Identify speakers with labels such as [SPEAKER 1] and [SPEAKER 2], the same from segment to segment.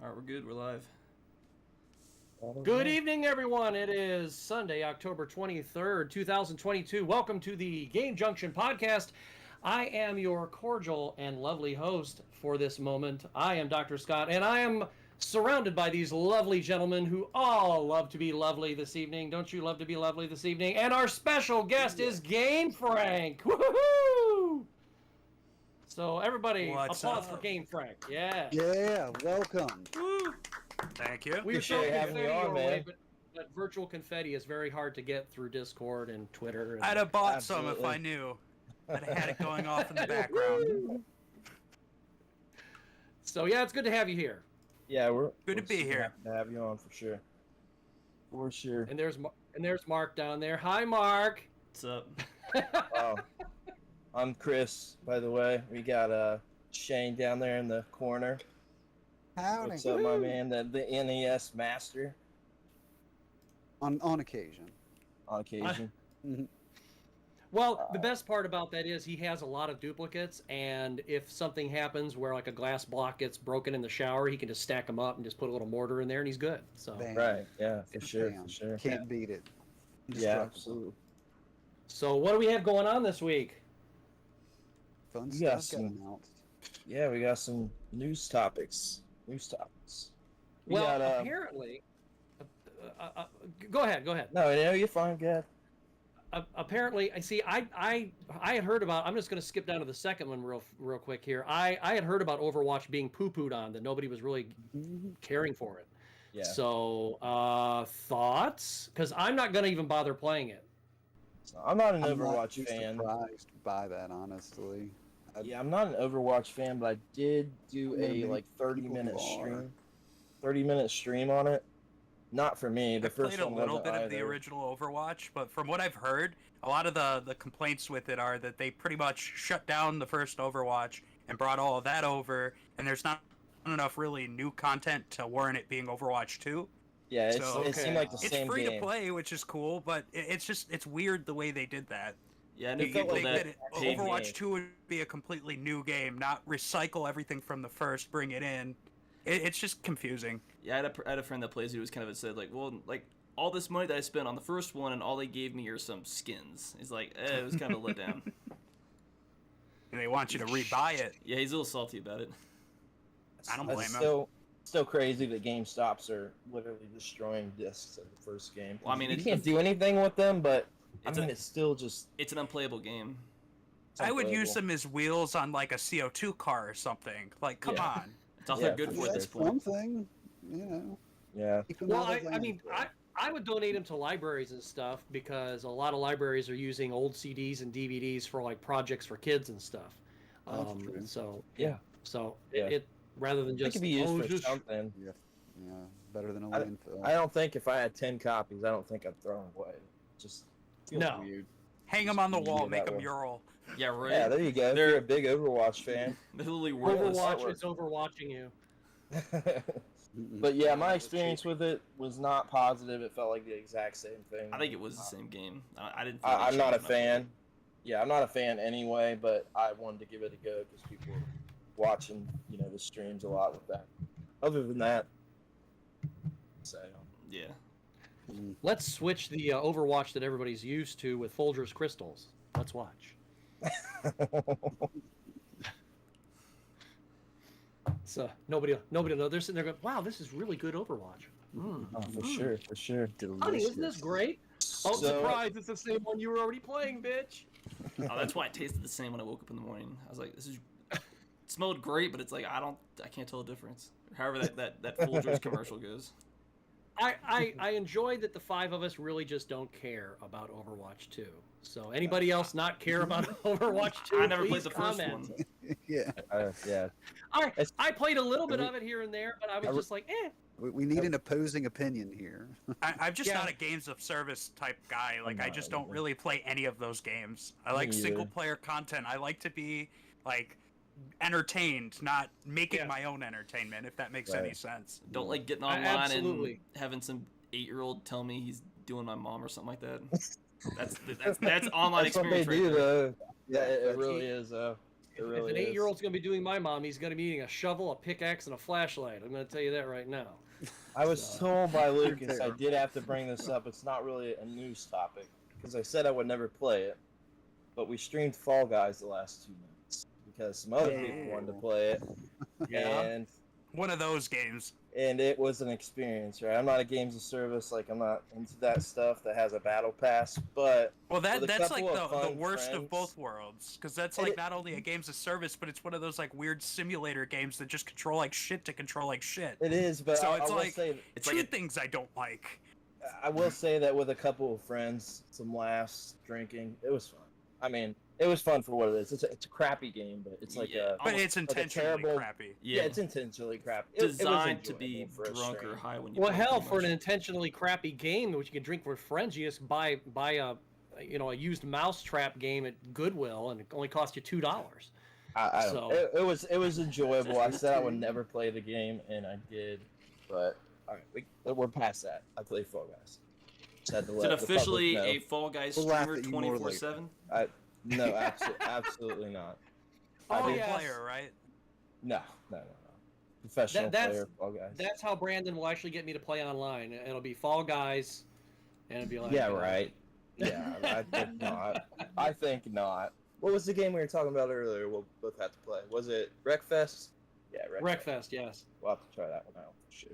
[SPEAKER 1] All right, we're good. We're live.
[SPEAKER 2] Good evening, everyone. It is Sunday, October 23rd, 2022. Welcome to the Game Junction Podcast. I am your cordial and lovely host for this moment. I am Dr. Scott, and I am surrounded by these lovely gentlemen who all love to be lovely this evening. Don't you love to be lovely this evening? And our special guest is GameFrank. Woohoo! So everybody, applause for GameFrank. Yeah.
[SPEAKER 3] Yeah, welcome.
[SPEAKER 2] Woo.
[SPEAKER 4] Thank you.
[SPEAKER 2] We've
[SPEAKER 3] Appreciate
[SPEAKER 2] thrown
[SPEAKER 3] having
[SPEAKER 2] confetti
[SPEAKER 3] me on,
[SPEAKER 2] your
[SPEAKER 3] man.
[SPEAKER 2] way, but virtual confetti is very hard to get through Discord and Twitter. And...
[SPEAKER 4] I'd have bought
[SPEAKER 3] Absolutely.
[SPEAKER 4] some if I knew. I'd have had it going off in the background.
[SPEAKER 2] So yeah, it's good to have you here.
[SPEAKER 3] Yeah, we're
[SPEAKER 4] Good to be
[SPEAKER 3] super
[SPEAKER 4] here.
[SPEAKER 3] happy to have you on for sure. For sure.
[SPEAKER 2] And there's Mark down there. Hi, Mark.
[SPEAKER 1] What's up?
[SPEAKER 3] Oh, I'm Chris, by the way. We got Shane down there in the corner.
[SPEAKER 5] Howdy.
[SPEAKER 3] What's up, my man? The NES master
[SPEAKER 5] On occasion.
[SPEAKER 3] on occasion.
[SPEAKER 2] Well, the best part about that is he has a lot of duplicates, and if something happens where like a glass block gets broken in the shower, he can just stack them up and just put a little mortar in there, and he's good. So
[SPEAKER 5] Bam.
[SPEAKER 3] Right, yeah, for sure,
[SPEAKER 5] Bam.
[SPEAKER 3] for sure.
[SPEAKER 5] Can't beat it.
[SPEAKER 3] Yeah,
[SPEAKER 5] Indestructible.
[SPEAKER 3] absolutely.
[SPEAKER 2] So what do we have going on this week?
[SPEAKER 5] Fun
[SPEAKER 3] We got
[SPEAKER 5] stuff got
[SPEAKER 3] some-
[SPEAKER 5] announced.
[SPEAKER 3] Yeah, we got some news topics. We
[SPEAKER 2] Well,
[SPEAKER 3] got,
[SPEAKER 2] apparently, go ahead.
[SPEAKER 3] No, you're fine, go ahead.
[SPEAKER 2] Apparently, I had heard about. I'm just going to skip down to the second one real quick here. I had heard about Overwatch being poo-pooed on, that nobody was really caring for it.
[SPEAKER 3] Yeah.
[SPEAKER 2] So thoughts? Because I'm not going to even bother playing it.
[SPEAKER 3] So I'm not an
[SPEAKER 5] I'm not
[SPEAKER 3] Overwatch
[SPEAKER 5] too
[SPEAKER 3] fan.
[SPEAKER 5] surprised by that, honestly.
[SPEAKER 3] Yeah, I'm not an Overwatch fan, but I did do
[SPEAKER 5] I know
[SPEAKER 3] a
[SPEAKER 5] many
[SPEAKER 3] like
[SPEAKER 5] people
[SPEAKER 3] 30-minute
[SPEAKER 5] are.
[SPEAKER 3] stream. 30-minute stream on it. Not for me. The
[SPEAKER 4] I
[SPEAKER 3] first
[SPEAKER 4] played a
[SPEAKER 3] one
[SPEAKER 4] little
[SPEAKER 3] wasn't
[SPEAKER 4] bit of the
[SPEAKER 3] either.
[SPEAKER 4] original Overwatch, but from what I've heard, a lot of the complaints with it are that they pretty much shut down the first Overwatch and brought all of that over, and there's not enough really new content to warrant it being Overwatch 2.
[SPEAKER 3] Yeah, it
[SPEAKER 4] So,
[SPEAKER 3] seemed like the
[SPEAKER 4] It's
[SPEAKER 3] same
[SPEAKER 4] free
[SPEAKER 3] game.
[SPEAKER 4] to play, which is cool, but it's weird the way they did that.
[SPEAKER 1] Yeah, and
[SPEAKER 4] You
[SPEAKER 1] it
[SPEAKER 4] would
[SPEAKER 1] felt like
[SPEAKER 4] think
[SPEAKER 1] that.
[SPEAKER 4] that
[SPEAKER 1] paid
[SPEAKER 4] Overwatch
[SPEAKER 3] game.
[SPEAKER 4] 2 would be a completely new game, not recycle everything from the first, bring it in. It's just confusing.
[SPEAKER 1] Yeah, I had a friend that plays who was kind of said like, well, like all this money that I spent on the first one and all they gave me are some skins. He's like, it was kind of a letdown.
[SPEAKER 4] And they want you to rebuy it.
[SPEAKER 1] Yeah, he's a little salty about it.
[SPEAKER 4] I don't
[SPEAKER 3] That's
[SPEAKER 4] blame him.
[SPEAKER 3] still crazy that GameStops are literally destroying discs of the first game.
[SPEAKER 1] Well, I mean,
[SPEAKER 3] you
[SPEAKER 1] it's-
[SPEAKER 3] can't do anything with them, but
[SPEAKER 1] It's
[SPEAKER 3] it's still just.
[SPEAKER 1] It's an unplayable game.
[SPEAKER 4] I would use
[SPEAKER 3] unplayable.
[SPEAKER 4] them as wheels on like a CO2 car or something. Like, come
[SPEAKER 1] Yeah.
[SPEAKER 4] on.
[SPEAKER 1] It's all
[SPEAKER 3] Yeah,
[SPEAKER 1] they're good
[SPEAKER 3] for
[SPEAKER 1] for at this
[SPEAKER 5] That's
[SPEAKER 1] point.
[SPEAKER 5] one thing, you know.
[SPEAKER 3] Yeah.
[SPEAKER 5] keep 'em
[SPEAKER 2] Well,
[SPEAKER 5] out of
[SPEAKER 2] I mean,
[SPEAKER 5] landfill.
[SPEAKER 2] I would donate them to libraries and stuff, because a lot of libraries are using old CDs and DVDs for like projects for kids and stuff.
[SPEAKER 5] That's true.
[SPEAKER 2] So
[SPEAKER 3] Yeah.
[SPEAKER 2] So
[SPEAKER 3] Yeah.
[SPEAKER 2] it rather than
[SPEAKER 3] It
[SPEAKER 2] just
[SPEAKER 3] could be used for
[SPEAKER 2] just-
[SPEAKER 3] something.
[SPEAKER 5] Yeah, better than a
[SPEAKER 3] I-
[SPEAKER 5] landfill.
[SPEAKER 3] I don't think if I had 10 copies, I don't think I'd throw them away. Just feels
[SPEAKER 2] No.
[SPEAKER 3] weird.
[SPEAKER 4] Hang them on the
[SPEAKER 3] Yeah,
[SPEAKER 4] wall,
[SPEAKER 3] that
[SPEAKER 4] make a
[SPEAKER 3] way.
[SPEAKER 4] mural.
[SPEAKER 1] Yeah, right.
[SPEAKER 3] Yeah, there you go. If
[SPEAKER 1] They're-
[SPEAKER 3] you're a big Overwatch fan.
[SPEAKER 1] They're literally worthless.
[SPEAKER 2] Overwatch
[SPEAKER 3] artwork.
[SPEAKER 2] is overwatching you.
[SPEAKER 3] But yeah, my experience with it was not positive. It felt like the exact same thing.
[SPEAKER 1] I think it was the same game. I didn't. Feel
[SPEAKER 3] I'm not a
[SPEAKER 1] changed much.
[SPEAKER 3] fan. Yeah, I'm not a fan anyway, but I wanted to give it a go because people were watching, the streams a lot with that. Other than that, so
[SPEAKER 1] Yeah.
[SPEAKER 2] Let's switch the Overwatch that everybody's used to with Folgers crystals. Let's watch. So nobody will know. They're sitting there going, "Wow, this is really good Overwatch."
[SPEAKER 3] oh, for sure, for sure.
[SPEAKER 2] Honey, isn't this great? Oh,
[SPEAKER 3] So-
[SPEAKER 2] surprise! It's the same one you were already playing, bitch.
[SPEAKER 1] Oh, that's why it tasted the same when I woke up in the morning. I was like, this is. It smelled great, but it's like I can't tell the difference. However, that Folgers commercial goes.
[SPEAKER 2] I enjoy that the five of us really just don't care about Overwatch 2. So anybody else not care about Overwatch 2?
[SPEAKER 1] I never
[SPEAKER 2] please
[SPEAKER 1] played the first
[SPEAKER 2] comment.
[SPEAKER 1] one.
[SPEAKER 5] Yeah,
[SPEAKER 3] Yeah.
[SPEAKER 2] I played a little bit of it here and there, but I was just like, eh.
[SPEAKER 5] we need an opposing opinion here.
[SPEAKER 4] I'm just
[SPEAKER 2] Yeah.
[SPEAKER 4] not a games of service type guy. Like, I just don't
[SPEAKER 3] either.
[SPEAKER 4] really play any of those games. I like
[SPEAKER 3] Me either.
[SPEAKER 4] single player content. I like to be, like, entertained, not making
[SPEAKER 2] Yeah.
[SPEAKER 4] my own entertainment, if that makes any
[SPEAKER 3] Right.
[SPEAKER 4] sense.
[SPEAKER 1] Don't like getting
[SPEAKER 2] I-
[SPEAKER 1] online
[SPEAKER 2] absolutely.
[SPEAKER 1] and having some 8-year-old tell me he's doing my mom or something like that. That's online
[SPEAKER 3] That's what they
[SPEAKER 1] experience right
[SPEAKER 3] do,
[SPEAKER 1] there.
[SPEAKER 3] though. Yeah, it
[SPEAKER 5] That's-
[SPEAKER 3] really is. It
[SPEAKER 2] If
[SPEAKER 3] really
[SPEAKER 2] an
[SPEAKER 3] is.
[SPEAKER 2] 8-year-old's going to be doing my mom, he's going to be eating a shovel, a pickaxe, and a flashlight. I'm going to tell you that right now.
[SPEAKER 3] I was told by Lucas I
[SPEAKER 5] fair.
[SPEAKER 3] did have to bring this up. It's not really a news topic because I said I would never play it, but we streamed Fall Guys the last 2 minutes because some other people wanted to play it, and
[SPEAKER 4] One of those games.
[SPEAKER 3] it was an experience, right? I'm not a games of service, like I'm not into that stuff that has a battle pass, but
[SPEAKER 4] Well,
[SPEAKER 3] with a
[SPEAKER 4] that's like
[SPEAKER 3] couple of
[SPEAKER 4] the
[SPEAKER 3] fun
[SPEAKER 4] worst of
[SPEAKER 3] friends-
[SPEAKER 4] both worlds, because that's
[SPEAKER 3] And
[SPEAKER 4] like
[SPEAKER 3] it-
[SPEAKER 4] not only a games of service, but it's one of those like weird simulator games that just control like shit to control like shit.
[SPEAKER 3] it is. But
[SPEAKER 4] So
[SPEAKER 3] I
[SPEAKER 4] it's
[SPEAKER 3] will
[SPEAKER 4] like-
[SPEAKER 3] say,
[SPEAKER 1] It's
[SPEAKER 4] Two
[SPEAKER 1] like
[SPEAKER 4] things I don't like.
[SPEAKER 3] I will say that with a couple of friends, some laughs, drinking, it was fun. I mean, it was fun for what it is. It's a crappy game, but it's like
[SPEAKER 1] Yeah,
[SPEAKER 3] a
[SPEAKER 4] But
[SPEAKER 1] almost
[SPEAKER 4] it's
[SPEAKER 3] a
[SPEAKER 4] intentionally
[SPEAKER 3] terrible-
[SPEAKER 4] crappy.
[SPEAKER 3] yeah, it's intentionally crappy. It was
[SPEAKER 1] designed to be
[SPEAKER 3] enjoyable for a
[SPEAKER 1] drunk or
[SPEAKER 3] stream.
[SPEAKER 1] high when you.
[SPEAKER 2] Well,
[SPEAKER 1] play
[SPEAKER 2] hell,
[SPEAKER 1] too
[SPEAKER 2] for an
[SPEAKER 1] much.
[SPEAKER 2] intentionally crappy game which you can drink with friends, you just buy a used mousetrap game at Goodwill, and it only costs you $2.
[SPEAKER 3] I don't
[SPEAKER 2] So-
[SPEAKER 3] know. It was enjoyable. I said I would never play the game, and I did. But all right, we're past that. I play Fall Guys. Just had to
[SPEAKER 1] Is
[SPEAKER 3] let
[SPEAKER 1] it
[SPEAKER 3] the
[SPEAKER 1] officially
[SPEAKER 3] public
[SPEAKER 1] a Fall Guys
[SPEAKER 5] We'll laugh
[SPEAKER 1] streamer
[SPEAKER 5] at you more later.
[SPEAKER 1] 24/7?
[SPEAKER 3] know. No, absolutely not. I
[SPEAKER 4] Pro
[SPEAKER 3] did-
[SPEAKER 2] yes.
[SPEAKER 4] player, right?
[SPEAKER 3] No. Professional
[SPEAKER 2] That's-
[SPEAKER 3] player, Fall Guys.
[SPEAKER 2] That's how Brandon will actually get me to play online. It'll be Fall Guys, and it'll be like,
[SPEAKER 3] Yeah, right. Yeah, I think not. I think not. What was the game we were talking about earlier? We'll both have to play. Was it Wreckfest? Yeah, Wreckfest.
[SPEAKER 2] Wreckfest, yes.
[SPEAKER 3] We'll have to try that one out for sure.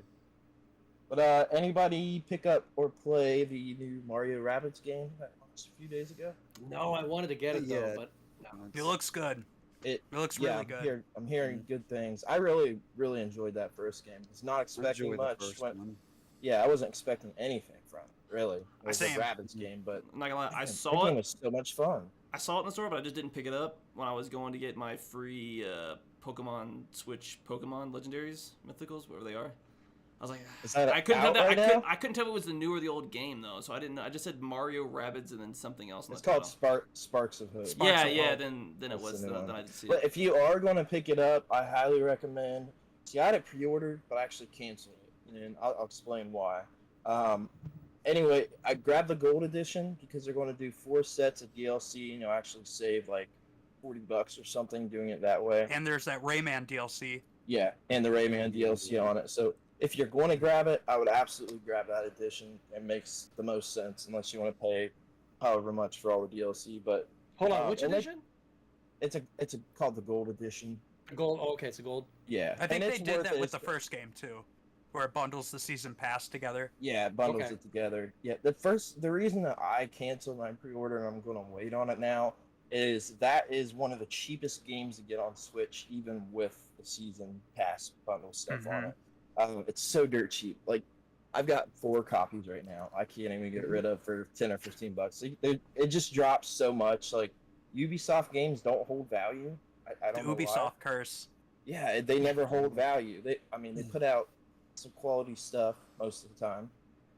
[SPEAKER 3] But anybody pick up or play the new Mario Rabbids game that launched a few days ago?
[SPEAKER 2] No, I wanted to get it
[SPEAKER 5] Yeah.
[SPEAKER 2] though, but
[SPEAKER 4] It looks good.
[SPEAKER 3] It
[SPEAKER 4] looks
[SPEAKER 3] yeah,
[SPEAKER 4] really good.
[SPEAKER 3] I'm hearing good things. I really enjoyed that first game. I was not expecting
[SPEAKER 5] Enjoy the
[SPEAKER 3] much.
[SPEAKER 5] first
[SPEAKER 3] When,
[SPEAKER 5] one.
[SPEAKER 3] yeah, I wasn't expecting anything from it. Really, it was a
[SPEAKER 4] Same.
[SPEAKER 3] Rabbids game, but
[SPEAKER 1] I'm not gonna lie, I
[SPEAKER 3] man,
[SPEAKER 1] saw
[SPEAKER 3] that game
[SPEAKER 1] it.
[SPEAKER 3] was so much fun.
[SPEAKER 1] I saw it in the store, but I just didn't pick it up when I was going to get my free Pokemon Switch Pokemon Legendaries Mythicals, whatever they are. I was like,
[SPEAKER 3] Is that
[SPEAKER 1] I couldn't tell
[SPEAKER 3] out
[SPEAKER 1] that.
[SPEAKER 3] right now?
[SPEAKER 1] I couldn't tell if it was the new or the old game though, so I didn't know. I just said Mario Rabbids and then something else.
[SPEAKER 3] It's called Sparks of Hope.
[SPEAKER 4] Sparks
[SPEAKER 1] Yeah,
[SPEAKER 4] of
[SPEAKER 1] yeah.
[SPEAKER 4] Hope.
[SPEAKER 1] Then it
[SPEAKER 3] That's
[SPEAKER 1] was.
[SPEAKER 3] the new
[SPEAKER 1] Then
[SPEAKER 3] one.
[SPEAKER 1] I did see
[SPEAKER 3] But
[SPEAKER 1] it.
[SPEAKER 3] if you are going to pick it up, I highly recommend. See, I had it pre-ordered, but I actually canceled it, and I'll explain why. Anyway, I grabbed the gold edition because they're going to do 4 sets of DLC, and you'll actually save like $40 or something doing it that way.
[SPEAKER 4] And there's that Rayman DLC.
[SPEAKER 3] Yeah, and the Rayman DLC on it. So if you're going to grab it, I would absolutely grab that edition. It makes the most sense, unless you want to pay however much for all the DLC. But
[SPEAKER 2] hold on, which
[SPEAKER 3] and they-
[SPEAKER 2] edition?
[SPEAKER 3] it's called the gold edition.
[SPEAKER 2] Gold. Oh, okay, it's a gold.
[SPEAKER 3] Yeah,
[SPEAKER 4] I think
[SPEAKER 3] and
[SPEAKER 4] they
[SPEAKER 3] it's
[SPEAKER 4] did
[SPEAKER 3] worth
[SPEAKER 4] that
[SPEAKER 3] it.
[SPEAKER 4] with the
[SPEAKER 3] It's-
[SPEAKER 4] first game too, where it bundles the season pass together.
[SPEAKER 3] Yeah, it bundles
[SPEAKER 2] Okay.
[SPEAKER 3] it together. Yeah, the reason that I canceled my pre-order and I'm going to wait on it now is that is one of the cheapest games to get on Switch, even with the season pass bundle stuff on it. It's so dirt cheap. Like, I've got 4 copies right now. I can't even get rid of for $10 or $15. It just drops so much. Like, Ubisoft games don't hold value. I
[SPEAKER 4] The
[SPEAKER 3] don't know why.
[SPEAKER 4] Ubisoft curse.
[SPEAKER 3] Yeah, they never hold value. They put out some quality stuff most of the time,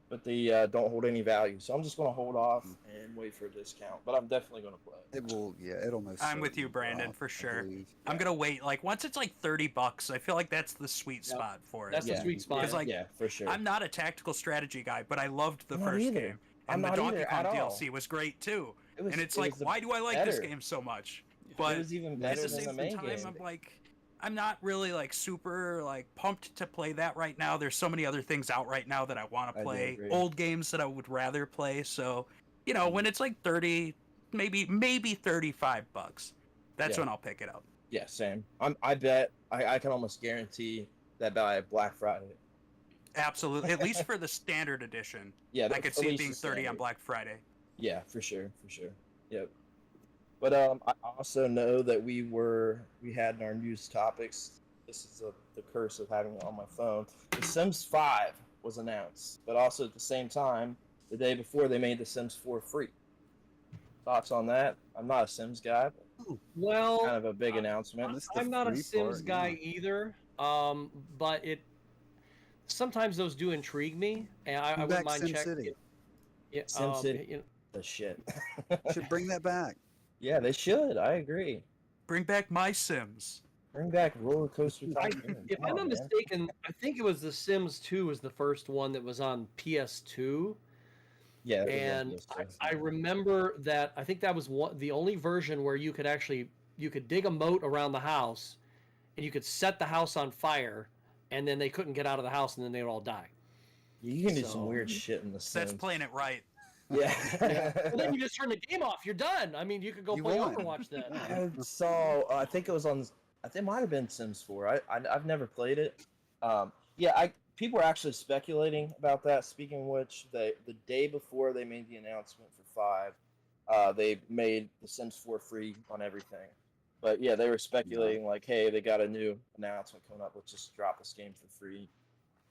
[SPEAKER 3] but they don't hold any value. So I'm just going to hold off and wait for a discount. But I'm definitely going to play it.
[SPEAKER 5] It will, yeah, it'll most.
[SPEAKER 4] I'm with you,
[SPEAKER 5] certainly
[SPEAKER 4] Brandon,
[SPEAKER 5] drop,
[SPEAKER 4] for
[SPEAKER 5] I
[SPEAKER 4] sure.
[SPEAKER 5] believe.
[SPEAKER 4] I'm gonna wait. Like once it's like $30, I feel like that's the sweet
[SPEAKER 2] Yep.
[SPEAKER 4] spot for it.
[SPEAKER 2] That's the
[SPEAKER 3] Yeah.
[SPEAKER 2] sweet spot.
[SPEAKER 4] Because, like,
[SPEAKER 3] Yeah, for sure.
[SPEAKER 4] I'm not a tactical strategy guy, but I loved the
[SPEAKER 3] I'm not
[SPEAKER 4] first
[SPEAKER 3] either.
[SPEAKER 4] game,
[SPEAKER 3] I'm
[SPEAKER 4] and the
[SPEAKER 3] not
[SPEAKER 4] Donkey
[SPEAKER 3] either
[SPEAKER 4] Kong
[SPEAKER 3] at all.
[SPEAKER 4] DLC was great too.
[SPEAKER 3] It was-
[SPEAKER 4] And it's
[SPEAKER 3] it
[SPEAKER 4] like,
[SPEAKER 3] was the
[SPEAKER 4] why do I like this
[SPEAKER 3] better.
[SPEAKER 4] game so much?
[SPEAKER 3] It
[SPEAKER 4] But
[SPEAKER 3] was even
[SPEAKER 4] at
[SPEAKER 3] better
[SPEAKER 4] the
[SPEAKER 3] than the
[SPEAKER 4] same
[SPEAKER 3] main
[SPEAKER 4] time,
[SPEAKER 3] game.
[SPEAKER 4] I'm like, I'm not really like super like pumped to play that right now. There's so many other things out right now that I want
[SPEAKER 3] I
[SPEAKER 4] to
[SPEAKER 3] do
[SPEAKER 4] play.
[SPEAKER 3] agree.
[SPEAKER 4] Old games that I would rather play. So, you know, when it's like 30, maybe $35, that's
[SPEAKER 3] Yeah.
[SPEAKER 4] when I'll pick it up.
[SPEAKER 3] Yeah, same. I bet I can almost guarantee that by Black Friday.
[SPEAKER 4] Absolutely, at least for the standard edition.
[SPEAKER 3] Yeah,
[SPEAKER 4] I could
[SPEAKER 3] at
[SPEAKER 4] see it
[SPEAKER 3] least
[SPEAKER 4] being
[SPEAKER 3] the
[SPEAKER 4] 30 on
[SPEAKER 3] standard.
[SPEAKER 4] Black Friday.
[SPEAKER 3] Yeah, for sure. Yep. But I also know that we had in our news topics. This is the curse of having it on my phone. The Sims 5 was announced, but also at the same time, the day before they made the Sims 4 free. Thoughts on that? I'm not a Sims guy, but
[SPEAKER 2] Well,
[SPEAKER 3] kind of a big announcement.
[SPEAKER 5] Missed the
[SPEAKER 2] I'm not a
[SPEAKER 5] free
[SPEAKER 2] Sims
[SPEAKER 5] part,
[SPEAKER 2] guy
[SPEAKER 5] yeah.
[SPEAKER 2] either. But sometimes those do intrigue me, and I
[SPEAKER 5] Bring
[SPEAKER 2] wouldn't
[SPEAKER 5] back
[SPEAKER 2] mind
[SPEAKER 5] Sim
[SPEAKER 2] checking.
[SPEAKER 5] City.
[SPEAKER 2] Yeah,
[SPEAKER 3] SimCity.
[SPEAKER 2] you know,
[SPEAKER 3] The shit.
[SPEAKER 5] Should bring that back.
[SPEAKER 3] Yeah, they should. I agree.
[SPEAKER 4] Bring back my Sims.
[SPEAKER 3] Bring back Roller Coaster Tycoon.
[SPEAKER 2] if
[SPEAKER 3] Come
[SPEAKER 2] I'm
[SPEAKER 3] on,
[SPEAKER 2] not
[SPEAKER 3] man.
[SPEAKER 2] mistaken, I think it was The Sims 2 was the first one that was on PS2.
[SPEAKER 3] Yeah, it was on
[SPEAKER 2] And
[SPEAKER 3] PS2.
[SPEAKER 2] I remember that I think that was the only version where you could actually dig a moat around the house, and you could set the house on fire, and then they couldn't get out of the house, and then they would all die.
[SPEAKER 3] You can do some weird shit in the Sims.
[SPEAKER 4] That's playing it right.
[SPEAKER 3] Yeah.
[SPEAKER 2] Well, then you just turn the game off. You're done. I mean, you could go play Overwatch then.
[SPEAKER 3] I saw. I think it was on. I think it might have been Sims 4. I've never played it. People are actually speculating about that. Speaking of which, the day before they made the announcement for 5, they made the Sims 4 free on everything. But yeah, they were speculating like, hey, they got a new announcement coming up. Let's just drop this game for free.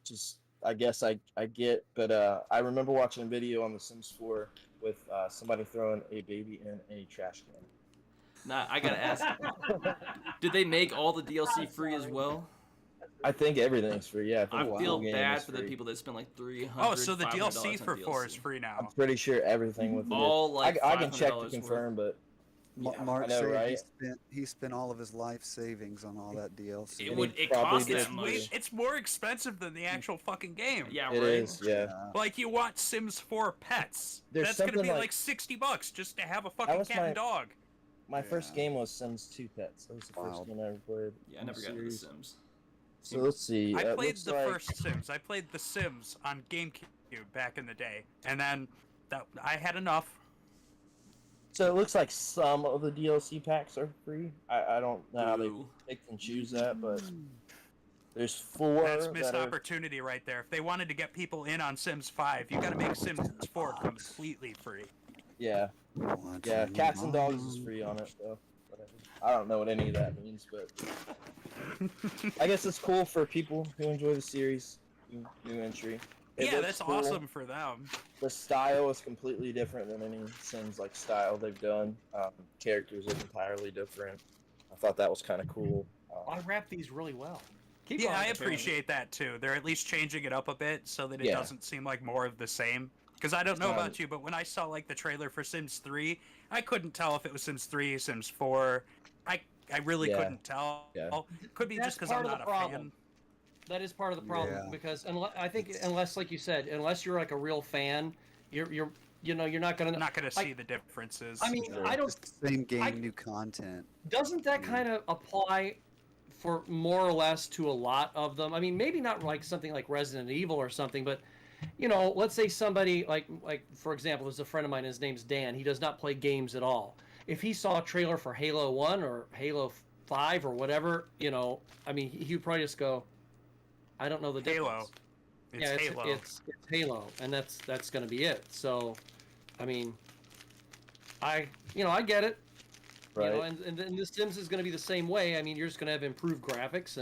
[SPEAKER 3] Just, I guess I get, but I remember watching a video on the Sims 4 with somebody throwing a baby in a trash can.
[SPEAKER 1] Nah, I gotta ask. Did they make all the DLC free as well?
[SPEAKER 3] I think everything's free. Yeah,
[SPEAKER 1] I feel bad for the people that spend like $300.
[SPEAKER 4] Oh, so the DLC
[SPEAKER 1] $500
[SPEAKER 4] for
[SPEAKER 1] on
[SPEAKER 4] 4 is free now.
[SPEAKER 3] I'm pretty sure everything with
[SPEAKER 1] all like
[SPEAKER 3] I can check to
[SPEAKER 1] $500
[SPEAKER 3] confirm, but
[SPEAKER 5] Mark
[SPEAKER 3] I know,
[SPEAKER 5] said
[SPEAKER 3] right?
[SPEAKER 5] he spent all of his life savings on all that DLC.
[SPEAKER 1] It
[SPEAKER 3] probably
[SPEAKER 1] costs
[SPEAKER 3] did.
[SPEAKER 1] that much.
[SPEAKER 4] It's more expensive than the actual fucking game.
[SPEAKER 1] Yeah,
[SPEAKER 3] it
[SPEAKER 1] right.
[SPEAKER 3] is. Yeah.
[SPEAKER 4] Like you want Sims 4 pets.
[SPEAKER 3] There's
[SPEAKER 4] That's gonna be
[SPEAKER 3] something
[SPEAKER 4] like $60 just to have a fucking
[SPEAKER 3] was
[SPEAKER 4] cat
[SPEAKER 3] my-
[SPEAKER 4] and dog.
[SPEAKER 3] My first game was Sims 2 Pets. That was the first
[SPEAKER 5] Wow.
[SPEAKER 3] game I ever played.
[SPEAKER 1] Yeah, I
[SPEAKER 3] in
[SPEAKER 1] never
[SPEAKER 3] the
[SPEAKER 1] got into The
[SPEAKER 3] series.
[SPEAKER 1] Sims.
[SPEAKER 3] So let's see.
[SPEAKER 4] I
[SPEAKER 3] it
[SPEAKER 4] played
[SPEAKER 3] looks
[SPEAKER 4] the
[SPEAKER 3] like-
[SPEAKER 4] first Sims. I played The Sims on GameCube back in the day, and then I had enough.
[SPEAKER 3] So it looks like some of the DLC packs are free. I don't know how they
[SPEAKER 1] Ooh.
[SPEAKER 3] pick and choose that, but there's 4
[SPEAKER 4] That's missed
[SPEAKER 3] that are.
[SPEAKER 4] opportunity right there. If they wanted to get people in on Sims 5, you got to make Sims 4 completely free.
[SPEAKER 3] Yeah, yeah. Cats and dogs is free on it, though. Whatever. I don't know what any of that means, but I guess it's cool for people who enjoy the series. New entry. It
[SPEAKER 4] Yeah,
[SPEAKER 3] looks
[SPEAKER 4] that's
[SPEAKER 3] cool.
[SPEAKER 4] awesome for them.
[SPEAKER 3] The style is completely different than any Sims like style they've done. Characters are entirely different. I thought that was kind of cool.
[SPEAKER 2] I wrap these really well. Keep
[SPEAKER 4] Yeah,
[SPEAKER 2] on,
[SPEAKER 4] I
[SPEAKER 2] apparently.
[SPEAKER 4] appreciate that too. They're at least changing it up a bit so that it
[SPEAKER 3] Yeah.
[SPEAKER 4] doesn't seem like more of the same. Because I don't know
[SPEAKER 3] not-
[SPEAKER 4] about you, but when I saw like the trailer for Sims 3, I couldn't tell if it was Sims 3, Sims 4. I really
[SPEAKER 3] Yeah.
[SPEAKER 4] couldn't tell.
[SPEAKER 3] Yeah.
[SPEAKER 4] Could be
[SPEAKER 2] That's
[SPEAKER 4] just because I'm
[SPEAKER 2] part of
[SPEAKER 4] not
[SPEAKER 2] the
[SPEAKER 4] a
[SPEAKER 2] problem.
[SPEAKER 4] fan.
[SPEAKER 2] That is part of the problem
[SPEAKER 5] Yeah.
[SPEAKER 2] because I think unless, like you said, unless you're like a real fan, you're not gonna.
[SPEAKER 4] I'm not going to see
[SPEAKER 2] I-
[SPEAKER 4] the differences.
[SPEAKER 2] I mean,
[SPEAKER 3] Sure.
[SPEAKER 2] I don't.
[SPEAKER 5] It's the same game,
[SPEAKER 2] I-
[SPEAKER 5] new content.
[SPEAKER 2] Doesn't that kind of apply for more or less to a lot of them? I mean, maybe not like something like Resident Evil or something, but let's say somebody like for example, there's a friend of mine. His name's Dan. He does not play games at all. If he saw a trailer for Halo 1 or Halo 5 or whatever, I mean, he would probably just go, "I don't know the difference."
[SPEAKER 4] Halo. It's
[SPEAKER 2] Yeah,
[SPEAKER 4] Halo.
[SPEAKER 2] it's Halo, and that's going to be it. So, I mean, I get it.
[SPEAKER 3] Right.
[SPEAKER 2] And the Sims is going to be the same way. I mean, you're just going to have improved graphics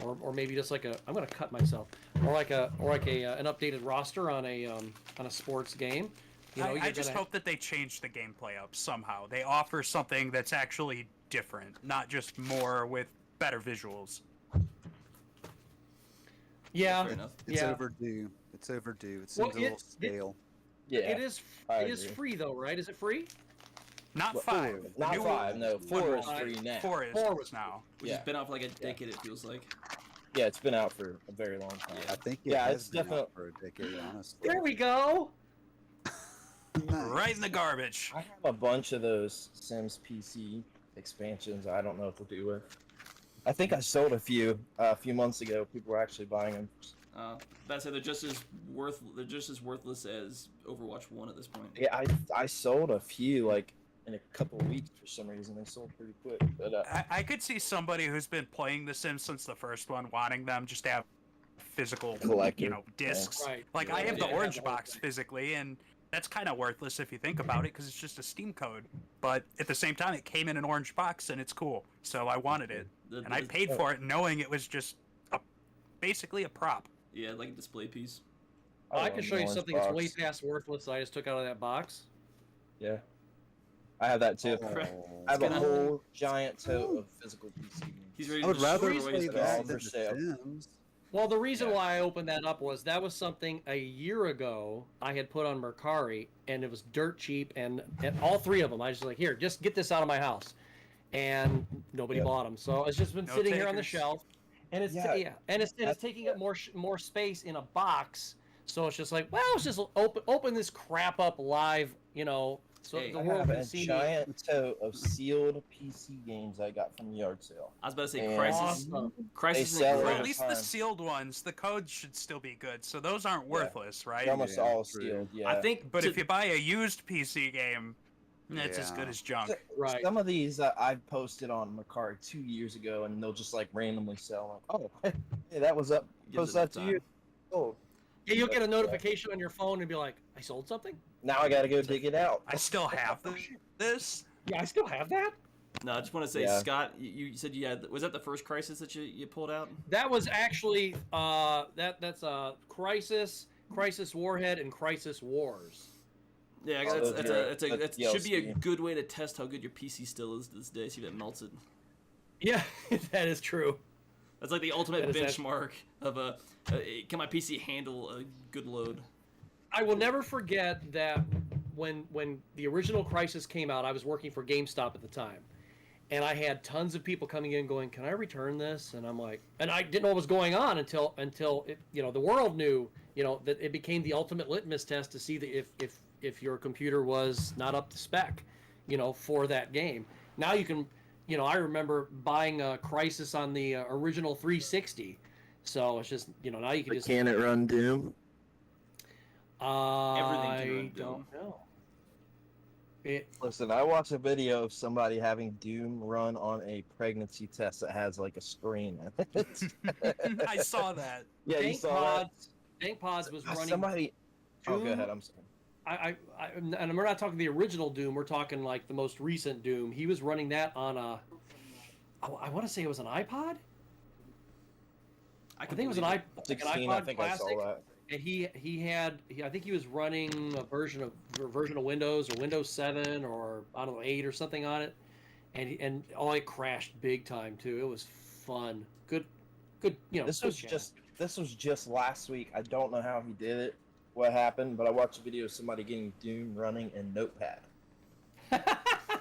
[SPEAKER 2] or maybe just like I'm going to cut myself, or like an updated roster on a sports game.
[SPEAKER 4] I just hope that they change the gameplay up somehow. They offer something that's actually different, not just more with better visuals.
[SPEAKER 2] Yeah,
[SPEAKER 1] Fair enough.
[SPEAKER 5] It's
[SPEAKER 2] yeah.
[SPEAKER 5] overdue. It's overdue. It
[SPEAKER 2] Well,
[SPEAKER 5] seems a little stale.
[SPEAKER 3] Yeah.
[SPEAKER 2] It is.
[SPEAKER 3] I
[SPEAKER 2] It is
[SPEAKER 3] agree.
[SPEAKER 2] free though, right? Is it free?
[SPEAKER 4] Not
[SPEAKER 3] What,
[SPEAKER 4] 5. The
[SPEAKER 3] Not
[SPEAKER 4] new
[SPEAKER 3] 5. No, 4 is
[SPEAKER 2] Five.
[SPEAKER 3] free now.
[SPEAKER 4] 4 is
[SPEAKER 2] 4 was
[SPEAKER 4] now.
[SPEAKER 1] Which
[SPEAKER 3] Yeah.
[SPEAKER 1] has been out for like a decade, it feels like.
[SPEAKER 3] Yeah, it's been out for a very long time.
[SPEAKER 5] I think it
[SPEAKER 3] Yeah,
[SPEAKER 5] has
[SPEAKER 3] it's
[SPEAKER 5] been
[SPEAKER 3] definite-
[SPEAKER 5] out for a decade, honestly.
[SPEAKER 2] There we go.
[SPEAKER 5] Nice.
[SPEAKER 4] Right in the garbage.
[SPEAKER 3] I have a bunch of those Sims PC expansions. I don't know what to do with. I think I sold a few months ago. People were actually buying them.
[SPEAKER 1] That said, they're just as worthless as Overwatch 1 at this point.
[SPEAKER 3] Yeah, I sold a few like in a couple of weeks for some reason. They sold pretty quick. But
[SPEAKER 4] I could see somebody who's been playing The Sims since the first one wanting them just to have physical,
[SPEAKER 3] Collector,
[SPEAKER 4] discs.
[SPEAKER 2] Right.
[SPEAKER 4] Like,
[SPEAKER 3] Yeah.
[SPEAKER 4] I have the
[SPEAKER 2] Yeah,
[SPEAKER 4] orange
[SPEAKER 2] have the whole
[SPEAKER 4] box
[SPEAKER 2] thing.
[SPEAKER 4] physically, and that's kind of worthless if you think about it, because it's just a Steam code. But at the same time, it came in an orange box, and it's cool. So I wanted it. And I paid for it knowing it was just basically a prop.
[SPEAKER 1] Yeah, like a display piece.
[SPEAKER 2] I
[SPEAKER 3] love
[SPEAKER 2] can
[SPEAKER 3] the
[SPEAKER 2] show you
[SPEAKER 3] orange
[SPEAKER 2] something that's way
[SPEAKER 3] box.
[SPEAKER 2] past worthless that I just took out of that box.
[SPEAKER 3] Yeah, I have that too.
[SPEAKER 5] Oh.
[SPEAKER 3] I have a
[SPEAKER 1] gonna-
[SPEAKER 3] whole giant tote of physical PC games.
[SPEAKER 1] He's ready
[SPEAKER 5] I would
[SPEAKER 1] to
[SPEAKER 5] rather
[SPEAKER 1] destroy
[SPEAKER 5] play
[SPEAKER 1] his
[SPEAKER 3] they're all
[SPEAKER 5] that
[SPEAKER 1] house.
[SPEAKER 5] than
[SPEAKER 3] for sale.
[SPEAKER 5] The Sims.
[SPEAKER 2] Well, the reason
[SPEAKER 3] Yeah.
[SPEAKER 2] why I opened that up was that was something a year ago I had put on Mercari, and it was dirt cheap, and all 3 of them, I was just like, here, just get this out of my house. And nobody
[SPEAKER 3] Yep.
[SPEAKER 2] bought them. So it's just been
[SPEAKER 4] No
[SPEAKER 2] sitting here on the
[SPEAKER 4] takers.
[SPEAKER 2] shelf, and it's and it's taking up more space in a box. So it's just like, well, let's just open this crap up live, So
[SPEAKER 1] Hey,
[SPEAKER 2] the
[SPEAKER 3] I
[SPEAKER 2] world
[SPEAKER 3] have
[SPEAKER 2] can
[SPEAKER 3] a
[SPEAKER 2] see me.
[SPEAKER 3] giant tote of sealed PC games I got from the yard sale.
[SPEAKER 1] I was about to say
[SPEAKER 3] And
[SPEAKER 1] Crisis.
[SPEAKER 2] Awesome.
[SPEAKER 1] Crisis
[SPEAKER 3] They sell
[SPEAKER 1] and
[SPEAKER 3] it
[SPEAKER 4] Well,
[SPEAKER 3] over
[SPEAKER 4] at least
[SPEAKER 3] time.
[SPEAKER 4] the sealed ones, the codes should still be good, so those aren't
[SPEAKER 3] Yeah.
[SPEAKER 4] worthless, right?
[SPEAKER 3] They're almost
[SPEAKER 5] Yeah,
[SPEAKER 3] all
[SPEAKER 5] true.
[SPEAKER 3] sealed. Yeah.
[SPEAKER 1] I think,
[SPEAKER 4] But if you buy a used PC game, it's as
[SPEAKER 5] Yeah.
[SPEAKER 4] good as junk.
[SPEAKER 2] Right.
[SPEAKER 3] Some of these I posted on Macari 2 years ago, and they'll just like randomly sell. Like, oh, hey, that was up.
[SPEAKER 1] Gives
[SPEAKER 3] Post
[SPEAKER 1] it
[SPEAKER 3] that to
[SPEAKER 1] enough
[SPEAKER 3] you.
[SPEAKER 1] time.
[SPEAKER 3] Oh,
[SPEAKER 2] Yeah, you'll get a notification on your phone and be like, I sold something?
[SPEAKER 3] now I got to go dig it out.
[SPEAKER 4] I still have this.
[SPEAKER 2] Yeah, I still have that.
[SPEAKER 1] No, I just want to say,
[SPEAKER 3] Yeah.
[SPEAKER 1] Scott, you said you had. Was that the first Crisis that you pulled out?
[SPEAKER 2] That was actually that's Crisis, Crisis Warhead, and Crisis Wars.
[SPEAKER 1] Yeah, I guess
[SPEAKER 3] Oh,
[SPEAKER 1] that's
[SPEAKER 3] yeah,
[SPEAKER 1] that
[SPEAKER 3] that's
[SPEAKER 1] should be a
[SPEAKER 3] DLC.
[SPEAKER 1] good way to test how good your PC still is to this day. See if it melts it.
[SPEAKER 2] Yeah, that is true.
[SPEAKER 1] That's like the ultimate
[SPEAKER 2] That is
[SPEAKER 1] benchmark of can my PC handle a good load?
[SPEAKER 2] I will never forget that when the original Crisis came out, I was working for GameStop at the time, and I had tons of people coming in going, "Can I return this?" And I'm like, and I didn't know what was going on until it, the world knew, that it became the ultimate litmus test to see if your computer was not up to spec, for that game. Now you can, I remember buying a Crisis on the original 360, so it's just, now you can just.
[SPEAKER 3] Can it run Doom?
[SPEAKER 1] Everything can run
[SPEAKER 2] I
[SPEAKER 1] Doom.
[SPEAKER 2] don't know.
[SPEAKER 3] Listen, I watched a video of somebody having Doom run on a pregnancy test that has like a screen.
[SPEAKER 4] I saw that.
[SPEAKER 3] Yeah, you saw that.
[SPEAKER 2] Dank Pods was running.
[SPEAKER 3] Somebody. Oh, go
[SPEAKER 2] Doom.
[SPEAKER 3] ahead. I'm sorry.
[SPEAKER 2] And we're not talking the original Doom. We're talking like the most recent Doom. He was running that on I want to say it was an iPod. I think it was an iPod.
[SPEAKER 3] 16. I think I saw that.
[SPEAKER 2] And I think he was running a version of Windows or Windows 7 or I don't know 8 or something on it, and it crashed big time too. It was fun, good.
[SPEAKER 3] This was just last week. I don't know how he did it, what happened, but I watched a video of somebody getting Doom running in Notepad.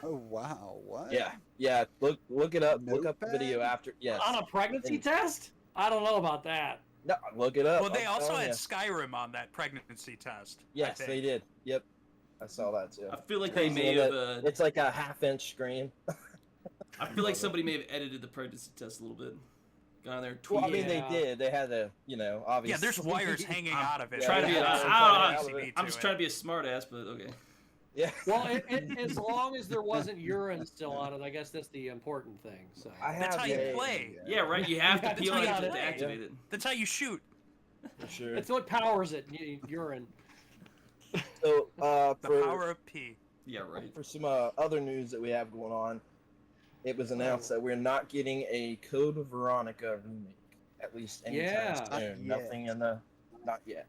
[SPEAKER 5] Oh wow, what?
[SPEAKER 3] Yeah. Look it up. Look up the
[SPEAKER 5] Notepad?
[SPEAKER 3] video after. Yes.
[SPEAKER 2] On a pregnancy test? I don't know about that.
[SPEAKER 3] No, look it up.
[SPEAKER 4] Well, they
[SPEAKER 3] I'm
[SPEAKER 4] also
[SPEAKER 3] telling
[SPEAKER 4] had
[SPEAKER 3] ya.
[SPEAKER 4] Skyrim on that pregnancy test. I
[SPEAKER 3] Yes,
[SPEAKER 4] think.
[SPEAKER 3] they did. Yep, I saw that too.
[SPEAKER 1] I feel like they
[SPEAKER 3] Crazy
[SPEAKER 1] may
[SPEAKER 3] that
[SPEAKER 1] have.
[SPEAKER 3] It's like a half-inch screen.
[SPEAKER 1] I feel like somebody may have edited the pregnancy test a little bit. Got on there, tweeted.
[SPEAKER 3] Well, I mean,
[SPEAKER 2] Yeah.
[SPEAKER 3] they did. They had a, obviously.
[SPEAKER 4] Yeah, there's wires hanging out of it.
[SPEAKER 3] Yeah,
[SPEAKER 1] Trying to be.
[SPEAKER 3] yeah,
[SPEAKER 1] I'm just trying to be a smart ass, but okay.
[SPEAKER 3] Yeah.
[SPEAKER 2] Well, as long as there wasn't urine still on it, I guess that's the important thing. So
[SPEAKER 4] That's how you
[SPEAKER 3] a-
[SPEAKER 4] play.
[SPEAKER 1] Yeah, right. You have to
[SPEAKER 2] That's
[SPEAKER 1] pee
[SPEAKER 2] how
[SPEAKER 1] on
[SPEAKER 2] you
[SPEAKER 1] it
[SPEAKER 2] gotta
[SPEAKER 1] to
[SPEAKER 2] play.
[SPEAKER 1] activate it.
[SPEAKER 4] That's how you shoot.
[SPEAKER 3] For sure.
[SPEAKER 2] it's what powers it. Urine.
[SPEAKER 3] So,
[SPEAKER 4] The
[SPEAKER 3] for,
[SPEAKER 4] power of P.
[SPEAKER 1] Yeah, right.
[SPEAKER 3] for some other news that we have going on, it was announced that we're not getting a Code Veronica remake, at least anytime
[SPEAKER 2] Yeah.
[SPEAKER 3] soon.
[SPEAKER 5] Not yet.
[SPEAKER 3] Nothing in the, not yet.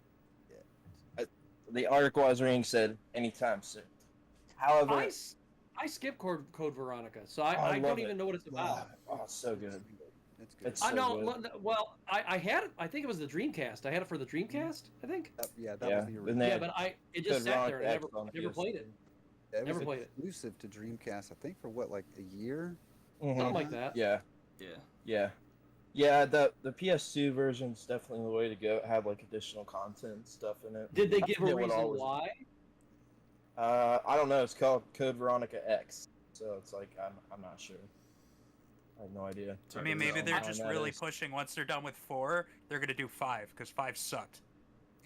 [SPEAKER 3] The article I was reading said anytime soon. However,
[SPEAKER 2] I skipped Code Veronica, so I
[SPEAKER 3] love
[SPEAKER 2] don't
[SPEAKER 3] it.
[SPEAKER 2] even know what it's about.
[SPEAKER 3] oh, it's so good.
[SPEAKER 5] It's good.
[SPEAKER 3] It's
[SPEAKER 2] I
[SPEAKER 3] so
[SPEAKER 2] know.
[SPEAKER 3] good.
[SPEAKER 2] Well, I had it. I think it was the Dreamcast. I had it for the Dreamcast. I think.
[SPEAKER 5] That
[SPEAKER 3] Yeah,
[SPEAKER 5] was the
[SPEAKER 3] and
[SPEAKER 5] original.
[SPEAKER 3] then-
[SPEAKER 2] Yeah, but it just
[SPEAKER 3] Code
[SPEAKER 2] sat there and
[SPEAKER 3] Veronica X on
[SPEAKER 2] never
[SPEAKER 3] the
[SPEAKER 2] played it.
[SPEAKER 5] It was
[SPEAKER 2] never played it.
[SPEAKER 5] exclusive to Dreamcast, I think, for what, like a year?
[SPEAKER 3] Mhm.
[SPEAKER 2] Something like that.
[SPEAKER 3] Yeah.
[SPEAKER 1] Yeah.
[SPEAKER 3] Yeah, the PS2 version's definitely the way to go. It had like additional content and stuff in it.
[SPEAKER 2] Did they
[SPEAKER 3] I
[SPEAKER 2] give a
[SPEAKER 3] forget what
[SPEAKER 2] reason
[SPEAKER 3] all was-
[SPEAKER 2] why?
[SPEAKER 3] I don't know. It's called Code Veronica X, so it's like I'm not sure. I have no idea.
[SPEAKER 4] I mean, maybe they're just
[SPEAKER 3] That
[SPEAKER 4] really
[SPEAKER 3] is.
[SPEAKER 4] pushing. Once they're done with 4, they're gonna do 5 because 5 sucked.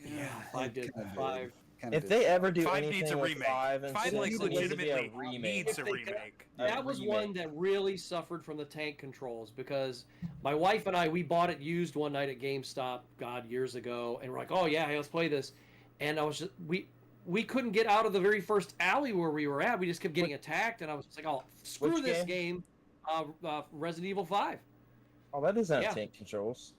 [SPEAKER 2] Yeah, 5 did.
[SPEAKER 5] Kinda
[SPEAKER 2] 5.
[SPEAKER 5] Kinda
[SPEAKER 3] If
[SPEAKER 5] did.
[SPEAKER 3] they ever do
[SPEAKER 4] 5
[SPEAKER 3] anything
[SPEAKER 4] needs a
[SPEAKER 3] with
[SPEAKER 4] remake.
[SPEAKER 3] 5 and
[SPEAKER 4] 5
[SPEAKER 3] 6,
[SPEAKER 4] like
[SPEAKER 3] it needs to be a
[SPEAKER 4] legitimately
[SPEAKER 3] remake.
[SPEAKER 4] needs a
[SPEAKER 2] If they-
[SPEAKER 4] remake.
[SPEAKER 2] That was
[SPEAKER 3] remake.
[SPEAKER 2] one that really suffered from the tank controls because my wife and I, we bought it used one night at GameStop, years ago, and we're like, oh yeah, hey, let's play this. And I was just, we couldn't get out of the very first alley where we were at. We just kept getting attacked, and I was just like, oh, screw
[SPEAKER 3] Which
[SPEAKER 2] this game. Resident Evil 5.
[SPEAKER 3] Oh, that doesn't have
[SPEAKER 2] Yeah.
[SPEAKER 3] tank controls.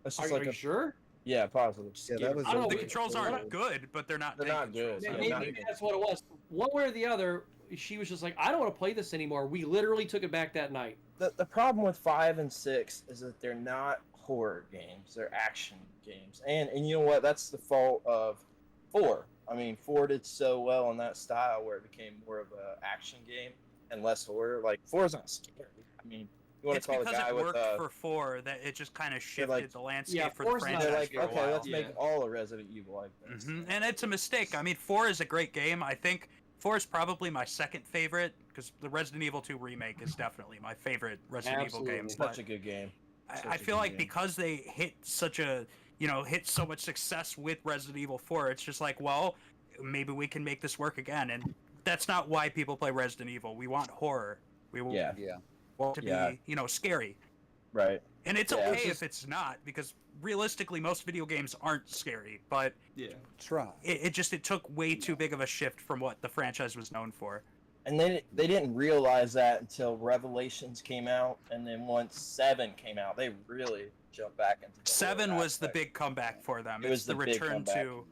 [SPEAKER 3] That's
[SPEAKER 2] Are,
[SPEAKER 3] just
[SPEAKER 2] are
[SPEAKER 3] like
[SPEAKER 2] you
[SPEAKER 3] a
[SPEAKER 2] sure?
[SPEAKER 3] yeah, positive.
[SPEAKER 5] Yeah, that was
[SPEAKER 2] I don't know,
[SPEAKER 4] The
[SPEAKER 2] we-
[SPEAKER 4] controls
[SPEAKER 2] we're
[SPEAKER 4] aren't good, but they're not.
[SPEAKER 3] They're
[SPEAKER 4] tank
[SPEAKER 3] not good.
[SPEAKER 4] controls.
[SPEAKER 3] They're not
[SPEAKER 2] Maybe
[SPEAKER 3] good.
[SPEAKER 2] that's what it was. One way or the other, she was just like, I don't want to play this anymore. We literally took it back that night.
[SPEAKER 3] The problem with 5 and 6 is that they're not horror games; they're action games. And you know what? That's the fault of 4. I mean, 4 did so well in that style where it became more of an action game and less horror. Like 4 is not scary. I mean, you want
[SPEAKER 4] It's
[SPEAKER 3] to call
[SPEAKER 4] because
[SPEAKER 3] a guy
[SPEAKER 4] it
[SPEAKER 3] with
[SPEAKER 4] worked for 4 that it just kind of shifted
[SPEAKER 3] like-
[SPEAKER 4] the landscape
[SPEAKER 2] Yeah,
[SPEAKER 4] for the
[SPEAKER 2] 4's not-
[SPEAKER 4] franchise
[SPEAKER 3] they're like,
[SPEAKER 4] for a
[SPEAKER 3] okay,
[SPEAKER 4] while.
[SPEAKER 3] let's
[SPEAKER 1] Yeah.
[SPEAKER 3] make all a Resident Evil like this.
[SPEAKER 4] And it's a mistake. I mean, 4 is a great game. I think 4 is probably my second favorite because the Resident Evil 2 remake is definitely my favorite Resident Evil game.
[SPEAKER 2] Absolutely.
[SPEAKER 3] Such a good game.
[SPEAKER 4] I feel like because they hit such a, hit so much success with Resident Evil 4, it's just like, well, maybe we can make this work again. And that's not why people play Resident Evil. We want horror. We want to be, scary.
[SPEAKER 3] Right.
[SPEAKER 4] And it's okay if it's not, because realistically, most video games aren't scary. But
[SPEAKER 5] Try.
[SPEAKER 4] It took way too big of a shift from what the franchise was known for.
[SPEAKER 3] And they didn't realize that until Revelations came out, and then once 7 came out, they really jumped back into the
[SPEAKER 4] 7 was the big comeback for them.
[SPEAKER 3] It was the return to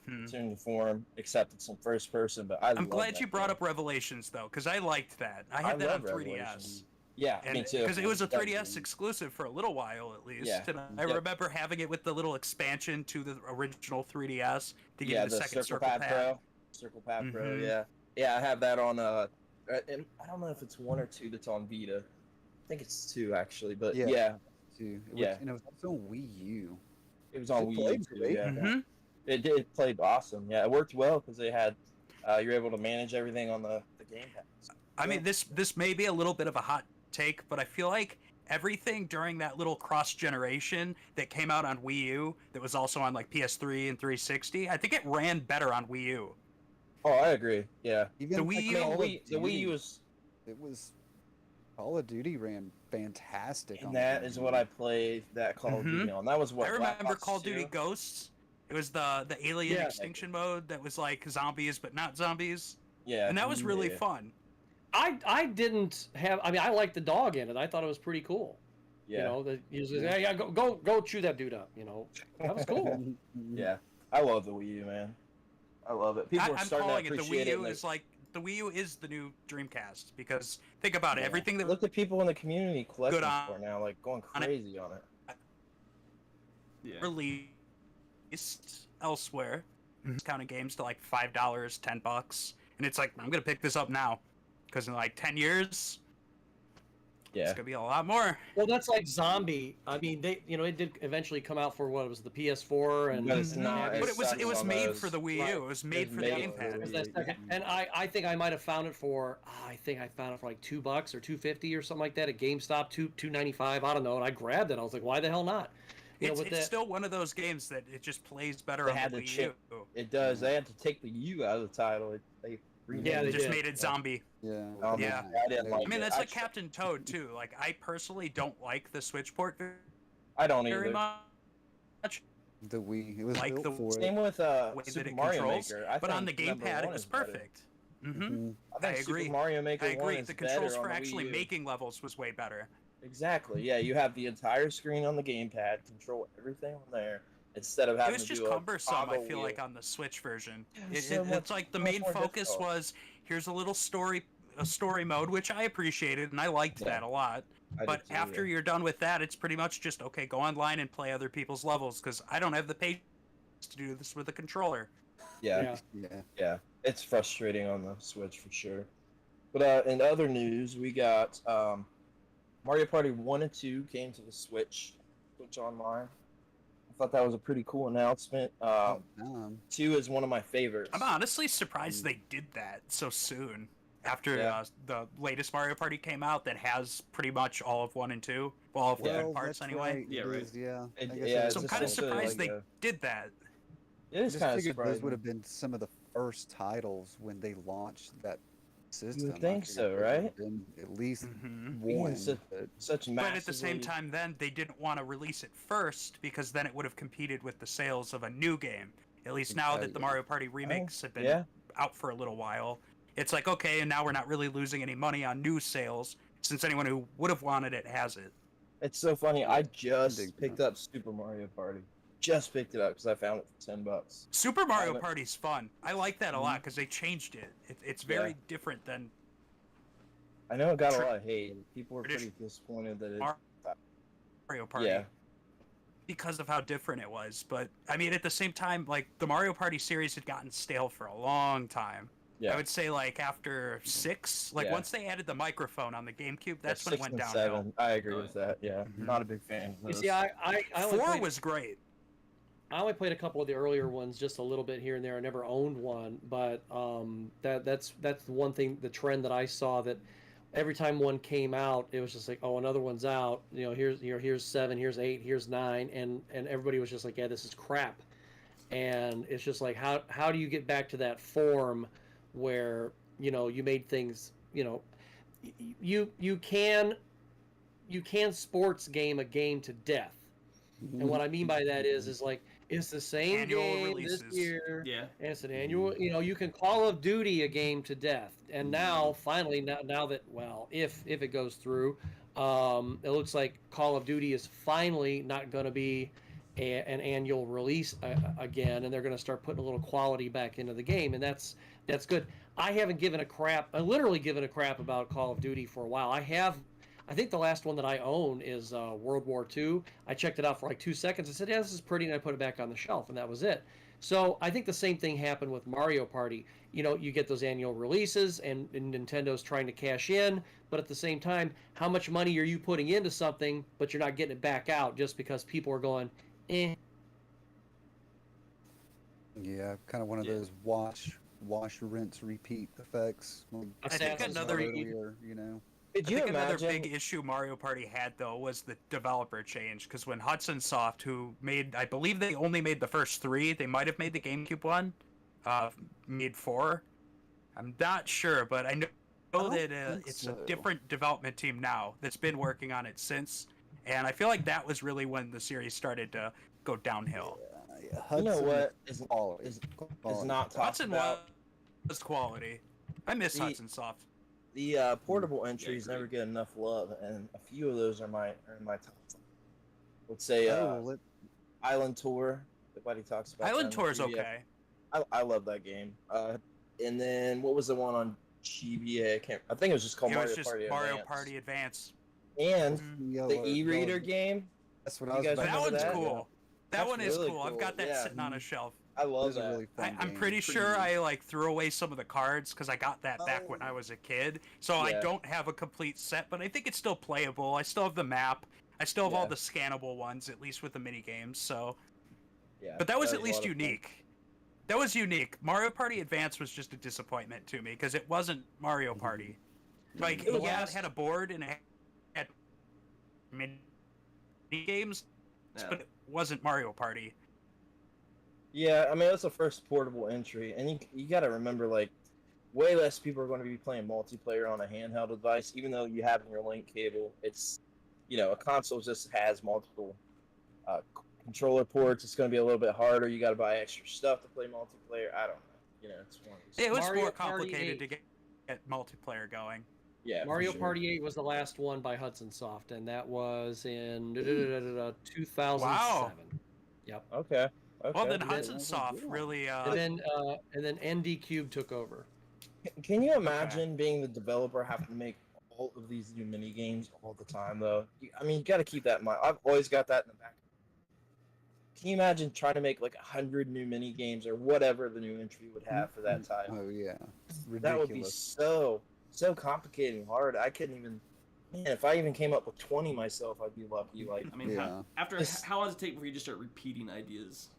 [SPEAKER 3] return to form, except it's in first person. But I'm
[SPEAKER 4] glad you brought up Revelations though, because I liked that. I had that on 3DS.
[SPEAKER 3] Yeah, me too.
[SPEAKER 4] Because it was a 3DS exclusive for a little while at least.
[SPEAKER 3] Yeah.
[SPEAKER 4] And I remember having it with the little expansion to the original 3DS to give you the second Circle Pad
[SPEAKER 3] Pro. Circle Pad Pro, yeah. Yeah, I have that on, and I don't know if it's 1 or 2 that's on Vita. I think it's 2, actually, but yeah.
[SPEAKER 5] 2. And it was also on Wii U.
[SPEAKER 3] It was on Wii U, too, yeah.
[SPEAKER 4] Mm-hmm.
[SPEAKER 3] It played awesome. Yeah, it worked well because they had, you're able to manage everything on the gamepad.
[SPEAKER 4] I mean, this may be a little bit of a hot take, but I feel like everything during that little cross-generation that came out on Wii U that was also on, like, PS3 and 360, I think it ran better on Wii U.
[SPEAKER 3] Oh, I agree. Yeah.
[SPEAKER 5] Even
[SPEAKER 4] the Wii
[SPEAKER 3] U was.
[SPEAKER 5] It was. Call of Duty ran fantastic.
[SPEAKER 3] And that is what I played that Call of Duty on. That was what
[SPEAKER 4] I remember Call of Duty Ghosts. It was the alien extinction mode that was like zombies but not zombies.
[SPEAKER 3] Yeah.
[SPEAKER 4] And that was really fun.
[SPEAKER 2] I didn't have. I mean, I liked the dog in it. I thought it was pretty cool.
[SPEAKER 3] Yeah.
[SPEAKER 2] Go chew that dude up. That was cool.
[SPEAKER 3] Yeah. I love the Wii U, man. I love it. People are starting to appreciate
[SPEAKER 4] the Wii U is like the Wii U is the new Dreamcast because think about it, everything that
[SPEAKER 3] look at people in the community collecting for now, like going crazy on it.
[SPEAKER 4] Released elsewhere, discounted games to like $5, $10, and it's like I'm gonna pick this up now because in like 10 years, it's gonna be a lot more.
[SPEAKER 2] Well, that's like Zombie. I mean, it did eventually come out for what was the PS4 and.
[SPEAKER 3] But it's not.
[SPEAKER 4] But it was made for the Wii U. It was made for the gamepad.
[SPEAKER 2] And I think I might have found it for. I think I found it for like $2 or $2.50 or something like that at GameStop. $2.95. I don't know. And I grabbed it. I was like, why the hell not?
[SPEAKER 4] It's still one of those games that it just plays better on the Wii U.
[SPEAKER 3] It does. They had to take the U out of the title. They
[SPEAKER 4] just made it zombie.
[SPEAKER 5] Yeah.
[SPEAKER 3] I didn't like
[SPEAKER 4] I mean, that's like Captain Toad too. Like, I personally don't like the Switch port
[SPEAKER 3] I don't
[SPEAKER 4] very
[SPEAKER 3] either.
[SPEAKER 4] much.
[SPEAKER 5] The Wii, it was
[SPEAKER 4] Like
[SPEAKER 5] built for
[SPEAKER 3] Same
[SPEAKER 5] it.
[SPEAKER 3] with Super Mario Maker.
[SPEAKER 4] But on the gamepad, it was perfect. I agree.
[SPEAKER 3] Super Mario Maker
[SPEAKER 4] I agree.
[SPEAKER 3] 1 is
[SPEAKER 4] The controls
[SPEAKER 3] better
[SPEAKER 4] for
[SPEAKER 3] on the
[SPEAKER 4] actually
[SPEAKER 3] Wii U.
[SPEAKER 4] making levels was way better.
[SPEAKER 3] Exactly. Yeah, you have the entire screen on the gamepad, control everything on there instead of having
[SPEAKER 4] It was
[SPEAKER 3] to
[SPEAKER 4] just
[SPEAKER 3] do
[SPEAKER 4] cumbersome, I
[SPEAKER 3] toggle
[SPEAKER 4] feel
[SPEAKER 3] wheel.
[SPEAKER 4] like, on the Switch version.
[SPEAKER 3] So
[SPEAKER 4] It's like the main
[SPEAKER 3] more
[SPEAKER 4] focus
[SPEAKER 3] difficult.
[SPEAKER 4] was here's a little story mode, which I appreciated and I liked that a lot. But after you're done with that, it's pretty much just okay, go online and play other people's levels because I don't have the patience to do this with a controller.
[SPEAKER 3] Yeah. It's frustrating on the Switch for sure. But in other news, we got Mario Party 1 and 2 came to the Switch Online. I thought that was a pretty cool announcement. 2 is one of my favorites.
[SPEAKER 4] I'm honestly surprised they did that so soon after the latest Mario Party came out that has pretty much all of 1 and 2. Well, all of the good parts anyway.
[SPEAKER 5] Right.
[SPEAKER 1] Yeah, right.
[SPEAKER 4] So I'm kind of surprised they did that.
[SPEAKER 3] It is kind of
[SPEAKER 5] figured
[SPEAKER 3] surprising.
[SPEAKER 5] those would have been some of the first titles when they launched that system.
[SPEAKER 3] You would think
[SPEAKER 5] I figured
[SPEAKER 3] so,
[SPEAKER 5] those would
[SPEAKER 3] right?
[SPEAKER 5] have been at least
[SPEAKER 3] Being
[SPEAKER 5] one.
[SPEAKER 3] such massive.
[SPEAKER 4] But at the same time, then they didn't want to release it first because then it would have competed with the sales of a new game. At least now that the Mario Party remakes have been out for a little while, it's like, okay, and now we're not really losing any money on new sales since anyone who would have wanted it has it.
[SPEAKER 3] It's so funny. I just picked up Super Mario Party. Just picked it up because I found it for $10.
[SPEAKER 4] Super Mario Party's fun. I like that a lot because they changed it. It's very different than.
[SPEAKER 3] I know it got a lot of hate. People were pretty disappointed that it.
[SPEAKER 4] Mario Party.
[SPEAKER 3] Yeah.
[SPEAKER 4] Because of how different it was, but I mean, at the same time, like the Mario Party series had gotten stale for a long time.
[SPEAKER 3] Yeah.
[SPEAKER 4] I would say like after 6, like once they added the microphone on the GameCube, that's when it went downhill.
[SPEAKER 3] 7. I agree with that. Yeah, not a big fan.
[SPEAKER 2] You see, I
[SPEAKER 4] 4 was great.
[SPEAKER 2] I only played a couple of the earlier ones, just a little bit here and there. I never owned one, but that's the one thing, the trend that I saw, that every time one came out, it was just like, oh, another one's out. Here's 7, here's 8, here's 9, and everybody was just like, yeah, this is crap. And it's just like, how do you get back to that form where you made things, you can sports game a game to death. And what I mean by that is like, it's the same
[SPEAKER 4] Annual
[SPEAKER 2] game
[SPEAKER 4] releases.
[SPEAKER 2] this year.
[SPEAKER 1] Yeah.
[SPEAKER 2] And it's an annual, you can Call of Duty a game to death. And now, finally, now that, well, if it goes through, it looks like Call of Duty is finally not going to be an annual release again, and they're going to start putting a little quality back into the game, and that's good. I haven't given a crap. I literally given a crap about Call of Duty for a while. I think the last one that I own is World War II. I checked it out for like 2 seconds. I said, yeah, this is pretty, and I put it back on the shelf, and that was it. So I think the same thing happened with Mario Party. You get those annual releases, and Nintendo's trying to cash in, but at the same time, how much money are you putting into something, but you're not getting it back out just because people are going, eh.
[SPEAKER 5] Yeah, kind of one of those wash, rinse, repeat effects. Like
[SPEAKER 4] I think another
[SPEAKER 5] earlier,
[SPEAKER 3] Could you
[SPEAKER 4] another
[SPEAKER 3] imagine?
[SPEAKER 4] big issue Mario Party had, though, was the developer change. Because when Hudson Soft, who made, I believe they only made the first 3, they might have made the GameCube one, made 4. I'm not sure, but I know that it's a different development team now that's been working on it since. And I feel like that was really when the series started to go downhill.
[SPEAKER 5] Yeah,
[SPEAKER 3] You know
[SPEAKER 5] Hudson
[SPEAKER 3] what
[SPEAKER 5] is
[SPEAKER 3] is
[SPEAKER 5] quality.
[SPEAKER 3] is
[SPEAKER 5] Quality.
[SPEAKER 3] not talked
[SPEAKER 4] Hudson
[SPEAKER 3] about?
[SPEAKER 4] was quality. I miss Hudson Soft.
[SPEAKER 3] The portable entries never get enough love, and a few of those are in my top. Let's say Island Tour. Everybody talks about
[SPEAKER 4] Island
[SPEAKER 3] that.
[SPEAKER 4] Tour's okay.
[SPEAKER 3] I love that game. And then what was the one on GBA? I think it was just called
[SPEAKER 4] It
[SPEAKER 3] Mario
[SPEAKER 4] was just
[SPEAKER 3] Party
[SPEAKER 4] Mario
[SPEAKER 3] Advance.
[SPEAKER 4] Party Advance.
[SPEAKER 3] And
[SPEAKER 5] Yellow-
[SPEAKER 3] the e-reader
[SPEAKER 5] yellow-
[SPEAKER 3] game.
[SPEAKER 5] That's what
[SPEAKER 3] You
[SPEAKER 5] I was
[SPEAKER 3] guys
[SPEAKER 5] about
[SPEAKER 4] That
[SPEAKER 5] to
[SPEAKER 3] remember
[SPEAKER 4] one's
[SPEAKER 5] say.
[SPEAKER 4] cool. That
[SPEAKER 3] That's
[SPEAKER 4] one is
[SPEAKER 3] really
[SPEAKER 4] cool. I've
[SPEAKER 3] cool,
[SPEAKER 4] got that
[SPEAKER 3] yeah.
[SPEAKER 4] sitting on a shelf.
[SPEAKER 3] I
[SPEAKER 5] It
[SPEAKER 3] love
[SPEAKER 5] was a
[SPEAKER 3] that.
[SPEAKER 5] really fun
[SPEAKER 4] I'm
[SPEAKER 5] game.
[SPEAKER 4] pretty sure I threw away some of the cards because I got that back when I was a kid. So I
[SPEAKER 3] Yeah.
[SPEAKER 4] don't have a complete set, but I think it's still playable. I still have the map. I still have all
[SPEAKER 3] Yeah.
[SPEAKER 4] the scannable ones, at least with the mini games. So,
[SPEAKER 3] Yeah,
[SPEAKER 4] but that was
[SPEAKER 3] a
[SPEAKER 4] at least
[SPEAKER 3] lot of fun.
[SPEAKER 4] unique. That was unique. Mario Party Advance was just a disappointment to me because it wasn't Mario Party. Like,
[SPEAKER 3] It was
[SPEAKER 4] yeah, it
[SPEAKER 3] last-
[SPEAKER 4] had a board and it had mini games,
[SPEAKER 1] Yeah.
[SPEAKER 4] but it wasn't Mario Party.
[SPEAKER 3] Yeah, I mean, that's the first portable entry, and you got to remember, like, way less people are going to be playing multiplayer on a handheld device, even though you have your link cable. It's, a console just has multiple controller ports. It's going to be a little bit harder. You got to buy extra stuff to play multiplayer. I don't know. It's one of these.
[SPEAKER 4] It was
[SPEAKER 2] Mario
[SPEAKER 4] more
[SPEAKER 2] Party
[SPEAKER 4] complicated
[SPEAKER 2] 8.
[SPEAKER 4] to get multiplayer going.
[SPEAKER 3] Yeah, for
[SPEAKER 2] Mario
[SPEAKER 3] sure.
[SPEAKER 2] Party 8 was the last one by Hudson Soft, and that was in 2007.
[SPEAKER 4] Wow.
[SPEAKER 2] Yep.
[SPEAKER 3] Okay.
[SPEAKER 4] Well, then
[SPEAKER 2] then-
[SPEAKER 4] Hudson Soft really.
[SPEAKER 2] And then ND Cube took over.
[SPEAKER 3] Can you imagine being the developer having to make all of these new mini games all the time, though? I mean, you got to keep that in mind. I've always got that in the back. Can you imagine trying to make like 100 new mini games or whatever the new entry would have for that title?
[SPEAKER 5] Oh yeah, ridiculous.
[SPEAKER 3] That would be so complicated and hard. I couldn't even. Man, if I even came up with 20 myself, I'd be lucky. Like,
[SPEAKER 1] I mean,
[SPEAKER 5] Yeah.
[SPEAKER 1] how long does it take before you just start repeating ideas?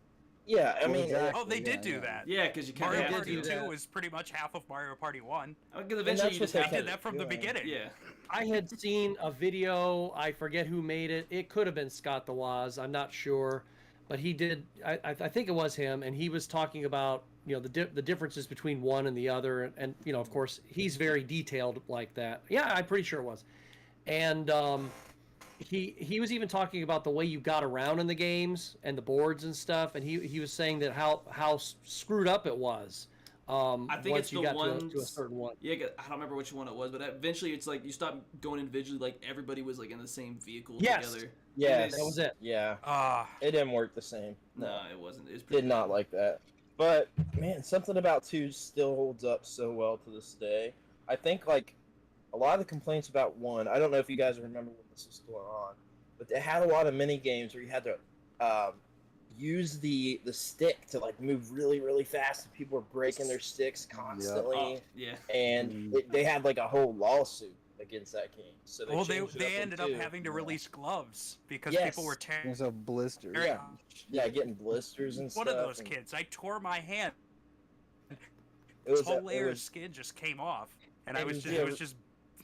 [SPEAKER 3] yeah, I
[SPEAKER 5] Well,
[SPEAKER 3] mean,
[SPEAKER 5] exactly.
[SPEAKER 4] Oh, they did
[SPEAKER 5] Yeah,
[SPEAKER 4] do
[SPEAKER 5] yeah.
[SPEAKER 4] that.
[SPEAKER 1] Yeah, because you kind
[SPEAKER 4] Mario
[SPEAKER 1] of have
[SPEAKER 4] Party
[SPEAKER 1] to.
[SPEAKER 2] do
[SPEAKER 4] 2
[SPEAKER 2] that.
[SPEAKER 4] was pretty much half of Mario Party 1.
[SPEAKER 1] Because eventually
[SPEAKER 3] that's
[SPEAKER 1] you
[SPEAKER 3] what
[SPEAKER 1] just
[SPEAKER 3] they
[SPEAKER 1] have
[SPEAKER 4] They
[SPEAKER 1] to.
[SPEAKER 4] did that from the
[SPEAKER 3] doing.
[SPEAKER 4] beginning.
[SPEAKER 1] Yeah.
[SPEAKER 2] I had seen a video. I forget who made it. It could have been Scott the Woz. I'm not sure, but he did. I think it was him, and he was talking about the differences between one and the other, and of course he's very detailed like that. Yeah, I'm pretty sure it was, and he was even talking about the way you got around in the games and the boards and stuff, and he was saying that how screwed up it was.
[SPEAKER 1] I think
[SPEAKER 2] once
[SPEAKER 1] it's
[SPEAKER 2] you
[SPEAKER 1] the
[SPEAKER 2] got
[SPEAKER 1] ones
[SPEAKER 2] to a certain one.
[SPEAKER 1] Yeah, I don't remember which one it was, but eventually it's like you stop going individually. Like everybody was like in the same vehicle
[SPEAKER 2] Yes.
[SPEAKER 1] together.
[SPEAKER 3] yes,
[SPEAKER 2] That was it.
[SPEAKER 3] Yeah,
[SPEAKER 4] Ah,
[SPEAKER 3] it didn't work the same.
[SPEAKER 1] No, it wasn't. It was pretty
[SPEAKER 3] Did not like that. But man, something about 2 still holds up so well to this day. I think like a lot of the complaints about 1. I don't know if you guys remember when this was going on, but they had a lot of mini games where you had to use the stick to like move really really fast, and people were breaking their sticks constantly,
[SPEAKER 1] Oh, yeah.
[SPEAKER 3] and they had like a whole lawsuit against that game. So
[SPEAKER 4] Well,
[SPEAKER 3] changed it
[SPEAKER 4] they
[SPEAKER 3] up
[SPEAKER 4] ended
[SPEAKER 3] in
[SPEAKER 4] up
[SPEAKER 3] 2.
[SPEAKER 4] having to release gloves because
[SPEAKER 3] Yes.
[SPEAKER 4] people were tearing.
[SPEAKER 5] There's a blister.
[SPEAKER 3] Yeah, getting blisters and
[SPEAKER 4] One
[SPEAKER 3] stuff.
[SPEAKER 4] of those
[SPEAKER 3] and
[SPEAKER 4] kids, I tore my hand.
[SPEAKER 3] It
[SPEAKER 4] This
[SPEAKER 3] was
[SPEAKER 4] whole
[SPEAKER 3] it
[SPEAKER 4] layer of
[SPEAKER 3] was-
[SPEAKER 4] skin just came off, and
[SPEAKER 3] it
[SPEAKER 4] it was just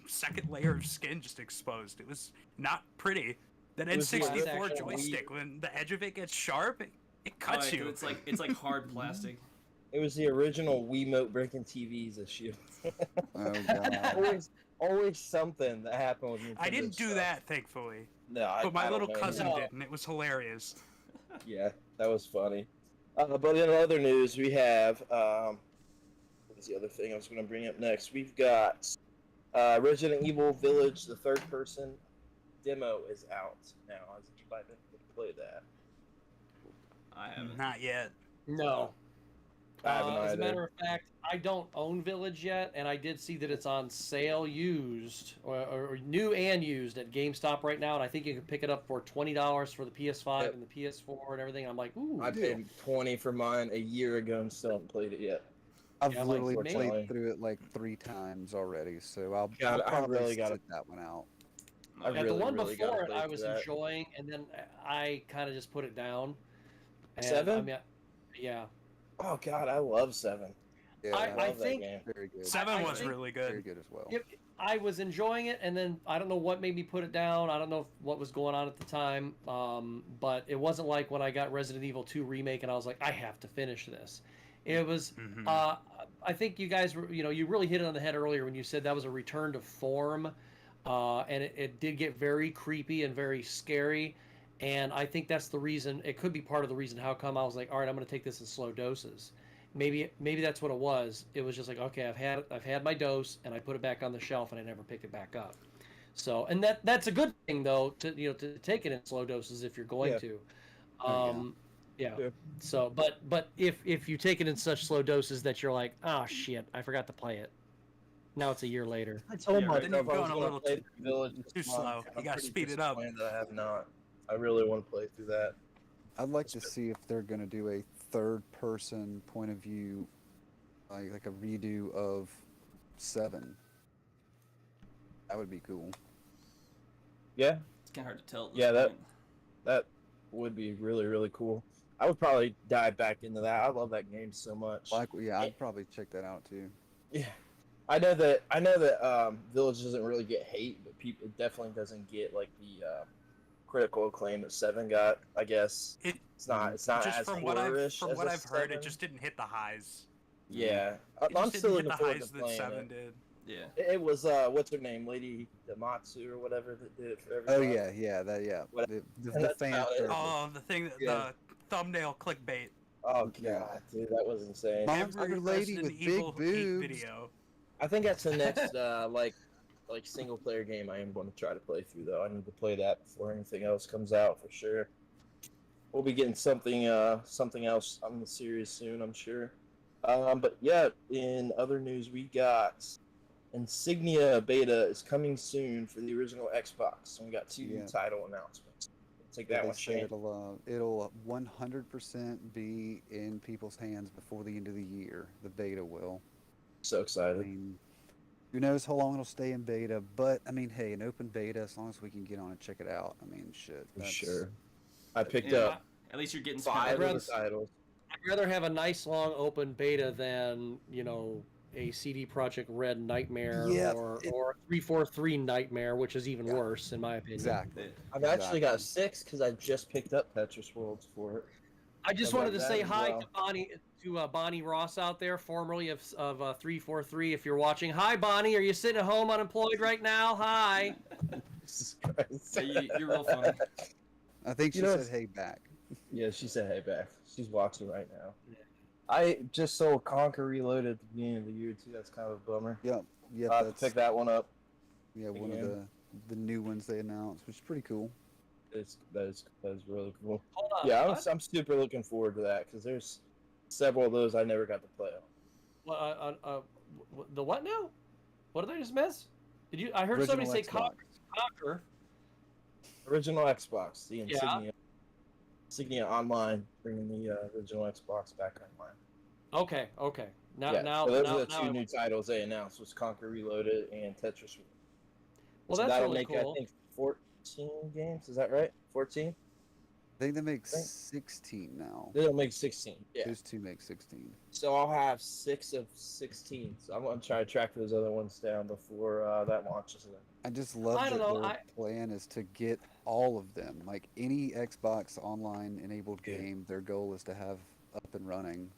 [SPEAKER 4] second layer of skin just exposed. It was not pretty. That
[SPEAKER 3] It was the
[SPEAKER 4] N64
[SPEAKER 3] actual
[SPEAKER 4] joystick, when the edge of it gets sharp, it cuts
[SPEAKER 1] Oh, yeah,
[SPEAKER 4] you.
[SPEAKER 1] 'cause it's like hard plastic.
[SPEAKER 3] It was the original Wiimote breaking TVs issue.
[SPEAKER 5] Oh god.
[SPEAKER 3] always something that happened with Nintendo
[SPEAKER 4] I didn't do
[SPEAKER 3] stuff.
[SPEAKER 4] that, thankfully.
[SPEAKER 3] No,
[SPEAKER 4] But my
[SPEAKER 3] I don't
[SPEAKER 4] little
[SPEAKER 3] know.
[SPEAKER 4] cousin
[SPEAKER 2] No.
[SPEAKER 4] did, and it was hilarious.
[SPEAKER 3] Yeah, that was funny. But in other news, we have what was the other thing I was going to bring up next? We've got Resident Evil Village, the third-person demo is out now. Has anybody been played that?
[SPEAKER 1] I haven't.
[SPEAKER 4] Not yet.
[SPEAKER 2] No.
[SPEAKER 3] I haven't
[SPEAKER 2] As a
[SPEAKER 3] either.
[SPEAKER 2] matter of fact, I don't own Village yet, and I did see that it's on sale used, or new and used at GameStop right now, and I think you can pick it up for $20 for the PS5
[SPEAKER 3] Yep.
[SPEAKER 2] and the PS4 and everything. I'm like, ooh,
[SPEAKER 3] I paid $20 for mine a year ago and still haven't played it yet.
[SPEAKER 5] I've
[SPEAKER 2] Yeah, like,
[SPEAKER 5] literally
[SPEAKER 3] unfortunately.
[SPEAKER 5] played through it like 3 times already, so I'll
[SPEAKER 3] God, I
[SPEAKER 5] probably
[SPEAKER 3] really gotta-
[SPEAKER 5] sit that one out.
[SPEAKER 3] I
[SPEAKER 2] yeah,
[SPEAKER 3] really,
[SPEAKER 2] the one
[SPEAKER 3] really gotta
[SPEAKER 2] before it
[SPEAKER 3] play
[SPEAKER 2] I
[SPEAKER 3] through
[SPEAKER 2] was
[SPEAKER 3] that.
[SPEAKER 2] enjoying, and then I kind of just put it down. And,
[SPEAKER 3] 7?
[SPEAKER 2] I mean, yeah.
[SPEAKER 3] Oh God, I love 7.
[SPEAKER 5] Yeah,
[SPEAKER 2] I
[SPEAKER 3] love that
[SPEAKER 2] think
[SPEAKER 3] game.
[SPEAKER 5] very good.
[SPEAKER 4] Seven
[SPEAKER 2] I
[SPEAKER 4] was
[SPEAKER 2] think-
[SPEAKER 4] really
[SPEAKER 5] Very
[SPEAKER 4] good.
[SPEAKER 5] good as well.
[SPEAKER 2] I was enjoying it, and then I don't know what made me put it down. I don't know what was going on at the time, but it wasn't like when I got Resident Evil 2 Remake and I was like, I have to finish this. It was,
[SPEAKER 4] Mhm.
[SPEAKER 2] I think you guys, you really hit it on the head earlier when you said that was a return to form, and it did get very creepy and very scary. And I think that's the reason, it could be part of the reason how come I was like, all right, I'm going to take this in slow doses. Maybe that's what it was. It was just like, okay, I've had my dose, and I put it back on the shelf, and I never picked it back up. So, and that's a good thing though, to take it in slow doses if you're going
[SPEAKER 3] Yeah.
[SPEAKER 2] to.
[SPEAKER 3] Yeah.
[SPEAKER 2] So, but if you take it in such slow doses that you're like, oh shit, I forgot to play it. Now it's a year later.
[SPEAKER 3] I told
[SPEAKER 1] Yeah,
[SPEAKER 3] myself
[SPEAKER 1] right.
[SPEAKER 3] I was
[SPEAKER 4] Going a
[SPEAKER 3] going
[SPEAKER 4] little
[SPEAKER 3] to play through Village
[SPEAKER 4] too
[SPEAKER 3] this month,
[SPEAKER 4] slow.
[SPEAKER 3] and
[SPEAKER 4] You
[SPEAKER 3] I'm
[SPEAKER 4] gotta
[SPEAKER 3] pretty
[SPEAKER 4] speed it up.
[SPEAKER 3] disappointed that I have not. I really want to play through that.
[SPEAKER 5] I'd like to see if they're going to do a third-person point of view, like a redo of 7. That would be cool.
[SPEAKER 3] Yeah,
[SPEAKER 1] It's kind of hard to tell. At this
[SPEAKER 3] Yeah, that-
[SPEAKER 1] point.
[SPEAKER 3] that would be really, really cool. I would probably dive back into that. I love that game so much.
[SPEAKER 5] Yeah, I'd probably check that out too.
[SPEAKER 3] Yeah, I know that Village doesn't really get hate, but it definitely doesn't get like the critical acclaim that 7 got. I guess it's not
[SPEAKER 4] Just
[SPEAKER 3] as
[SPEAKER 4] from what I've
[SPEAKER 3] horror-ish
[SPEAKER 4] from
[SPEAKER 3] as
[SPEAKER 4] what
[SPEAKER 3] a
[SPEAKER 4] I've heard,
[SPEAKER 3] 7.
[SPEAKER 4] it just didn't hit the highs.
[SPEAKER 3] Yeah,
[SPEAKER 4] It
[SPEAKER 3] I'm
[SPEAKER 4] just
[SPEAKER 3] still
[SPEAKER 4] didn't hit
[SPEAKER 3] looking
[SPEAKER 4] the
[SPEAKER 3] forward
[SPEAKER 4] highs
[SPEAKER 3] to
[SPEAKER 4] that
[SPEAKER 3] playing
[SPEAKER 4] 7
[SPEAKER 3] it.
[SPEAKER 4] did.
[SPEAKER 1] Yeah.
[SPEAKER 3] It was what's her name, Lady Damatsu or whatever that did it for
[SPEAKER 5] Oh
[SPEAKER 3] everybody.
[SPEAKER 5] yeah.
[SPEAKER 3] What-
[SPEAKER 5] The
[SPEAKER 3] that's
[SPEAKER 5] fan.
[SPEAKER 3] about it.
[SPEAKER 5] service.
[SPEAKER 4] Oh, the thing,
[SPEAKER 3] Yeah.
[SPEAKER 4] the thumbnail clickbait.
[SPEAKER 3] Oh
[SPEAKER 5] Yeah.
[SPEAKER 3] god, dude, that was insane.
[SPEAKER 5] Monster
[SPEAKER 4] Every
[SPEAKER 5] lady
[SPEAKER 4] Resident
[SPEAKER 5] with big
[SPEAKER 4] Evil hate
[SPEAKER 5] boobs.
[SPEAKER 4] video.
[SPEAKER 3] I think that's the next like single player game I am going to try to play through though. I need to play that before anything else comes out for sure. We'll be getting something else on the series soon, I'm sure. But yeah, in other news, we got Insignia beta is coming soon for the original Xbox. And we got 2 new
[SPEAKER 5] Yeah.
[SPEAKER 3] title announcements. Take
[SPEAKER 5] Yeah,
[SPEAKER 3] that
[SPEAKER 5] they
[SPEAKER 3] one,
[SPEAKER 5] say
[SPEAKER 3] Shane.
[SPEAKER 5] it'll 100% be in people's hands before the end of the year. The beta will.
[SPEAKER 3] So
[SPEAKER 5] I
[SPEAKER 3] excited.
[SPEAKER 5] mean, who knows how long it'll stay in beta? But I mean, hey, an open beta, as long as we can get on and check it out. I mean, shit.
[SPEAKER 3] For
[SPEAKER 5] that's-
[SPEAKER 3] sure. I picked
[SPEAKER 1] Yeah.
[SPEAKER 3] up
[SPEAKER 1] At least you're getting
[SPEAKER 3] 5
[SPEAKER 2] I'd
[SPEAKER 3] of the titles.
[SPEAKER 2] I'd rather have a nice long open beta than a CD Projekt Red nightmare
[SPEAKER 5] Yeah,
[SPEAKER 2] or a 343 nightmare, which is even worse in my opinion.
[SPEAKER 5] Exactly.
[SPEAKER 3] I've actually got
[SPEAKER 5] Exactly.
[SPEAKER 3] 6 because I just picked up Tetris Worlds for it.
[SPEAKER 2] I just
[SPEAKER 3] So
[SPEAKER 2] wanted to
[SPEAKER 3] that
[SPEAKER 2] say
[SPEAKER 3] as
[SPEAKER 2] hi
[SPEAKER 3] well.
[SPEAKER 2] to Bonnie Ross out there, formerly of 343. If you're watching, hi Bonnie. Are you sitting at home unemployed right now? Hi.
[SPEAKER 3] Jesus Christ.
[SPEAKER 1] Yeah, you're real funny.
[SPEAKER 5] I think she
[SPEAKER 3] You know,
[SPEAKER 5] said, "Hey, back."
[SPEAKER 3] Yeah, she said hey back. She's watching right now. I just sold Conquer Reloaded at the beginning of the year too. That's kind of a bummer.
[SPEAKER 5] Yep. Yep.
[SPEAKER 3] I'll have to pick that one up.
[SPEAKER 5] Yeah, one
[SPEAKER 3] again.
[SPEAKER 5] of the new ones they announced, which is pretty cool.
[SPEAKER 3] That is really cool.
[SPEAKER 2] Hold on.
[SPEAKER 3] Yeah,
[SPEAKER 2] what?
[SPEAKER 3] I'm super looking forward to that because there's several of those I never got to play on.
[SPEAKER 2] The what now? What did I just miss? Did you? I heard somebody say
[SPEAKER 5] Original Xbox.
[SPEAKER 2] Conquer.
[SPEAKER 3] Original Xbox, the
[SPEAKER 2] Yeah.
[SPEAKER 3] Insignia Online, bringing the original Xbox back online.
[SPEAKER 2] Okay. Now,
[SPEAKER 3] Yeah,
[SPEAKER 2] now,
[SPEAKER 3] so those
[SPEAKER 2] now,
[SPEAKER 3] are the
[SPEAKER 2] now
[SPEAKER 3] 2
[SPEAKER 2] I-
[SPEAKER 3] new titles they announced: was Conquer Reloaded and Tetris.
[SPEAKER 2] Well,
[SPEAKER 3] So
[SPEAKER 2] that's
[SPEAKER 3] that'll
[SPEAKER 2] really
[SPEAKER 3] make,
[SPEAKER 2] cool.
[SPEAKER 3] I think, 14 games. Is that right? 14?
[SPEAKER 5] I think they make
[SPEAKER 3] Think-
[SPEAKER 5] 16 now.
[SPEAKER 3] They'll make 16. Yeah.
[SPEAKER 5] Those two make 16.
[SPEAKER 3] So I'll have 6 of 16. So I'm going to try to track those other ones down before that launches.
[SPEAKER 5] I just love
[SPEAKER 2] I
[SPEAKER 5] that
[SPEAKER 2] don't know,
[SPEAKER 5] their plan is to get all of them. Like any Xbox Online enabled
[SPEAKER 3] Yeah.
[SPEAKER 5] game, their goal is to have up and running.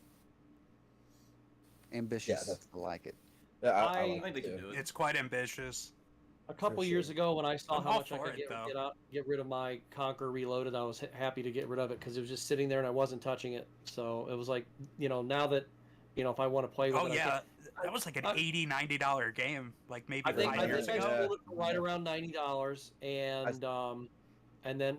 [SPEAKER 5] Ambitious.
[SPEAKER 3] that's-
[SPEAKER 5] I like it.
[SPEAKER 3] Yeah,
[SPEAKER 2] I
[SPEAKER 1] I
[SPEAKER 3] like
[SPEAKER 1] think they
[SPEAKER 3] it
[SPEAKER 1] can
[SPEAKER 3] too.
[SPEAKER 1] do it.
[SPEAKER 4] It's quite ambitious.
[SPEAKER 2] A couple
[SPEAKER 3] For
[SPEAKER 2] years
[SPEAKER 3] sure.
[SPEAKER 2] ago, when I saw
[SPEAKER 4] I'm
[SPEAKER 2] how
[SPEAKER 4] all
[SPEAKER 2] much I
[SPEAKER 4] for
[SPEAKER 2] could
[SPEAKER 4] it, though.
[SPEAKER 2] get rid of my Conquer Reloaded, I was happy to get rid of it because it was just sitting there and I wasn't touching it. So it was like, now that, if I want to play with
[SPEAKER 4] Oh
[SPEAKER 2] it,
[SPEAKER 4] yeah, that was like an $80-$90 game, like maybe
[SPEAKER 2] I think
[SPEAKER 4] 5
[SPEAKER 2] I
[SPEAKER 4] years
[SPEAKER 2] think I
[SPEAKER 4] ago.
[SPEAKER 2] sold it for right around $90, and then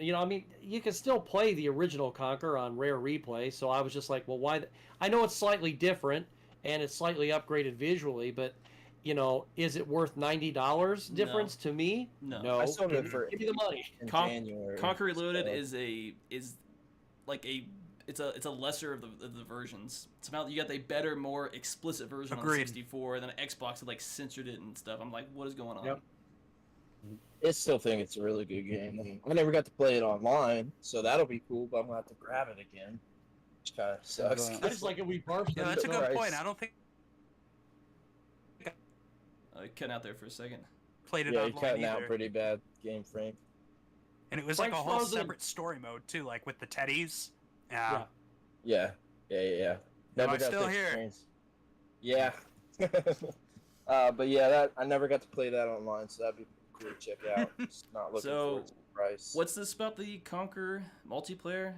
[SPEAKER 2] you can still play the original Conquer on Rare Replay. So I was just like, well, why? I know it's slightly different and it's slightly upgraded visually, but is it worth $90 difference to me?
[SPEAKER 1] No.
[SPEAKER 3] I sold
[SPEAKER 2] give
[SPEAKER 3] it for
[SPEAKER 2] me the money.
[SPEAKER 3] in
[SPEAKER 1] Con-
[SPEAKER 3] January.
[SPEAKER 1] Conquer Reloaded
[SPEAKER 3] so-
[SPEAKER 1] it's a lesser of the versions. Somehow you got a better, more explicit version on
[SPEAKER 4] Agreed.
[SPEAKER 1] 64, and then Xbox had censored it and stuff. I'm like, what is going on?
[SPEAKER 2] Yep.
[SPEAKER 3] I still think it's a really good game. I never got to play it online, so that'll be cool, but I'm going to have to grab it again. Which kind of sucks.
[SPEAKER 5] But-
[SPEAKER 2] I just like it. We barfed.
[SPEAKER 4] Yeah, that's a good
[SPEAKER 3] Christ.
[SPEAKER 4] point. I don't think
[SPEAKER 1] Cutting out there for a second.
[SPEAKER 4] I played it
[SPEAKER 3] Yeah, you're
[SPEAKER 4] online
[SPEAKER 3] cutting out
[SPEAKER 4] either.
[SPEAKER 3] pretty bad, GameFrank.
[SPEAKER 4] And it was like a
[SPEAKER 2] Frank's
[SPEAKER 4] whole
[SPEAKER 2] frozen.
[SPEAKER 4] separate story mode too, like with the teddies.
[SPEAKER 2] Yeah.
[SPEAKER 3] Yeah.
[SPEAKER 4] Am
[SPEAKER 3] Never
[SPEAKER 4] I
[SPEAKER 3] got
[SPEAKER 4] still
[SPEAKER 3] to
[SPEAKER 4] here?
[SPEAKER 3] experience- Yeah. But yeah, I never got to play that online, so that'd be cool to check out. Just not looking
[SPEAKER 1] So,
[SPEAKER 3] forward to the price.
[SPEAKER 1] What's this about the Conquer multiplayer?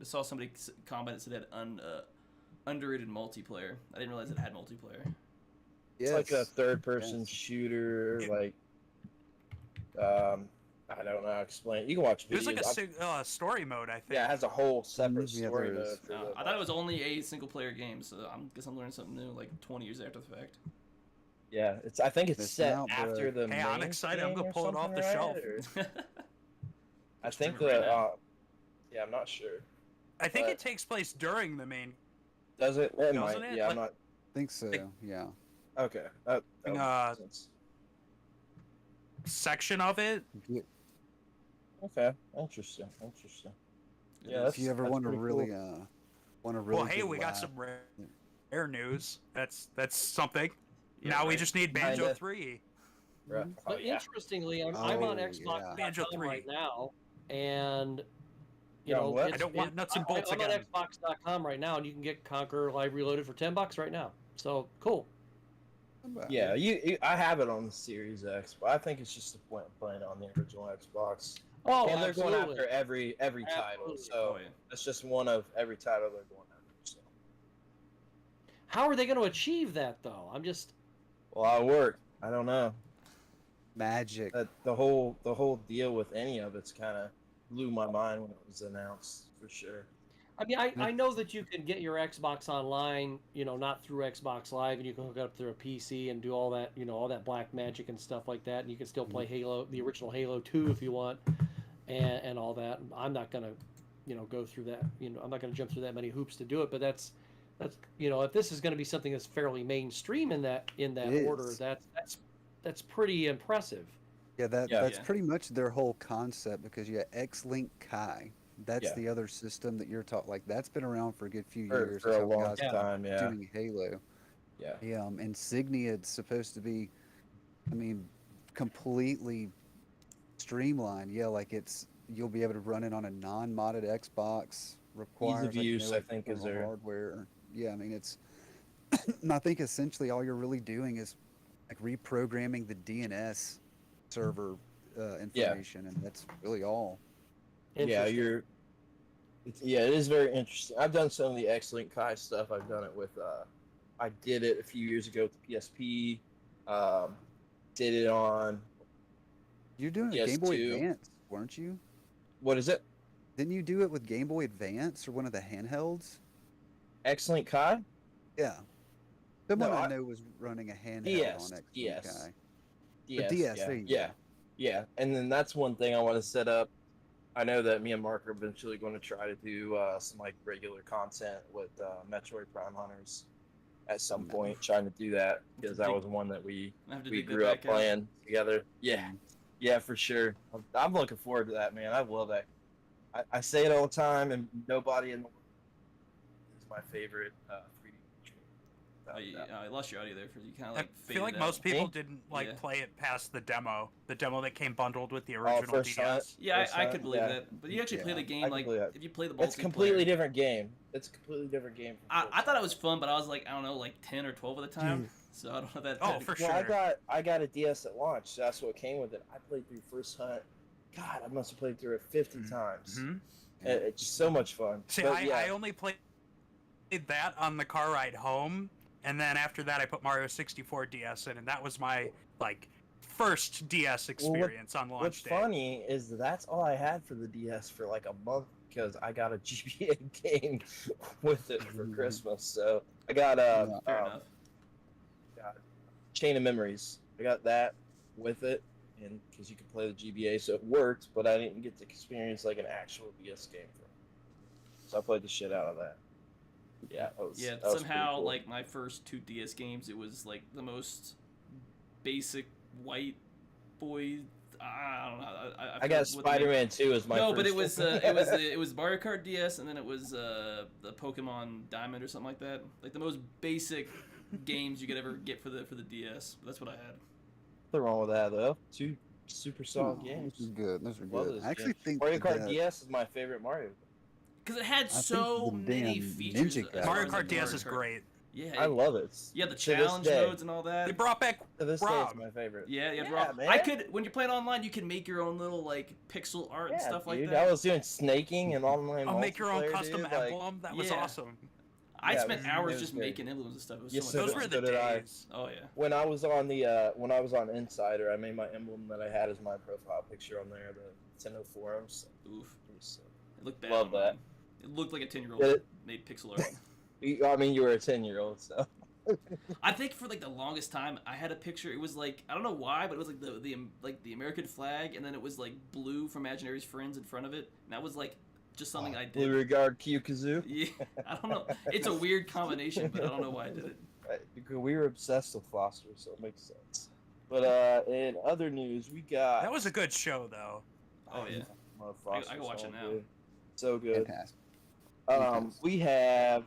[SPEAKER 1] I saw somebody comment that said it had underrated multiplayer. I didn't realize it had multiplayer.
[SPEAKER 3] It's like a
[SPEAKER 5] Yes.
[SPEAKER 3] third-person
[SPEAKER 5] Yes.
[SPEAKER 3] shooter,
[SPEAKER 4] Yeah.
[SPEAKER 3] like I don't know how to explain it. You can watch
[SPEAKER 4] It was
[SPEAKER 3] videos.
[SPEAKER 4] like a story mode, I think.
[SPEAKER 3] Yeah, it has a whole separate
[SPEAKER 5] Yeah,
[SPEAKER 3] story
[SPEAKER 5] there is.
[SPEAKER 3] mode. For the
[SPEAKER 1] I thought it was only a single-player game, so I guess I'm learning something new, 20 years after the fact.
[SPEAKER 3] Yeah, I think it's
[SPEAKER 5] It's
[SPEAKER 3] set
[SPEAKER 5] out, bro.
[SPEAKER 3] after the.
[SPEAKER 4] Hey, I'm
[SPEAKER 3] main
[SPEAKER 4] excited. I'm
[SPEAKER 3] game
[SPEAKER 4] gonna
[SPEAKER 3] or
[SPEAKER 4] pull it off
[SPEAKER 3] something,
[SPEAKER 4] the shelf.
[SPEAKER 3] or- I think
[SPEAKER 1] stream it right now.
[SPEAKER 3] yeah, I'm not sure.
[SPEAKER 4] I think
[SPEAKER 3] But-
[SPEAKER 4] it takes place during the main.
[SPEAKER 3] Does it? It
[SPEAKER 4] Doesn't
[SPEAKER 3] might.
[SPEAKER 4] it?
[SPEAKER 3] Yeah,
[SPEAKER 4] Like-
[SPEAKER 3] I'm not.
[SPEAKER 5] I think so.
[SPEAKER 4] Like-
[SPEAKER 5] Yeah.
[SPEAKER 3] Okay. That would
[SPEAKER 4] Uh,
[SPEAKER 3] make sense.
[SPEAKER 4] Section of it.
[SPEAKER 3] Okay. Interesting. Yeah,
[SPEAKER 5] If
[SPEAKER 3] that's,
[SPEAKER 5] you ever
[SPEAKER 3] that's
[SPEAKER 5] want to
[SPEAKER 3] pretty
[SPEAKER 5] really,
[SPEAKER 3] cool.
[SPEAKER 4] Well, hey,
[SPEAKER 5] good
[SPEAKER 4] we got
[SPEAKER 5] laugh-
[SPEAKER 4] some rare news. That's something.
[SPEAKER 1] Yeah,
[SPEAKER 4] now we
[SPEAKER 1] right.
[SPEAKER 4] just need
[SPEAKER 3] Kinda.
[SPEAKER 4] Banjo 3.
[SPEAKER 3] Right. Oh,
[SPEAKER 2] But
[SPEAKER 3] yeah.
[SPEAKER 2] interestingly, I'm on
[SPEAKER 5] Oh,
[SPEAKER 2] Xbox
[SPEAKER 5] yeah.
[SPEAKER 4] Banjo
[SPEAKER 2] right
[SPEAKER 4] 3.
[SPEAKER 2] now, and
[SPEAKER 3] You're on what?
[SPEAKER 4] I don't want nuts and bolts
[SPEAKER 2] I'm
[SPEAKER 4] again.
[SPEAKER 2] on Xbox.com right now, and you can get Conquer Live Reloaded for $10 right now. So cool.
[SPEAKER 3] Yeah, I have it on the Series X, but I think it's just the point of playing it on the original Xbox.
[SPEAKER 2] Oh,
[SPEAKER 3] And they're
[SPEAKER 2] absolutely.
[SPEAKER 3] going after every title,
[SPEAKER 2] Absolutely.
[SPEAKER 3] so
[SPEAKER 1] Oh, yeah.
[SPEAKER 3] it's just one of every title they're going after. So.
[SPEAKER 2] How are they going to achieve that, though? I'm just.
[SPEAKER 3] Well, I work. I don't know.
[SPEAKER 5] Magic.
[SPEAKER 3] The whole deal with any of it's kind of blew my mind when it was announced, for sure.
[SPEAKER 2] I mean, I know that you can get your Xbox Online, not through Xbox Live, and you can hook it up through a PC and do all that, all that black magic and stuff like that, and you can still play Halo, the original Halo 2 if you want, and all that. I'm not gonna, go through that. I'm not gonna jump through that many hoops to do it. But that's, if this is gonna be something that's fairly mainstream in that
[SPEAKER 5] It
[SPEAKER 2] order,
[SPEAKER 5] is.
[SPEAKER 2] that's pretty impressive.
[SPEAKER 5] Yeah, that's
[SPEAKER 1] Yeah.
[SPEAKER 5] pretty much their whole concept because you got X-Link Kai. That's
[SPEAKER 3] Yeah.
[SPEAKER 5] the other system that you're talking. Like that's been around for a good few
[SPEAKER 3] For
[SPEAKER 5] years.
[SPEAKER 3] a
[SPEAKER 5] That's how
[SPEAKER 3] long
[SPEAKER 5] guys
[SPEAKER 3] time, yeah.
[SPEAKER 5] doing Halo.
[SPEAKER 3] Yeah.
[SPEAKER 5] Insignia is supposed to be, completely streamlined. Yeah, like you'll be able to run it on a non-modded Xbox. Requires
[SPEAKER 3] use,
[SPEAKER 5] no
[SPEAKER 3] I think, is
[SPEAKER 5] external
[SPEAKER 3] there.
[SPEAKER 5] hardware. Yeah, it's. I think essentially all you're really doing is like reprogramming the DNS server information, and that's really all.
[SPEAKER 3] Yeah,
[SPEAKER 2] Interesting.
[SPEAKER 3] it is very interesting. I've done some of the X-Link Kai stuff. I've done it with, I did it a few years ago with the PSP. Did it on,
[SPEAKER 5] You're doing a Game Boy
[SPEAKER 3] PS2.
[SPEAKER 5] Advance, weren't you?
[SPEAKER 3] what is it?
[SPEAKER 5] Didn't you do it with Game Boy Advance or one of the handhelds?
[SPEAKER 3] X-Link Kai?
[SPEAKER 5] Yeah. Someone
[SPEAKER 3] No,
[SPEAKER 5] I
[SPEAKER 3] I-
[SPEAKER 5] know was running a handheld
[SPEAKER 3] DS,
[SPEAKER 5] on X-Link
[SPEAKER 3] DS.
[SPEAKER 5] Kai.
[SPEAKER 3] DS,
[SPEAKER 5] DS,
[SPEAKER 3] yeah,
[SPEAKER 5] there you
[SPEAKER 3] yeah,
[SPEAKER 5] go.
[SPEAKER 3] yeah. And then that's one thing I want to set up. I know that me and Mark are eventually going to try to do some regular content with Metroid Prime Hunters at some point, trying to do that because that was one that we
[SPEAKER 1] I have to
[SPEAKER 3] we
[SPEAKER 1] dig that
[SPEAKER 3] grew up
[SPEAKER 1] back out.
[SPEAKER 3] playing together. Yeah, Yeah, for sure. I'm looking forward to that, man. I love that. I say it all the time, and nobody in the world is my favorite 3D controller.
[SPEAKER 1] I lost your audio there for you. Kind of
[SPEAKER 4] I
[SPEAKER 1] like.
[SPEAKER 4] feel like
[SPEAKER 1] faded
[SPEAKER 4] most
[SPEAKER 1] out.
[SPEAKER 4] people
[SPEAKER 3] Me?
[SPEAKER 4] didn't
[SPEAKER 1] Yeah.
[SPEAKER 4] play it past the demo that came bundled with the original
[SPEAKER 3] First Hunt.
[SPEAKER 4] DS.
[SPEAKER 1] Yeah,
[SPEAKER 3] First
[SPEAKER 1] I
[SPEAKER 3] Hunt,
[SPEAKER 1] could believe
[SPEAKER 3] yeah.
[SPEAKER 1] that. But you actually play
[SPEAKER 5] Yeah,
[SPEAKER 1] the
[SPEAKER 3] I
[SPEAKER 1] game
[SPEAKER 3] can
[SPEAKER 1] like
[SPEAKER 3] believe that.
[SPEAKER 1] if you play the multiplayer.
[SPEAKER 3] It's a completely different game. It's a completely different game. From
[SPEAKER 1] I thought it was fun, but I was like, I don't know, like 10 or 12 at the time. So I don't know that.
[SPEAKER 4] Oh, for sure.
[SPEAKER 3] Well, I got a DS at launch. So that's what came with it. I played through First Hunt. God, I must have played through it 50 times.
[SPEAKER 4] Mhm.
[SPEAKER 3] It's just so much fun.
[SPEAKER 4] See,
[SPEAKER 3] But
[SPEAKER 4] I only played that on the car ride home, and then after that, I put Mario 64 DS in, and that was my first DS experience on launch
[SPEAKER 3] What's
[SPEAKER 4] day.
[SPEAKER 3] funny is that's all I had for the DS for like a month because I got a GBA game with it for Christmas. So I got
[SPEAKER 1] Fair enough.
[SPEAKER 3] Chain of Memories. I got that with it, and because you could play the GBA, so it worked. But I didn't get to experience like an actual DS game for it. So I played the shit out of that. Yeah, that was,
[SPEAKER 1] Yeah,
[SPEAKER 3] that was pretty
[SPEAKER 1] somehow
[SPEAKER 3] cool.
[SPEAKER 1] like my first 2 DS games, it was like the most basic white boy. I don't know.
[SPEAKER 3] I got Spider-Man 2 as my
[SPEAKER 1] No,
[SPEAKER 3] first
[SPEAKER 1] but it was
[SPEAKER 3] one.
[SPEAKER 1] it was Mario Kart DS, and then it was the Pokemon Diamond or something like that. Like the most basic games you could ever get for the DS. That's what I had.
[SPEAKER 3] Nothing wrong with that though. 2 super solid games.
[SPEAKER 5] Those are good. Those are
[SPEAKER 3] Love
[SPEAKER 5] good.
[SPEAKER 3] those
[SPEAKER 5] I actually
[SPEAKER 3] games.
[SPEAKER 5] think
[SPEAKER 3] Mario Kart
[SPEAKER 5] that-
[SPEAKER 3] DS is my favorite Mario.
[SPEAKER 1] Because it had
[SPEAKER 5] think
[SPEAKER 1] so
[SPEAKER 5] the
[SPEAKER 1] many
[SPEAKER 5] damn
[SPEAKER 1] features.
[SPEAKER 5] Ninja
[SPEAKER 1] as
[SPEAKER 5] guy-
[SPEAKER 1] far
[SPEAKER 4] Mario
[SPEAKER 1] as,
[SPEAKER 4] Kart
[SPEAKER 1] like,
[SPEAKER 4] DS is
[SPEAKER 1] Mario Kart.
[SPEAKER 4] great.
[SPEAKER 1] Yeah,
[SPEAKER 3] I love it.
[SPEAKER 1] yeah, the
[SPEAKER 3] this
[SPEAKER 1] challenge
[SPEAKER 3] day.
[SPEAKER 1] modes and all that.
[SPEAKER 4] They brought back
[SPEAKER 3] To this day,
[SPEAKER 4] Rob.
[SPEAKER 3] it's my favorite.
[SPEAKER 1] Yeah,
[SPEAKER 3] Yeah,
[SPEAKER 1] Rob.
[SPEAKER 3] man.
[SPEAKER 1] I could when you play it online, you can make your own little like pixel art and stuff like
[SPEAKER 3] dude,
[SPEAKER 1] that.
[SPEAKER 3] I was doing snaking and online.
[SPEAKER 4] I'll make your own
[SPEAKER 3] multiplayer,
[SPEAKER 4] custom
[SPEAKER 3] dude, like-
[SPEAKER 4] emblem. That was
[SPEAKER 1] Yeah.
[SPEAKER 4] awesome.
[SPEAKER 1] I
[SPEAKER 3] Yeah,
[SPEAKER 1] spent
[SPEAKER 3] it
[SPEAKER 1] hours
[SPEAKER 3] was
[SPEAKER 1] just
[SPEAKER 3] great.
[SPEAKER 1] making emblems and stuff. It was
[SPEAKER 3] Yes,
[SPEAKER 1] so
[SPEAKER 3] so
[SPEAKER 1] much
[SPEAKER 4] Those
[SPEAKER 1] fun.
[SPEAKER 4] were the
[SPEAKER 3] so did I.
[SPEAKER 4] days.
[SPEAKER 1] Oh yeah.
[SPEAKER 3] When I was on the when I was on Insider, I made my emblem that I had as my profile picture on there. The Nintendo forums.
[SPEAKER 1] Oof.
[SPEAKER 3] It was,
[SPEAKER 1] It looked bad.
[SPEAKER 3] Love that.
[SPEAKER 1] online. It looked like a 10-year-old
[SPEAKER 3] Did it?
[SPEAKER 1] made pixel art.
[SPEAKER 3] I mean, you were a 10-year-old, so.
[SPEAKER 1] I think for like the longest time, I had a picture. It was like I don't know why, but it was like the American flag, and then it was like blue from Imaginary's friends in front of it, and that was like just something I did.
[SPEAKER 3] Blue regard Kazoo.
[SPEAKER 1] Yeah, I don't know. It's a weird combination, but I don't know why I did it.
[SPEAKER 3] Because we were obsessed with Foster, so it makes sense. But in other news, we got.
[SPEAKER 4] That was a good show, though.
[SPEAKER 1] Oh yeah.
[SPEAKER 3] Love
[SPEAKER 1] I
[SPEAKER 3] Foster,
[SPEAKER 1] can watch
[SPEAKER 3] so
[SPEAKER 1] it now.
[SPEAKER 3] good. So good.
[SPEAKER 5] Fantastic.
[SPEAKER 3] We have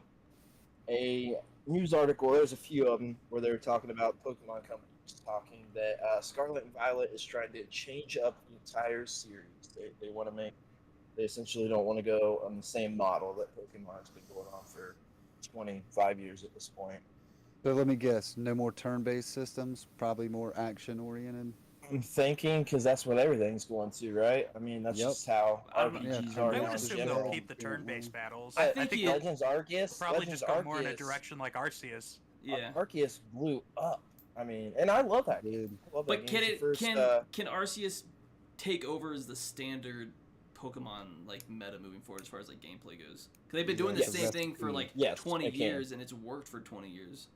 [SPEAKER 3] a news article. There's a few of them where they were talking about Pokemon companies talking that Scarlet and Violet is trying to change up the entire series. They want to make. They essentially don't want to go on the same model that Pokemon's been going on for 25 years at this point.
[SPEAKER 5] So let me guess. No more turn-based systems. Probably more action-oriented.
[SPEAKER 3] I'm thinking because that's what everything's going to, right? I mean, that's
[SPEAKER 5] Yep.
[SPEAKER 3] just how
[SPEAKER 1] I don't know.
[SPEAKER 3] RPGs
[SPEAKER 5] Yeah,
[SPEAKER 3] are
[SPEAKER 4] I
[SPEAKER 3] now
[SPEAKER 4] would
[SPEAKER 3] in
[SPEAKER 4] assume
[SPEAKER 3] general.
[SPEAKER 4] they'll keep the turn-based battles.
[SPEAKER 1] I
[SPEAKER 3] I
[SPEAKER 1] think
[SPEAKER 3] think
[SPEAKER 1] you-
[SPEAKER 3] Legends Arceus
[SPEAKER 4] Probably
[SPEAKER 3] Legends
[SPEAKER 4] just go more in a
[SPEAKER 3] Arceus-
[SPEAKER 4] direction like Arceus.
[SPEAKER 1] Yeah.
[SPEAKER 3] Arceus blew up. I mean, and I love that game.
[SPEAKER 5] Dude.
[SPEAKER 3] I love that
[SPEAKER 1] But
[SPEAKER 3] game.
[SPEAKER 1] can
[SPEAKER 3] It's the
[SPEAKER 1] it
[SPEAKER 3] first,
[SPEAKER 1] can Arceus take over as the standard Pokemon like meta moving forward as far as like gameplay goes? Because they've been doing the
[SPEAKER 3] Yes.
[SPEAKER 1] same thing for like
[SPEAKER 3] Yes,
[SPEAKER 1] 20
[SPEAKER 3] it can.
[SPEAKER 1] years, and it's worked for 20 years.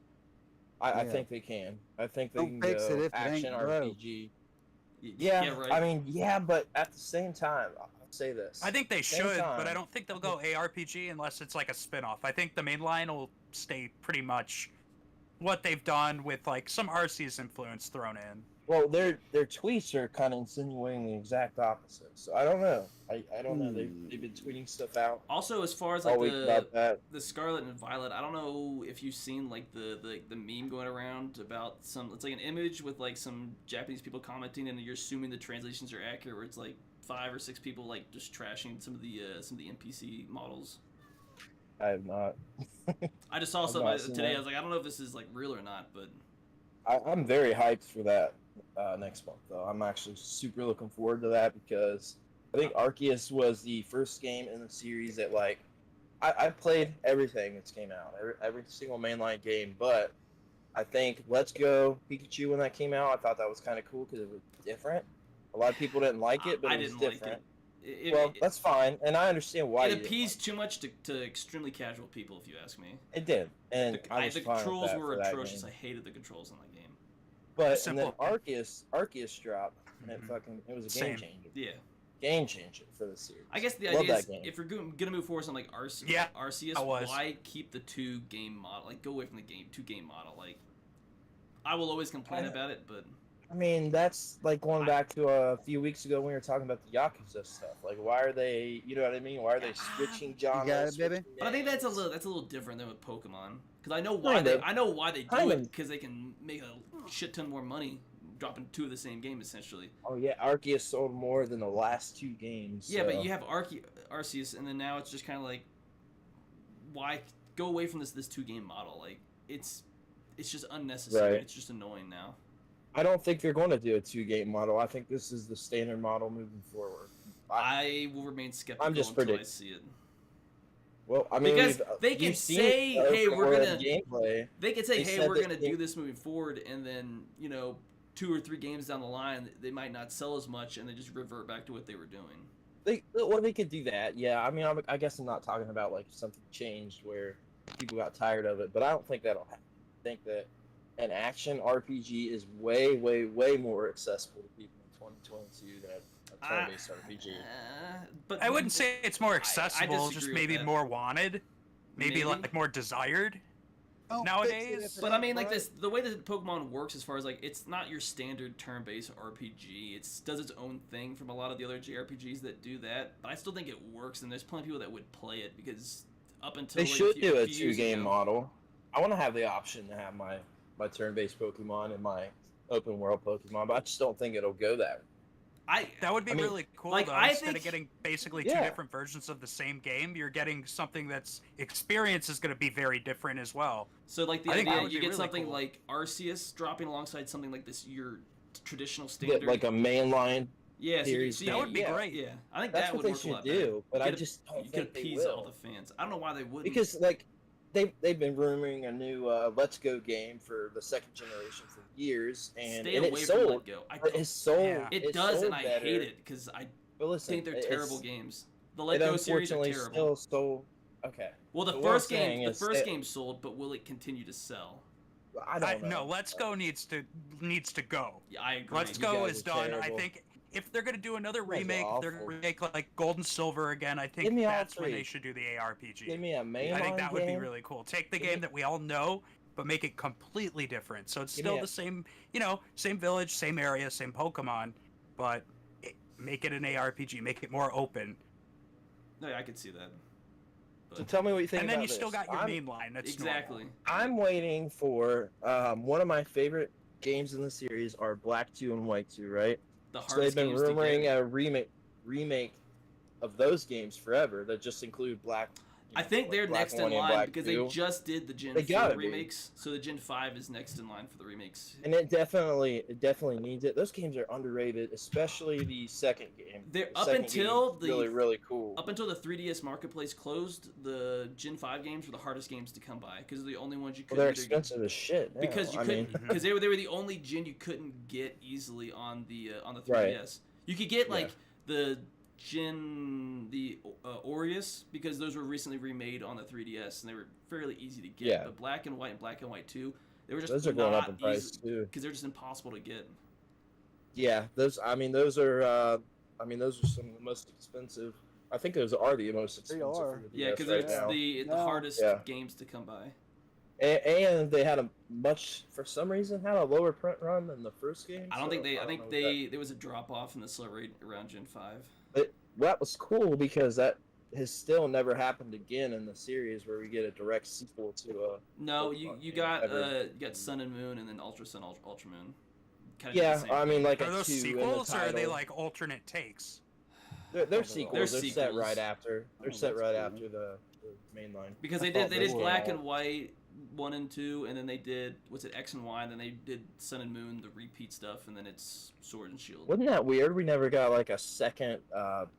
[SPEAKER 3] I
[SPEAKER 5] Yeah.
[SPEAKER 3] think they can. I think they
[SPEAKER 5] Don't
[SPEAKER 3] can
[SPEAKER 5] fix
[SPEAKER 3] go
[SPEAKER 5] it if it ain't
[SPEAKER 3] action
[SPEAKER 5] broke.
[SPEAKER 3] RPG.
[SPEAKER 1] Y-
[SPEAKER 3] Yeah,
[SPEAKER 1] right.
[SPEAKER 3] I mean, yeah, but at the same time, I'll say this.
[SPEAKER 4] I think they
[SPEAKER 3] Same
[SPEAKER 4] should, but I
[SPEAKER 3] time.
[SPEAKER 4] don't think they'll go ARPG unless it's like a spin-off. I think the main line will stay pretty much what they've done with like some Arceus influence thrown in.
[SPEAKER 3] Well, their tweets are kind of insinuating the exact opposite. So I don't know. I don't know. They've been tweeting stuff out
[SPEAKER 1] Also, as far as
[SPEAKER 3] all
[SPEAKER 1] like
[SPEAKER 3] week about that.
[SPEAKER 1] the Scarlet and Violet, I don't know if you've seen like the meme going around about it's like an image with like some Japanese people commenting, and you're assuming the translations are accurate, where it's like 5 or 6 people like just trashing some of the NPC models.
[SPEAKER 3] I have not.
[SPEAKER 1] I just saw
[SPEAKER 3] I've
[SPEAKER 1] some
[SPEAKER 3] not seen
[SPEAKER 1] today.
[SPEAKER 3] that.
[SPEAKER 1] I was like, I don't know if this is like real or not, but
[SPEAKER 3] I'm very hyped for that next month, though. I'm actually super looking forward to that because I think Arceus was the first game in the series that, like, I played everything that's came out, every single mainline game, but I think Let's Go Pikachu, when that came out, I thought that was kind of cool because it was different. A lot of people didn't like it, but
[SPEAKER 1] I
[SPEAKER 3] it was
[SPEAKER 1] didn't like
[SPEAKER 3] different.
[SPEAKER 1] it.
[SPEAKER 3] Well, that's fine, and I understand why
[SPEAKER 1] It
[SPEAKER 3] you didn't
[SPEAKER 1] appeased
[SPEAKER 3] like
[SPEAKER 1] too much to extremely casual people, if you ask me.
[SPEAKER 3] it. It did, and I was
[SPEAKER 1] The
[SPEAKER 3] fine with
[SPEAKER 1] controls
[SPEAKER 3] that
[SPEAKER 1] were
[SPEAKER 3] for that
[SPEAKER 1] atrocious.
[SPEAKER 3] game.
[SPEAKER 1] I hated the controls in that game.
[SPEAKER 3] But and then
[SPEAKER 4] Simple.
[SPEAKER 3] Arceus dropped, and it
[SPEAKER 4] Mhm.
[SPEAKER 3] it was a game
[SPEAKER 4] Same.
[SPEAKER 3] changer.
[SPEAKER 1] Yeah.
[SPEAKER 3] Game changer for the series.
[SPEAKER 1] I guess the
[SPEAKER 3] Love
[SPEAKER 1] idea
[SPEAKER 3] that
[SPEAKER 1] is
[SPEAKER 3] game.
[SPEAKER 1] if you're gonna move forward something like
[SPEAKER 4] Yeah,
[SPEAKER 1] Arceus,
[SPEAKER 4] I was.
[SPEAKER 1] why keep the 2 game model? Like, go away from the 2 game model. Like, I will always complain
[SPEAKER 3] I-
[SPEAKER 1] about it, but
[SPEAKER 3] I mean, that's like going back to a few weeks ago when we were talking about the Yakuza stuff. Like, why are they? You know what I mean? Why are they switching genres?
[SPEAKER 5] got it, baby.
[SPEAKER 3] switching
[SPEAKER 1] But I think that's a
[SPEAKER 3] names?
[SPEAKER 1] little different than with Pokemon, because I know why
[SPEAKER 3] Kind
[SPEAKER 1] they
[SPEAKER 3] of.
[SPEAKER 1] I know why they do
[SPEAKER 3] Kind
[SPEAKER 1] it,
[SPEAKER 3] of.
[SPEAKER 1] because they can make a shit ton more money dropping two of the same game essentially.
[SPEAKER 3] Oh yeah, Arceus sold more than the last 2 games.
[SPEAKER 1] Yeah,
[SPEAKER 3] so-
[SPEAKER 1] but you have Arceus, and then now it's just kind of like, why go away from this 2-game model? Like it's just unnecessary.
[SPEAKER 3] Right.
[SPEAKER 1] It's just annoying now.
[SPEAKER 3] I don't think they're going to do a 2-game model. I think this is the standard model moving forward.
[SPEAKER 1] I will remain skeptical
[SPEAKER 3] I'm just
[SPEAKER 1] until I
[SPEAKER 3] predicting.
[SPEAKER 1] see it.
[SPEAKER 3] Well, I mean,
[SPEAKER 1] Because they
[SPEAKER 3] you've
[SPEAKER 1] can
[SPEAKER 3] seen
[SPEAKER 1] say,
[SPEAKER 3] the
[SPEAKER 1] "Hey,
[SPEAKER 3] open
[SPEAKER 1] we're
[SPEAKER 3] world
[SPEAKER 1] gonna."
[SPEAKER 3] gameplay.
[SPEAKER 1] They could say,
[SPEAKER 3] They
[SPEAKER 1] "Hey,
[SPEAKER 3] said
[SPEAKER 1] we're
[SPEAKER 3] that
[SPEAKER 1] gonna
[SPEAKER 3] they-
[SPEAKER 1] do this moving forward," and then 2 or 3 games down the line, they might not sell as much, and they just revert back to what they were doing.
[SPEAKER 3] They could do that. Yeah, I mean, I guess I'm not talking about like something changed where people got tired of it, but I don't think that'll happen. I think that an action RPG is way, way, way more accessible to people in 2022 than a turn-based RPG.
[SPEAKER 1] But
[SPEAKER 4] I wouldn't say it's more
[SPEAKER 1] I
[SPEAKER 4] accessible, just
[SPEAKER 1] disagree with
[SPEAKER 4] maybe
[SPEAKER 1] that.
[SPEAKER 4] more wanted, maybe like more desired.
[SPEAKER 5] Don't
[SPEAKER 4] Nowadays-
[SPEAKER 5] fix it if it
[SPEAKER 1] But I mean,
[SPEAKER 5] ain't
[SPEAKER 1] like
[SPEAKER 5] right.
[SPEAKER 1] the way that Pokemon works, as far as like, it's not your standard turn-based RPG. It does its own thing from a lot of the other JRPGs that do that. But I still think it works, and there's plenty of people that would play it because up until
[SPEAKER 3] They
[SPEAKER 1] like,
[SPEAKER 3] should do a
[SPEAKER 1] few years
[SPEAKER 3] 2-game
[SPEAKER 1] ago-
[SPEAKER 3] model. I want to have the option to have my turn-based Pokemon and my open-world Pokemon, but I just don't think it'll go that way.
[SPEAKER 4] That would be
[SPEAKER 3] I mean,
[SPEAKER 4] really cool,
[SPEAKER 1] like,
[SPEAKER 4] though.
[SPEAKER 1] I
[SPEAKER 4] Instead
[SPEAKER 1] think-
[SPEAKER 4] of getting basically
[SPEAKER 3] Yeah.
[SPEAKER 4] 2 different versions of the same game, you're getting something that's experience is going to be very different as well.
[SPEAKER 1] So like the
[SPEAKER 4] I think that
[SPEAKER 1] idea,
[SPEAKER 4] would
[SPEAKER 1] you
[SPEAKER 4] be
[SPEAKER 1] get
[SPEAKER 4] really
[SPEAKER 1] something
[SPEAKER 4] cool.
[SPEAKER 1] like Arceus dropping alongside something like this, your traditional
[SPEAKER 3] Get,
[SPEAKER 1] standard.
[SPEAKER 3] like a mainline.
[SPEAKER 1] yeah,
[SPEAKER 3] series
[SPEAKER 1] so
[SPEAKER 3] game.
[SPEAKER 4] That would be
[SPEAKER 3] Yeah.
[SPEAKER 4] great.
[SPEAKER 1] Yeah, I think
[SPEAKER 3] That's
[SPEAKER 1] that
[SPEAKER 3] what
[SPEAKER 1] would
[SPEAKER 3] they
[SPEAKER 1] work a
[SPEAKER 3] should
[SPEAKER 1] lot better.
[SPEAKER 3] do, but
[SPEAKER 1] You
[SPEAKER 3] I
[SPEAKER 1] could-
[SPEAKER 3] just don't
[SPEAKER 1] you could
[SPEAKER 3] think they
[SPEAKER 1] appease
[SPEAKER 3] will.
[SPEAKER 1] all the fans. I don't know why they wouldn't.
[SPEAKER 3] Because like they've been rumoring a new Let's Go game for the 2nd generation for years, and
[SPEAKER 1] stay
[SPEAKER 3] it
[SPEAKER 1] away from
[SPEAKER 3] sold.
[SPEAKER 1] Let Go.
[SPEAKER 3] It's sold.
[SPEAKER 4] Yeah.
[SPEAKER 1] It
[SPEAKER 3] it
[SPEAKER 1] does,
[SPEAKER 3] sold
[SPEAKER 1] and I
[SPEAKER 3] better.
[SPEAKER 1] hate it because I
[SPEAKER 3] But listen,
[SPEAKER 1] think they're
[SPEAKER 3] it's-
[SPEAKER 1] terrible games. The
[SPEAKER 3] It
[SPEAKER 1] Let Go series are
[SPEAKER 3] unfortunately
[SPEAKER 1] terrible.
[SPEAKER 3] still sold. Okay,
[SPEAKER 1] Well, the
[SPEAKER 3] but what I'm
[SPEAKER 1] first
[SPEAKER 3] saying
[SPEAKER 1] game, the
[SPEAKER 3] is
[SPEAKER 1] first
[SPEAKER 3] that-
[SPEAKER 1] game sold, but will it continue to sell?
[SPEAKER 3] I don't know.
[SPEAKER 4] No, Let's Go needs to go.
[SPEAKER 1] Yeah, I agree.
[SPEAKER 4] Let's
[SPEAKER 3] You
[SPEAKER 4] Go
[SPEAKER 3] guys
[SPEAKER 4] is
[SPEAKER 3] are
[SPEAKER 4] done. I
[SPEAKER 3] terrible.
[SPEAKER 4] think if they're gonna do another
[SPEAKER 3] guys are
[SPEAKER 4] remake, if they're
[SPEAKER 3] awful.
[SPEAKER 4] gonna remake like Gold and Silver again. I think
[SPEAKER 3] Give me all
[SPEAKER 4] that's when
[SPEAKER 3] 3.
[SPEAKER 4] they should do the ARPG.
[SPEAKER 3] Give me a mainline
[SPEAKER 4] I think that would be
[SPEAKER 3] game.
[SPEAKER 4] really cool. Take the
[SPEAKER 3] Give
[SPEAKER 4] game
[SPEAKER 3] me-
[SPEAKER 4] that we all know, but make it completely different. So it's
[SPEAKER 3] Give me
[SPEAKER 4] still
[SPEAKER 3] a-
[SPEAKER 4] the same, same village, same area, same Pokemon, but make it an ARPG. Make it more open.
[SPEAKER 1] No, yeah, I could see that.
[SPEAKER 3] So
[SPEAKER 1] But
[SPEAKER 3] tell me what you think
[SPEAKER 4] And then
[SPEAKER 3] about
[SPEAKER 4] you still
[SPEAKER 3] this.
[SPEAKER 4] got your
[SPEAKER 3] I'm-
[SPEAKER 4] main line. That's
[SPEAKER 1] exactly.
[SPEAKER 3] I'm waiting for one of my favorite games in the series are Black 2 and White 2, right?
[SPEAKER 1] The
[SPEAKER 3] So they've
[SPEAKER 1] hardest
[SPEAKER 3] been
[SPEAKER 1] games to
[SPEAKER 3] rumoring
[SPEAKER 1] get.
[SPEAKER 3] a remake of those games forever that just include Black.
[SPEAKER 1] I think they're
[SPEAKER 3] Black
[SPEAKER 1] next in
[SPEAKER 3] 1 and
[SPEAKER 1] line
[SPEAKER 3] Black
[SPEAKER 1] because
[SPEAKER 3] 2.
[SPEAKER 1] they just did the Gen
[SPEAKER 3] They
[SPEAKER 1] 4
[SPEAKER 3] gotta be.
[SPEAKER 1] remakes, so the Gen 5 is next in line for the remakes.
[SPEAKER 3] And it definitely needs it. Those games are underrated, especially the second game.
[SPEAKER 1] They're
[SPEAKER 3] The
[SPEAKER 1] up
[SPEAKER 3] second
[SPEAKER 1] until
[SPEAKER 3] game is really, really cool.
[SPEAKER 1] Up until the 3DS marketplace closed, the Gen 5 games were the hardest games to come by because they're the only ones you
[SPEAKER 3] Well,
[SPEAKER 1] couldn't
[SPEAKER 3] they're
[SPEAKER 1] either-
[SPEAKER 3] expensive as shit. Now.
[SPEAKER 1] because you
[SPEAKER 3] I
[SPEAKER 1] couldn't
[SPEAKER 3] mean,
[SPEAKER 1] because they were the only gen you couldn't get easily on the 3DS.
[SPEAKER 3] Right.
[SPEAKER 1] You could get like
[SPEAKER 3] Yeah.
[SPEAKER 1] the Aureus because those were recently remade on the 3DS and they were fairly easy to get.
[SPEAKER 3] Yeah.
[SPEAKER 1] But Black and White and Black and White 2, they were just
[SPEAKER 3] those are going up in
[SPEAKER 1] not
[SPEAKER 3] price
[SPEAKER 1] easy
[SPEAKER 3] too.
[SPEAKER 1] because they're just impossible to get.
[SPEAKER 3] Yeah, those. I mean, those are. Those are some of the most expensive. I think those are the most expensive.
[SPEAKER 5] are.
[SPEAKER 3] For the
[SPEAKER 1] Yeah,
[SPEAKER 3] DS
[SPEAKER 1] because
[SPEAKER 3] right
[SPEAKER 1] it's
[SPEAKER 3] now.
[SPEAKER 1] the
[SPEAKER 5] No.
[SPEAKER 1] hardest
[SPEAKER 3] Yeah.
[SPEAKER 1] games to come by.
[SPEAKER 3] And they had for some reason, had a lower print run than the first game.
[SPEAKER 1] I don't
[SPEAKER 3] so
[SPEAKER 1] think they. I
[SPEAKER 3] don't
[SPEAKER 1] think
[SPEAKER 3] know
[SPEAKER 1] they. There was a drop off in the sell rate around Gen 5.
[SPEAKER 3] that was cool because that has still never happened again in the series where we get a direct sequel to a.
[SPEAKER 1] No,
[SPEAKER 3] Pokemon
[SPEAKER 1] you
[SPEAKER 3] game
[SPEAKER 1] got
[SPEAKER 3] ever.
[SPEAKER 1] you got Sun and Moon and then Ultra Sun, Ultra Moon. Kinda
[SPEAKER 3] Yeah,
[SPEAKER 1] the same
[SPEAKER 3] I mean,
[SPEAKER 1] thing.
[SPEAKER 3] like
[SPEAKER 4] Are
[SPEAKER 3] a
[SPEAKER 4] those
[SPEAKER 3] 2 in the
[SPEAKER 4] sequels or are they
[SPEAKER 3] title.
[SPEAKER 4] like alternate takes?
[SPEAKER 3] They're sequels.
[SPEAKER 1] They're
[SPEAKER 3] They're set
[SPEAKER 1] sequels.
[SPEAKER 3] right after. They're
[SPEAKER 5] Oh,
[SPEAKER 3] set
[SPEAKER 5] that's
[SPEAKER 3] right
[SPEAKER 5] cool.
[SPEAKER 3] after the main line.
[SPEAKER 1] because
[SPEAKER 3] I
[SPEAKER 1] they
[SPEAKER 3] thought
[SPEAKER 1] did
[SPEAKER 3] those were
[SPEAKER 1] Black
[SPEAKER 3] all-
[SPEAKER 1] and White 1 and 2, and then they did what's it X and Y, and then they did Sun and Moon, the repeat stuff, and then it's Sword and Shield.
[SPEAKER 3] Wasn't that weird? We never got like a second,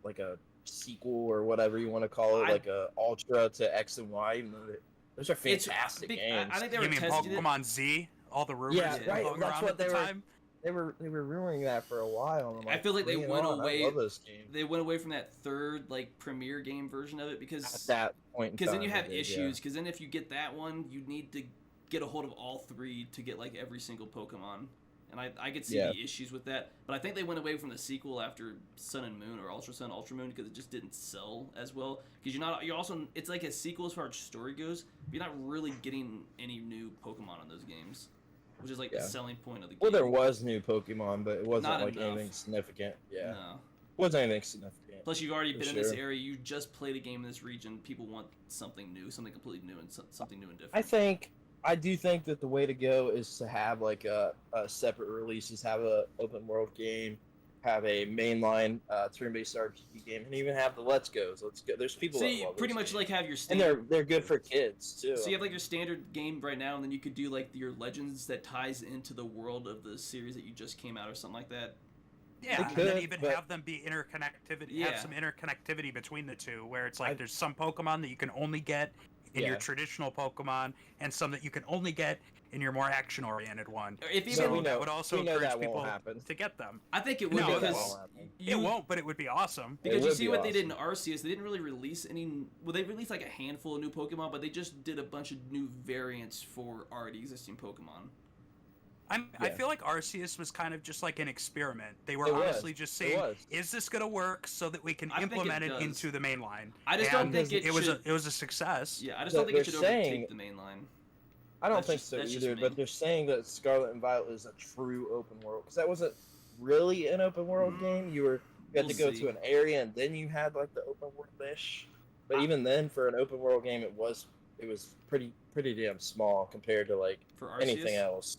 [SPEAKER 3] like a sequel or whatever you want to call it, like a Ultra to X and Y. Even though those are
[SPEAKER 1] It's
[SPEAKER 3] fantastic
[SPEAKER 1] big-
[SPEAKER 3] games.
[SPEAKER 1] I think they
[SPEAKER 4] You
[SPEAKER 1] were
[SPEAKER 4] mean
[SPEAKER 1] testing it.
[SPEAKER 4] Pokemon Z? All the rumors
[SPEAKER 3] Yeah,
[SPEAKER 4] that
[SPEAKER 1] right,
[SPEAKER 4] were going
[SPEAKER 3] that's
[SPEAKER 4] around
[SPEAKER 3] what
[SPEAKER 4] at the
[SPEAKER 3] they were-
[SPEAKER 4] time?
[SPEAKER 3] They were rumoring that for a while. And I'm
[SPEAKER 1] I feel like they
[SPEAKER 3] bring it
[SPEAKER 1] went
[SPEAKER 3] on.
[SPEAKER 1] away-
[SPEAKER 3] I love those games.
[SPEAKER 1] They went away from that third like premier game version of it
[SPEAKER 3] At
[SPEAKER 1] because
[SPEAKER 3] that point, in
[SPEAKER 1] then you
[SPEAKER 3] time,
[SPEAKER 1] have
[SPEAKER 3] they did,
[SPEAKER 1] issues. Because then if you get that one, you need to get a hold of all 3 to get like every single Pokemon. And I could see
[SPEAKER 3] Yeah.
[SPEAKER 1] the issues with that, but I think they went away from the sequel after Sun and Moon or Ultra Sun, Ultra Moon because it just didn't sell as well. Because you're also it's like a sequel as far as story goes, but you're not really getting any new Pokemon in those games. which is like
[SPEAKER 3] Yeah.
[SPEAKER 1] the selling point of the game.
[SPEAKER 3] Well, there was new Pokemon, but it wasn't
[SPEAKER 1] Not
[SPEAKER 3] like
[SPEAKER 1] enough.
[SPEAKER 3] anything significant. Yeah,
[SPEAKER 1] No.
[SPEAKER 3] wasn't anything significant.
[SPEAKER 1] Plus, you've already
[SPEAKER 3] For
[SPEAKER 1] been in this
[SPEAKER 3] sure.
[SPEAKER 1] area. You just played a game in this region. People want something new, something completely new, and something new and different.
[SPEAKER 3] I do think that the way to go is to have like a separate releases, have a open world game, have a mainline turn-based RPG game, and even have the Let's Go's. Let's go. There's people
[SPEAKER 1] So
[SPEAKER 3] that
[SPEAKER 1] you
[SPEAKER 3] love
[SPEAKER 1] pretty
[SPEAKER 3] those
[SPEAKER 1] much
[SPEAKER 3] games.
[SPEAKER 1] like have your
[SPEAKER 3] and
[SPEAKER 1] standard.
[SPEAKER 3] they're good for kids too.
[SPEAKER 1] So you have like your standard game right now, and then you could do like your Legends that ties into the world of the series that you just came out, or something like that.
[SPEAKER 4] Yeah,
[SPEAKER 3] They
[SPEAKER 4] and
[SPEAKER 3] could,
[SPEAKER 4] then even
[SPEAKER 3] but-
[SPEAKER 4] have them be interconnectivity.
[SPEAKER 1] Yeah.
[SPEAKER 4] Have some interconnectivity between the two, where it's like
[SPEAKER 3] I-
[SPEAKER 4] there's some Pokemon that you can only get in your
[SPEAKER 3] Yeah.
[SPEAKER 4] traditional Pokemon, and some that you can only get in your more action-oriented one.
[SPEAKER 1] Or if
[SPEAKER 3] So
[SPEAKER 1] even
[SPEAKER 3] we
[SPEAKER 4] that
[SPEAKER 3] know-
[SPEAKER 4] would also
[SPEAKER 3] we know
[SPEAKER 4] encourage
[SPEAKER 3] that won't
[SPEAKER 4] people
[SPEAKER 3] happen.
[SPEAKER 4] to get them.
[SPEAKER 1] I think it
[SPEAKER 3] We
[SPEAKER 1] would
[SPEAKER 4] No,
[SPEAKER 3] know that
[SPEAKER 1] because
[SPEAKER 3] won't happen.
[SPEAKER 1] you
[SPEAKER 4] It won't, but it would be awesome.
[SPEAKER 1] Because
[SPEAKER 3] It
[SPEAKER 1] you
[SPEAKER 3] would
[SPEAKER 1] see
[SPEAKER 3] be
[SPEAKER 1] what they did in
[SPEAKER 3] awesome.
[SPEAKER 1] Arceus, they didn't really release any. Well, they released like a handful of new Pokemon, but they just did a bunch of new variants for already existing Pokemon.
[SPEAKER 4] I
[SPEAKER 3] Yeah.
[SPEAKER 4] feel like Arceus was kind of just like an experiment. They were
[SPEAKER 3] It was.
[SPEAKER 4] honestly just
[SPEAKER 3] It
[SPEAKER 4] saying,
[SPEAKER 3] was.
[SPEAKER 4] "Is this going to work?" So that we can
[SPEAKER 1] I think it
[SPEAKER 4] implement it
[SPEAKER 1] does.
[SPEAKER 4] into the main line.
[SPEAKER 1] I just don't
[SPEAKER 4] And
[SPEAKER 1] think it
[SPEAKER 4] was
[SPEAKER 1] should-
[SPEAKER 4] it was a success.
[SPEAKER 1] Yeah, I just don't think it
[SPEAKER 3] They're
[SPEAKER 1] should
[SPEAKER 3] saying-
[SPEAKER 1] overtake the main line.
[SPEAKER 3] I don't
[SPEAKER 1] That's
[SPEAKER 3] think
[SPEAKER 1] just-
[SPEAKER 3] so
[SPEAKER 1] that's just
[SPEAKER 3] either,
[SPEAKER 1] me.
[SPEAKER 3] but they're saying that Scarlet and Violet is a true open world because that wasn't really an open world game. You had
[SPEAKER 1] We'll
[SPEAKER 3] to go
[SPEAKER 1] see.
[SPEAKER 3] to an area and then you had like the open world ish. But even then, for an open world game, it was pretty damn small compared to like
[SPEAKER 1] For Arceus,
[SPEAKER 3] anything else.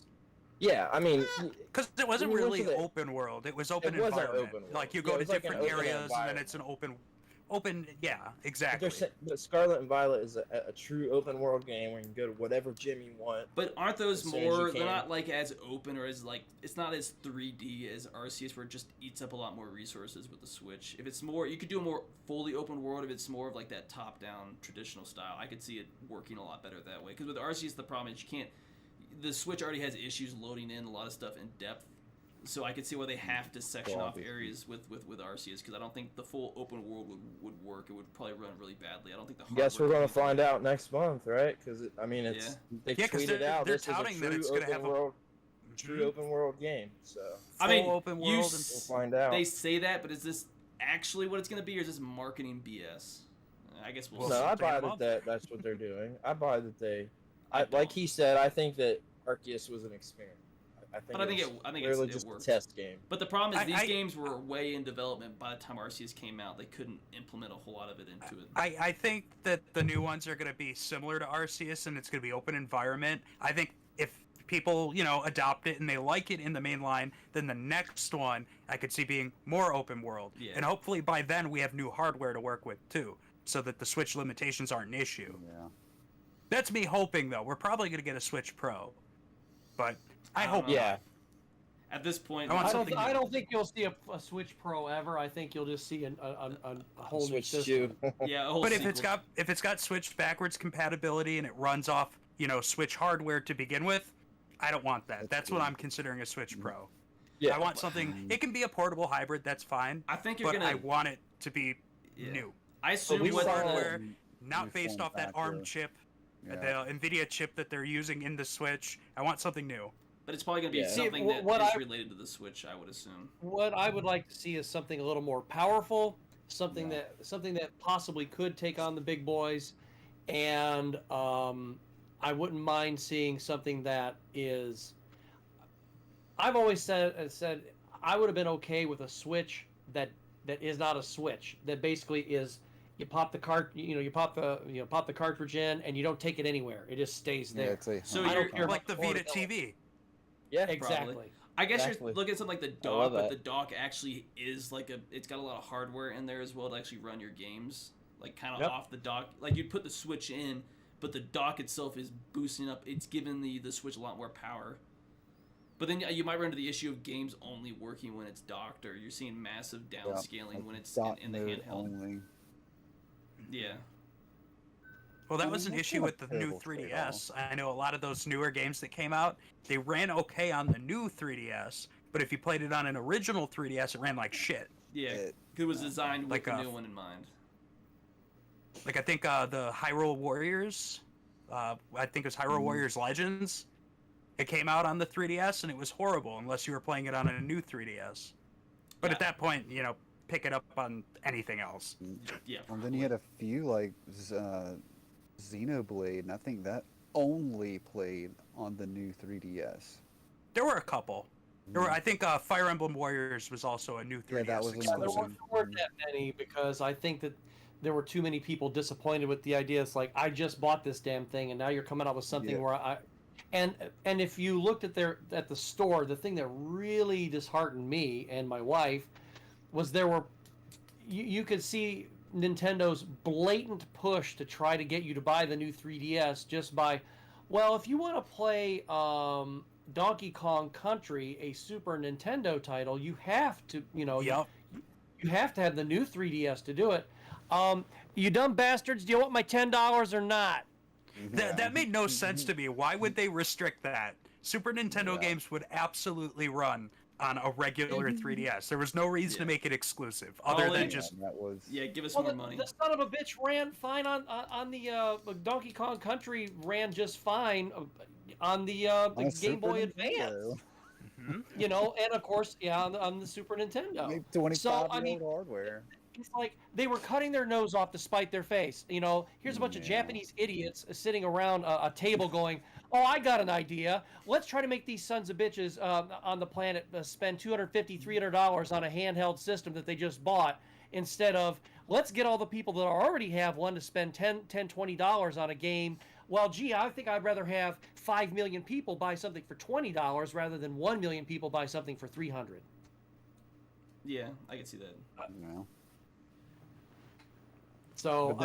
[SPEAKER 3] Yeah, I mean,
[SPEAKER 4] Because it wasn't
[SPEAKER 3] When you went
[SPEAKER 4] really
[SPEAKER 3] to the-
[SPEAKER 4] open world. It was open
[SPEAKER 3] wasn't
[SPEAKER 4] environment.
[SPEAKER 3] open world.
[SPEAKER 4] Like you
[SPEAKER 3] Yeah,
[SPEAKER 4] go
[SPEAKER 3] it
[SPEAKER 4] to
[SPEAKER 3] was like an
[SPEAKER 4] different
[SPEAKER 3] open
[SPEAKER 4] areas, and then
[SPEAKER 3] environment.
[SPEAKER 4] it's an open. Yeah, exactly.
[SPEAKER 3] they're saying that Scarlet and Violet is a true open world game where you can go to whatever gym you want.
[SPEAKER 1] but aren't those
[SPEAKER 3] As soon as you
[SPEAKER 1] more? They're
[SPEAKER 3] can.
[SPEAKER 1] not like as open or as like it's not as 3D as Arceus, where it just eats up a lot more resources with the Switch. If it's more, you could do a more fully open world. If it's more of like that top-down traditional style, I could see it working a lot better that way. Because with Arceus, the problem is you can't. The Switch already has issues loading in a lot of stuff in depth, so I could see why they have to section off areas with Arceus, because I don't think the full open world would work. It would probably run really badly. I don't think the
[SPEAKER 3] Guess we're
[SPEAKER 1] hardware
[SPEAKER 3] gonna
[SPEAKER 1] could be
[SPEAKER 3] find out next month, right? Because I mean, it's they
[SPEAKER 4] Yeah, 'cause
[SPEAKER 3] tweeted
[SPEAKER 4] they're
[SPEAKER 3] out this
[SPEAKER 4] touting
[SPEAKER 3] is a
[SPEAKER 4] that
[SPEAKER 3] true
[SPEAKER 4] it's gonna
[SPEAKER 3] open
[SPEAKER 4] have a-
[SPEAKER 3] world, true open world game. So
[SPEAKER 1] I mean,
[SPEAKER 4] Full open
[SPEAKER 1] you
[SPEAKER 4] world
[SPEAKER 3] we'll find out.
[SPEAKER 1] They say that, but is this actually what it's going to be, or is this marketing BS? I guess we'll
[SPEAKER 4] Well,
[SPEAKER 1] see.
[SPEAKER 3] No, I
[SPEAKER 4] something
[SPEAKER 3] buy
[SPEAKER 4] about
[SPEAKER 3] that's what they're doing. I buy that they,
[SPEAKER 1] I
[SPEAKER 3] like
[SPEAKER 1] don't.
[SPEAKER 3] he said, I think that Arceus was an experiment. I think
[SPEAKER 1] But I think
[SPEAKER 3] was
[SPEAKER 1] it
[SPEAKER 3] literally
[SPEAKER 1] it
[SPEAKER 3] just a
[SPEAKER 1] worked.
[SPEAKER 3] test game.
[SPEAKER 1] But the problem is
[SPEAKER 4] I-
[SPEAKER 1] these
[SPEAKER 4] I-
[SPEAKER 1] games were way in development by the time Arceus came out. They couldn't implement a whole lot of it into it.
[SPEAKER 4] I think that the new ones are going to be similar to Arceus, and it's going to be open environment. I think if people, adopt it and they like it in the main line, then the next one I could see being more open world.
[SPEAKER 1] Yeah.
[SPEAKER 4] And hopefully by then we have new hardware to work with too, so that the Switch limitations aren't an issue.
[SPEAKER 5] Yeah.
[SPEAKER 4] That's me hoping, though. We're probably going to get a Switch Pro, but I
[SPEAKER 1] I don't
[SPEAKER 4] hope
[SPEAKER 1] know.
[SPEAKER 3] Yeah,
[SPEAKER 1] At this point,
[SPEAKER 4] I want
[SPEAKER 2] I
[SPEAKER 4] something
[SPEAKER 2] don't, I
[SPEAKER 4] new.
[SPEAKER 2] don't think you'll see a Switch Pro ever. I think you'll just see a whole new
[SPEAKER 3] Switch
[SPEAKER 2] system.
[SPEAKER 3] 2.
[SPEAKER 1] yeah. A whole
[SPEAKER 4] But if it's
[SPEAKER 1] sequel.
[SPEAKER 4] got Switch backwards compatibility and it runs off, Switch hardware to begin with, I don't want that. That's what I'm considering a Switch Pro.
[SPEAKER 3] Yeah,
[SPEAKER 4] I want something. It can be a portable hybrid. That's fine.
[SPEAKER 1] I think you're
[SPEAKER 4] But
[SPEAKER 1] gonna.
[SPEAKER 4] I want it to be
[SPEAKER 1] Yeah.
[SPEAKER 4] new.
[SPEAKER 1] I assume
[SPEAKER 3] we
[SPEAKER 4] New
[SPEAKER 1] what
[SPEAKER 3] saw-
[SPEAKER 4] hardware,
[SPEAKER 5] New
[SPEAKER 4] not based
[SPEAKER 5] form
[SPEAKER 4] off that ARM
[SPEAKER 5] factor.
[SPEAKER 4] chip,
[SPEAKER 5] Yeah.
[SPEAKER 4] the NVIDIA chip that they're using in the Switch. I want something new.
[SPEAKER 1] but it's probably gonna be
[SPEAKER 3] Yeah.
[SPEAKER 2] See,
[SPEAKER 1] something that
[SPEAKER 2] what
[SPEAKER 1] is
[SPEAKER 2] I-
[SPEAKER 1] related to the Switch. I would assume.
[SPEAKER 2] What I would like to see is something a little more powerful, something
[SPEAKER 5] Yeah.
[SPEAKER 2] that possibly could take on the big boys, and I wouldn't mind seeing something that is. I've always said I would have been okay with a Switch that is not a Switch. That basically is you pop the you pop the cartridge in and you don't take it anywhere. It just stays
[SPEAKER 5] Yeah,
[SPEAKER 2] there.
[SPEAKER 5] it's a
[SPEAKER 1] So
[SPEAKER 2] I don't
[SPEAKER 1] you're-
[SPEAKER 2] care
[SPEAKER 4] Like the
[SPEAKER 2] about
[SPEAKER 4] Vita
[SPEAKER 2] portability.
[SPEAKER 4] TV.
[SPEAKER 3] Yeah,
[SPEAKER 2] Exactly.
[SPEAKER 1] I guess
[SPEAKER 3] Exactly.
[SPEAKER 1] you're looking at something like the
[SPEAKER 3] I love
[SPEAKER 1] dock, but
[SPEAKER 3] that.
[SPEAKER 1] the dock actually is like it's got a lot of hardware in there as well to actually run your games, like kind of
[SPEAKER 2] Yep.
[SPEAKER 1] off the dock. Like you'd put the Switch in, but the dock itself is boosting up. It's giving the Switch a lot more power. But then you might run into the issue of games only working when it's docked, or you're seeing massive downscaling
[SPEAKER 5] like
[SPEAKER 1] when it's
[SPEAKER 5] dot
[SPEAKER 1] in the
[SPEAKER 5] mode
[SPEAKER 1] handheld.
[SPEAKER 5] only.
[SPEAKER 1] Yeah.
[SPEAKER 4] Well, that was an
[SPEAKER 5] That's
[SPEAKER 4] issue
[SPEAKER 5] not
[SPEAKER 4] with
[SPEAKER 5] a
[SPEAKER 4] the new
[SPEAKER 5] terrible
[SPEAKER 4] 3DS. I know a lot of those newer games that came out, they ran okay on the new 3DS, but if you played it on an original 3DS, it ran like shit.
[SPEAKER 1] Yeah.
[SPEAKER 5] It-
[SPEAKER 1] It was designed with
[SPEAKER 4] Like
[SPEAKER 1] the
[SPEAKER 4] a-
[SPEAKER 1] new one in mind.
[SPEAKER 4] Like I think the Hyrule Warriors, I think it was Hyrule Warriors Legends. It came out on the 3DS and it was horrible unless you were playing it on a new 3DS. But at
[SPEAKER 1] Yeah.
[SPEAKER 4] that point, pick it up on anything else.
[SPEAKER 1] Yeah.
[SPEAKER 5] And then you had a few like Xenoblade, and I think that only played on the new 3DS.
[SPEAKER 4] There were a couple. I think Fire Emblem Warriors was also a new 3DS
[SPEAKER 5] Yeah, that was
[SPEAKER 4] exclusive.
[SPEAKER 5] another
[SPEAKER 2] There weren't that many because I think that there were too many people disappointed with the idea. It's like, I just bought this damn thing, and now you're coming out with something where and if you looked at the store, the thing that really disheartened me and my wife was you could see Nintendo's blatant push to try to get you to buy the new 3DS just by, well, if you want to play Donkey Kong Country, a Super Nintendo title, you have to, you have to have the new 3DS to do it. You dumb bastards, do you want my $10 or not?
[SPEAKER 4] That made no sense to me. Why would they restrict that? Super Nintendo games would absolutely run on a regular 3DS. There was no reason to make it exclusive, other than just...
[SPEAKER 5] That was...
[SPEAKER 1] Yeah, give us more money.
[SPEAKER 2] The son of a bitch ran fine on the Donkey Kong Country, ran just fine on the Game Boy Advance. And of course, on the Super Nintendo.
[SPEAKER 5] 25-year-old hardware.
[SPEAKER 2] It's like they were cutting their nose off to spite their face. Here's a bunch of Japanese idiots sitting around a table going, oh, I got an idea. Let's try to make these sons of bitches on the planet spend $250, $300 on a handheld system that they just bought, instead of, let's get all the people that already have one to spend $10, $20 on a game. Well, gee, I think I'd rather have 5 million people buy something for $20 rather than 1 million people buy something for $300.
[SPEAKER 1] Yeah, I can see that.
[SPEAKER 2] So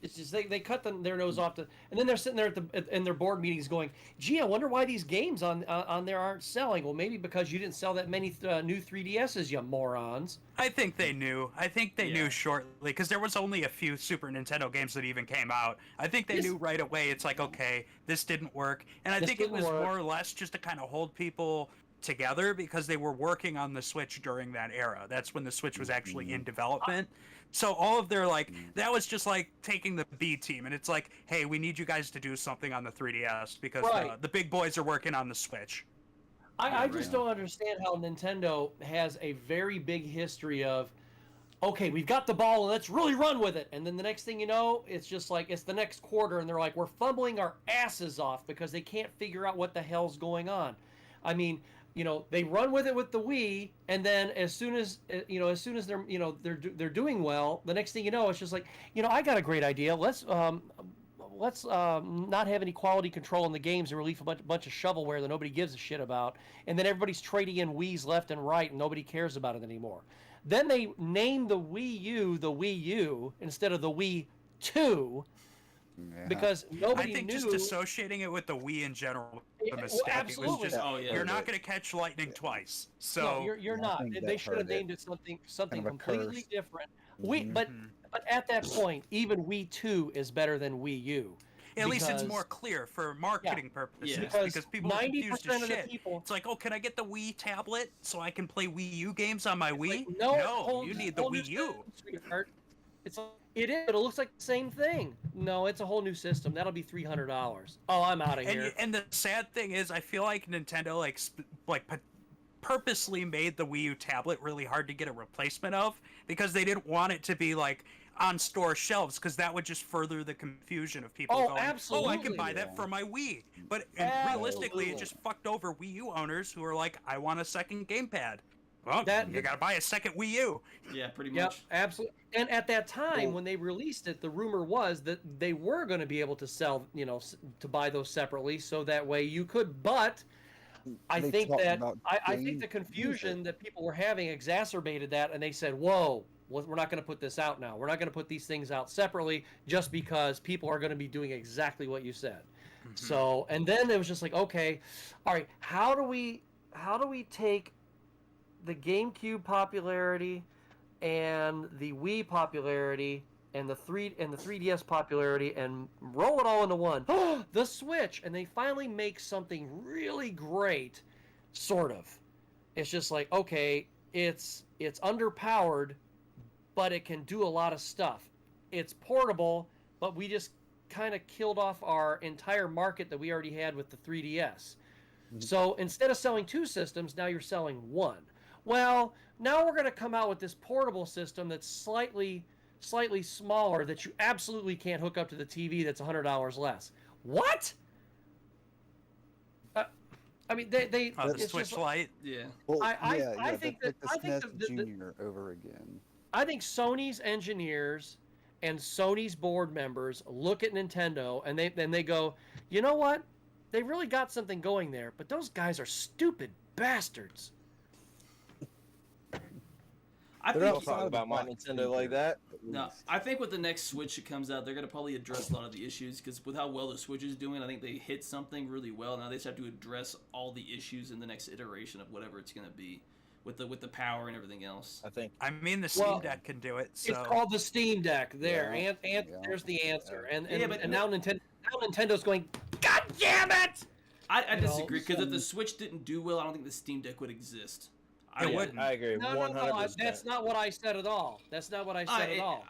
[SPEAKER 2] it's just they cut their nose off and then they're sitting there in their board meetings going, gee, I wonder why these games on there aren't selling. Well, maybe because you didn't sell that many new 3DSs, you morons.
[SPEAKER 4] I think they knew. I think they knew shortly, because there was only a few Super Nintendo games that even came out. I think they knew right away. It's like, okay, this didn't work, and I think it was more or less just to kind of hold people together, because they were working on the Switch during that era. That's when the Switch was actually in development. So all of their, that was just like taking the B team, and it's like, hey, we need you guys to do something on the 3DS, because the big boys are working on the Switch.
[SPEAKER 2] I just don't understand how Nintendo has a very big history of, okay, we've got the ball and let's really run with it. And then the next thing you know, it's just like, it's the next quarter and they're like, we're fumbling our asses off because they can't figure out what the hell's going on. I mean, they run with it with the Wii, and then as soon as they're, they're doing well, the next thing you know, it's just like, I got a great idea. Let's not have any quality control in the games and release a bunch of shovelware that nobody gives a shit about. And then everybody's trading in Wii's left and right, and nobody cares about it anymore. Then they name the Wii U the Wii U instead of the Wii 2, because nobody knew.
[SPEAKER 4] I think just associating it with the Wii in general was a mistake.
[SPEAKER 2] Well, absolutely.
[SPEAKER 4] It was just, you're not going to catch lightning twice. So
[SPEAKER 2] no, you're not. They should have named it something completely different. But at that point, even Wii 2 is better than Wii U.
[SPEAKER 4] At least it's more clear for marketing purposes, because people are confused as shit. It's like, oh, can I get the Wii tablet so I can play Wii U games on my Wii?
[SPEAKER 2] Like,
[SPEAKER 4] no, you need the Wii U.
[SPEAKER 2] It is, but it looks like the same thing. No, it's a whole new system. That'll be $300. Oh, I'm out of here.
[SPEAKER 4] And the sad thing is, I feel like Nintendo purposely made the Wii U tablet really hard to get a replacement of, because they didn't want it to be on store shelves, because that would just further the confusion of people going,
[SPEAKER 2] absolutely.
[SPEAKER 4] oh, I can buy that for my Wii. But realistically, it just fucked over Wii U owners who are like, I want a second gamepad. Well, you gotta buy a second Wii U.
[SPEAKER 1] Yeah, pretty much.
[SPEAKER 2] Yep, absolutely. And at that time, when they released it, the rumor was that they were going to be able to sell, to buy those separately, so that way you could. But I think the confusion that people were having exacerbated that, and they said, "Whoa, we're not going to put this out now. We're not going to put these things out separately, just because people are going to be doing exactly what you said." Mm-hmm. So, and then it was just like, okay, all right, how do we take the GameCube popularity and the Wii popularity and the 3DS popularity and roll it all into one? The Switch, and they finally make something really great, sort of. It's just like, okay, it's underpowered, but it can do a lot of stuff. It's portable, but we just kind of killed off our entire market that we already had with the 3DS. Mm-hmm. So instead of selling two systems, now you're selling one. Well, now we're going to come out with this portable system that's slightly smaller, that you absolutely can't hook up to the TV, that's $100 less. What? I mean, they
[SPEAKER 4] The
[SPEAKER 2] it's
[SPEAKER 4] Switch
[SPEAKER 2] just,
[SPEAKER 4] Lite.
[SPEAKER 1] Yeah.
[SPEAKER 5] Well,
[SPEAKER 2] I
[SPEAKER 5] yeah,
[SPEAKER 2] think
[SPEAKER 5] that's
[SPEAKER 2] that-
[SPEAKER 5] like the
[SPEAKER 2] I think
[SPEAKER 5] SNES
[SPEAKER 2] the-
[SPEAKER 5] Junior over again.
[SPEAKER 2] I think Sony's engineers and Sony's board members look at Nintendo and they go, you know what? They really got something going there, but those guys are stupid bastards.
[SPEAKER 1] I
[SPEAKER 3] They're
[SPEAKER 1] think
[SPEAKER 3] not talking about my Nintendo like that.
[SPEAKER 1] no, I think with the next Switch that comes out, they're gonna probably address a lot of the issues because with how well the Switch is doing, I think they hit something really well. Now they just have to address all the issues in the next iteration of whatever it's gonna be, with the power and everything else.
[SPEAKER 3] I think.
[SPEAKER 4] I mean, the Steam
[SPEAKER 2] Well,
[SPEAKER 4] Deck can do it. So
[SPEAKER 2] It's called the Steam Deck. There,
[SPEAKER 5] Yeah,
[SPEAKER 2] and
[SPEAKER 5] yeah.
[SPEAKER 2] there's the answer. And
[SPEAKER 1] Yeah, but-
[SPEAKER 2] and now Nintendo's going, God damn it!
[SPEAKER 1] I
[SPEAKER 2] You know,
[SPEAKER 1] disagree because if the Switch didn't do well, I don't think the Steam Deck would exist.
[SPEAKER 4] It wouldn't.
[SPEAKER 3] I agree.
[SPEAKER 2] No,
[SPEAKER 3] 100%.
[SPEAKER 2] that's not what I said at all. That's not what I said at all.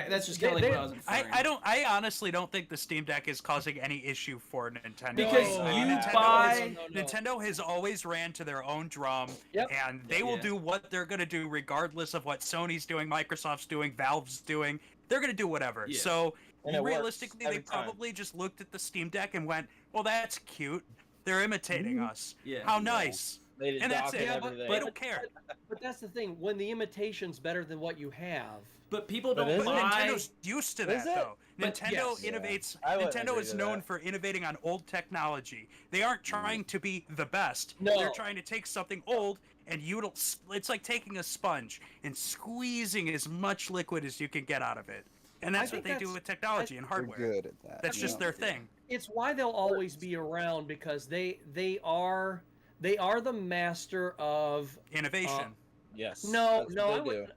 [SPEAKER 1] That's just kind of like what I was inferring.
[SPEAKER 4] I honestly don't think the Steam Deck is causing any issue for Nintendo.
[SPEAKER 1] Because
[SPEAKER 2] No,
[SPEAKER 1] you
[SPEAKER 2] no,
[SPEAKER 1] buy.
[SPEAKER 2] no.
[SPEAKER 4] Nintendo has always ran to their own drum,
[SPEAKER 2] Yep.
[SPEAKER 4] and they will
[SPEAKER 1] Yeah.
[SPEAKER 4] do what they're going to do regardless of what Sony's doing, Microsoft's doing, Valve's doing. They're going to do whatever.
[SPEAKER 1] Yeah.
[SPEAKER 4] So
[SPEAKER 3] And it works
[SPEAKER 4] realistically, they
[SPEAKER 3] every time.
[SPEAKER 4] probably just looked at the Steam Deck and went, well, that's cute. They're imitating us.
[SPEAKER 1] Yeah.
[SPEAKER 4] How nice.
[SPEAKER 3] Made it
[SPEAKER 4] And that's
[SPEAKER 3] dock
[SPEAKER 4] it.
[SPEAKER 3] and
[SPEAKER 2] Yeah, but-
[SPEAKER 3] everything.
[SPEAKER 4] They don't care.
[SPEAKER 2] But that's the thing. When the imitation's better than what you have,
[SPEAKER 1] But people
[SPEAKER 3] But
[SPEAKER 1] don't
[SPEAKER 3] is it?
[SPEAKER 4] But
[SPEAKER 1] buy.
[SPEAKER 4] Nintendo's used to
[SPEAKER 3] Is
[SPEAKER 4] that,
[SPEAKER 3] it?
[SPEAKER 4] though.
[SPEAKER 1] But
[SPEAKER 4] Nintendo
[SPEAKER 2] yes.
[SPEAKER 4] innovates.
[SPEAKER 3] I wouldn't
[SPEAKER 4] Nintendo
[SPEAKER 3] agree
[SPEAKER 4] is
[SPEAKER 3] to
[SPEAKER 4] known
[SPEAKER 3] that.
[SPEAKER 4] for innovating on old technology. They aren't trying to be the best.
[SPEAKER 2] No.
[SPEAKER 4] They're trying to take something old and it's like taking a sponge and squeezing as much liquid as you can get out of it. And that's what
[SPEAKER 2] think
[SPEAKER 4] they do
[SPEAKER 2] that's-
[SPEAKER 4] with technology and
[SPEAKER 5] They're
[SPEAKER 4] hardware.
[SPEAKER 5] good at that.
[SPEAKER 4] That's just
[SPEAKER 5] yeah.
[SPEAKER 4] their thing.
[SPEAKER 2] it's why they'll always be around because they are the master of
[SPEAKER 4] Innovation.
[SPEAKER 3] Yes.
[SPEAKER 2] no
[SPEAKER 3] that's
[SPEAKER 2] no
[SPEAKER 3] what
[SPEAKER 2] I,
[SPEAKER 3] they do.
[SPEAKER 2] would,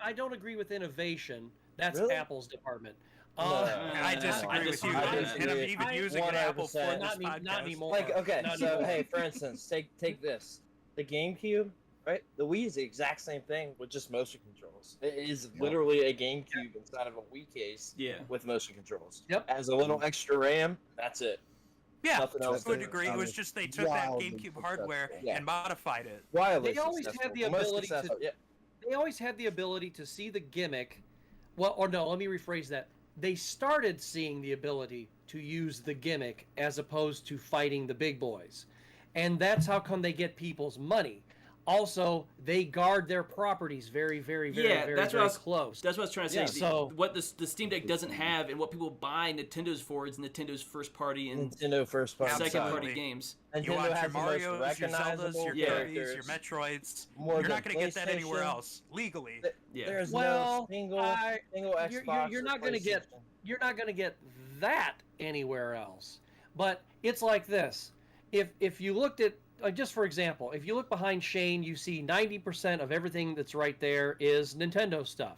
[SPEAKER 2] I don't agree with innovation. That's
[SPEAKER 3] Really?
[SPEAKER 2] Apple's department.
[SPEAKER 3] No.
[SPEAKER 4] I disagree with you,
[SPEAKER 1] I
[SPEAKER 4] guys, and I'm
[SPEAKER 3] disagree.
[SPEAKER 4] even using an Apple for
[SPEAKER 3] 100%.
[SPEAKER 4] this
[SPEAKER 2] not
[SPEAKER 4] podcast.
[SPEAKER 2] anymore.
[SPEAKER 3] Like, okay,
[SPEAKER 2] Not
[SPEAKER 3] so
[SPEAKER 2] anymore.
[SPEAKER 3] hey, for instance, take this. The GameCube, right? The Wii is the exact same thing with just motion controls. It is literally a GameCube inside of a Wii case
[SPEAKER 1] Yeah.
[SPEAKER 3] with motion controls.
[SPEAKER 2] Yep.
[SPEAKER 3] As a little extra RAM, that's it.
[SPEAKER 4] Yeah,
[SPEAKER 3] Nothing
[SPEAKER 4] to
[SPEAKER 3] else
[SPEAKER 4] a
[SPEAKER 3] there.
[SPEAKER 4] degree, it was just they took that
[SPEAKER 5] Wildly
[SPEAKER 4] GameCube hardware
[SPEAKER 5] successful.
[SPEAKER 3] Yeah.
[SPEAKER 4] and modified it.
[SPEAKER 3] Wildly
[SPEAKER 2] They always
[SPEAKER 3] successful.
[SPEAKER 2] had the
[SPEAKER 3] Most
[SPEAKER 2] ability to-
[SPEAKER 3] successful. Yeah.
[SPEAKER 2] They always had the ability to see the gimmick. Well, or no, let me rephrase that. They started seeing the ability to use the gimmick as opposed to fighting the big boys. And that's how come they get people's money. Also, they guard their properties very, very, very,
[SPEAKER 1] Yeah,
[SPEAKER 2] very,
[SPEAKER 1] that's what
[SPEAKER 2] very
[SPEAKER 1] I was-
[SPEAKER 2] close.
[SPEAKER 1] That's what I was trying to say.
[SPEAKER 2] Yeah,
[SPEAKER 1] The-
[SPEAKER 2] so-
[SPEAKER 1] what the Steam Deck doesn't have, and what people buy Nintendo's for, is Nintendo's first party and
[SPEAKER 3] Nintendo first party.
[SPEAKER 1] second
[SPEAKER 3] side.
[SPEAKER 1] party
[SPEAKER 4] Absolutely.
[SPEAKER 1] games.
[SPEAKER 3] Nintendo
[SPEAKER 4] You want your
[SPEAKER 3] has the most
[SPEAKER 4] Marios, your Zeldas,
[SPEAKER 3] recognizable
[SPEAKER 4] your
[SPEAKER 1] Yeah.
[SPEAKER 4] Kirby's, your
[SPEAKER 3] characters.
[SPEAKER 4] Metroids.
[SPEAKER 3] More
[SPEAKER 4] You're
[SPEAKER 3] than
[SPEAKER 4] not going to get that anywhere
[SPEAKER 3] PlayStation.
[SPEAKER 4] else legally.
[SPEAKER 1] Yeah.
[SPEAKER 3] There's
[SPEAKER 2] Well,
[SPEAKER 3] no single
[SPEAKER 2] I-
[SPEAKER 3] Xbox.
[SPEAKER 2] you're
[SPEAKER 3] or
[SPEAKER 2] not gonna get-
[SPEAKER 3] PlayStation.
[SPEAKER 2] You're not going to get that anywhere else. But it's like this. If you looked at, just for example, if you look behind Shane, you see 90% of everything that's right there is Nintendo stuff.